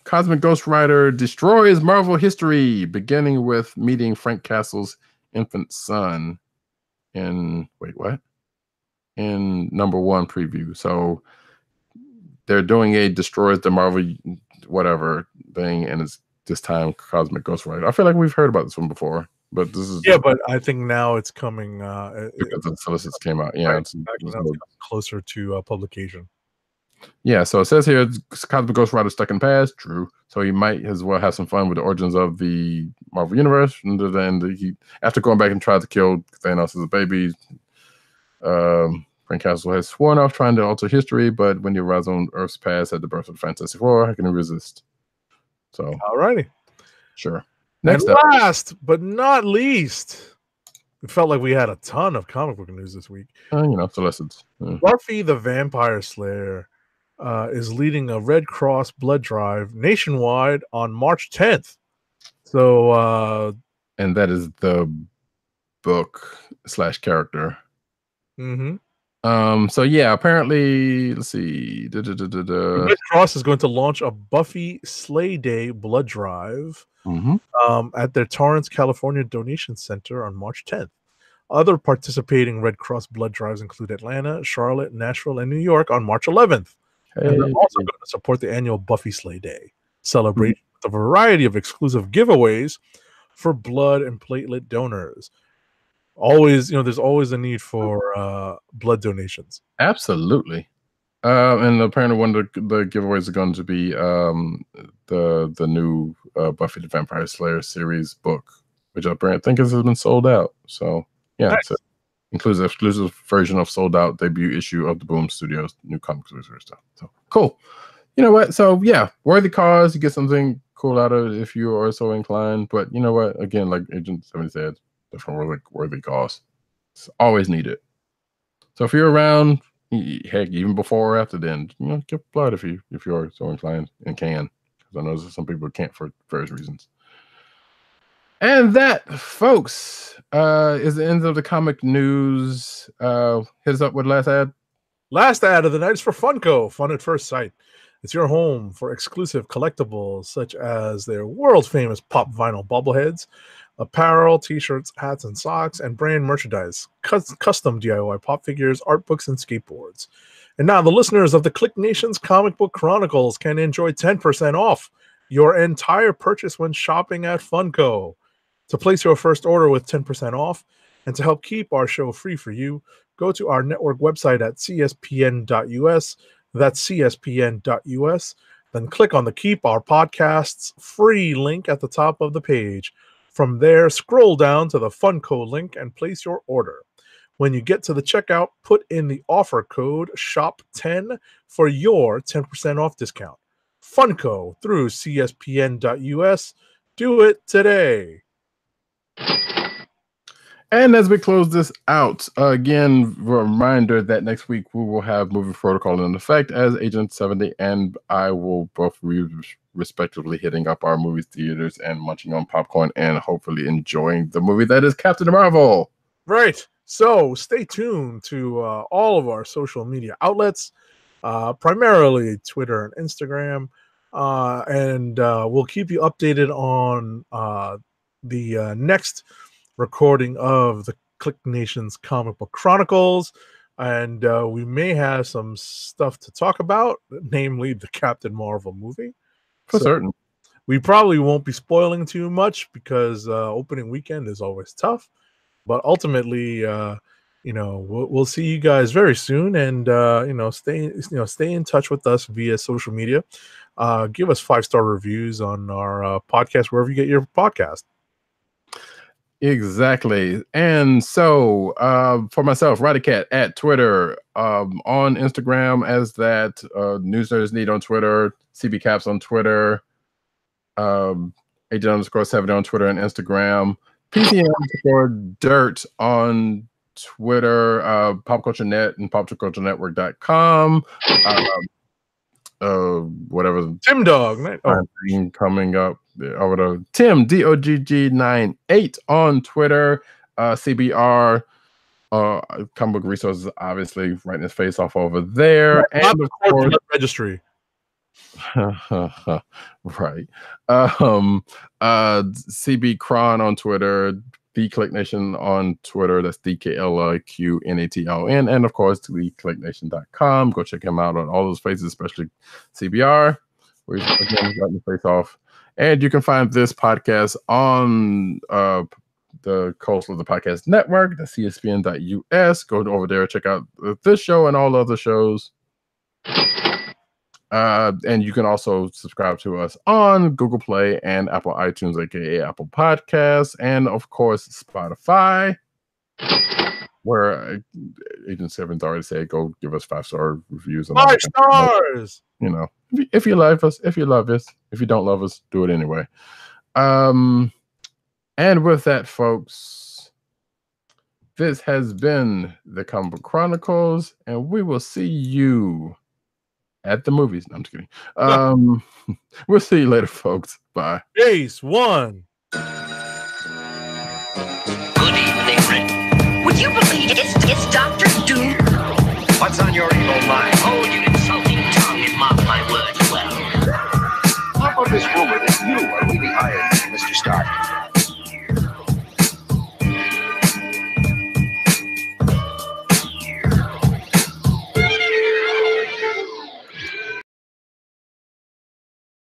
Cosmic Ghost Rider destroys Marvel history, beginning with meeting Frank Castle's infant son in, in #1 preview. So they're doing a destroys the Marvel whatever thing, and it's this time Cosmic Ghost Rider. I feel like we've heard about this one before, but this is but I think now it's coming because the solicits came out. Yeah, it's closer to publication. Yeah, so it says here Cosmic Ghost Rider stuck in the past. True. So he might as well have some fun with the origins of the Marvel Universe. And then he, after going back and tried to kill Thanos as a baby, Frank Castle has sworn off trying to alter history, but when he arrives on Earth's past at the birth of the Fantastic Four, how can he resist? So, alrighty, sure. Next and last but not least, it felt like we had a ton of comic book news this week. Solicits. Buffy the Vampire Slayer is leading a Red Cross blood drive nationwide on March 10th. So, and that is the book / character. So yeah, apparently, let's see. Red Cross is going to launch a Buffy Slay Day blood drive at their Torrance, California donation center on March 10th. Other participating Red Cross blood drives include Atlanta, Charlotte, Nashville, and New York on March 11th. And they're also going to support the annual Buffy Slay Day celebration with a variety of exclusive giveaways for blood and platelet donors. Always, there's always a need for blood donations. Absolutely. And apparently one of the giveaways are going to be the new Buffy the Vampire Slayer series book, which I think has been sold out. So yeah, nice. So includes an exclusive version of sold out debut issue of the Boom Studios new comics stuff. So cool. You know what? So yeah, worthy cause. You get something cool out of it if you are so inclined. But you know what? Again, like Agent 70 said, different worthy cause. It's always needed. So if you're around, heck, even before or after then, give blood if you're so inclined and can. Because I know there's some people can't for various reasons. And that, folks, is the end of the comic news. Hit us up with last ad. Last ad of the night is for Funko, Fun at First Sight. It's your home for exclusive collectibles such as their world famous pop vinyl bobbleheads, apparel, t-shirts, hats, and socks, and brand merchandise, custom DIY pop figures, art books, and skateboards. And now the listeners of the Click Nation's Comic Book Chronicles can enjoy 10% off your entire purchase when shopping at Funko. To place your first order with 10% off and to help keep our show free for you, go to our network website at cspn.us. That's cspn.us. Then click on the Keep Our Podcasts free link at the top of the page. From there, scroll down to the Funko link and place your order. When you get to the checkout, put in the offer code SHOP10 for your 10% off discount. Funko through cspn.us. Do it today. And as we close this out, again, reminder that next week we will have Movie Protocol in effect as Agent 70 and I will both be respectively hitting up our movie theaters and munching on popcorn and hopefully enjoying the movie that is Captain Marvel. Right. So stay tuned to all of our social media outlets, primarily Twitter and Instagram. And we'll keep you updated on the next recording of the Click Nation's Comic Book Chronicles, and we may have some stuff to talk about, namely the Captain Marvel movie. For certain. We probably won't be spoiling too much because opening weekend is always tough, but ultimately, we'll see you guys very soon, and stay in touch with us via social media. Give us 5-star reviews on our podcast wherever you get your podcast. Exactly. And so for myself, Roddykat at Twitter, on Instagram as that, Newsletters Need on Twitter, CB Caps on Twitter, Agent_70 on Twitter and Instagram, PC_Dirt on Twitter, Pop Culture Net and PopCultureNetwork.com. Whatever. Tim Dog, right? Coming up over to Tim DOGG98 on Twitter, CBR Comic Book Resources, obviously writing his face off over there, and of course registry. Right. CB Cron on Twitter, The Click Nation on Twitter, that's DKLIQNATON, and of course theclicknation.com. Go check him out on all those places, especially CBR, where he's again got the face off. And you can find this podcast on the Coastal of the Podcast Network, the CSPN.us. Go over there, check out this show and all other shows. And you can also subscribe to us on Google Play and Apple iTunes, aka Apple Podcasts, and of course Spotify, where Agent 7's already said go give us 5-star reviews. 5 stars. If you love us, if you love us, if you don't love us, do it anyway. And with that, folks, this has been the Comic Book Chronicles, and we will see you at the movies. No, I'm just kidding. We'll see you later, folks. Bye. Phase 1. Good evening, Rick. Would you believe it's Dr. Doom? What's on your evil mind? Oh, you insulting tongue and mock my words well. How about this rumor that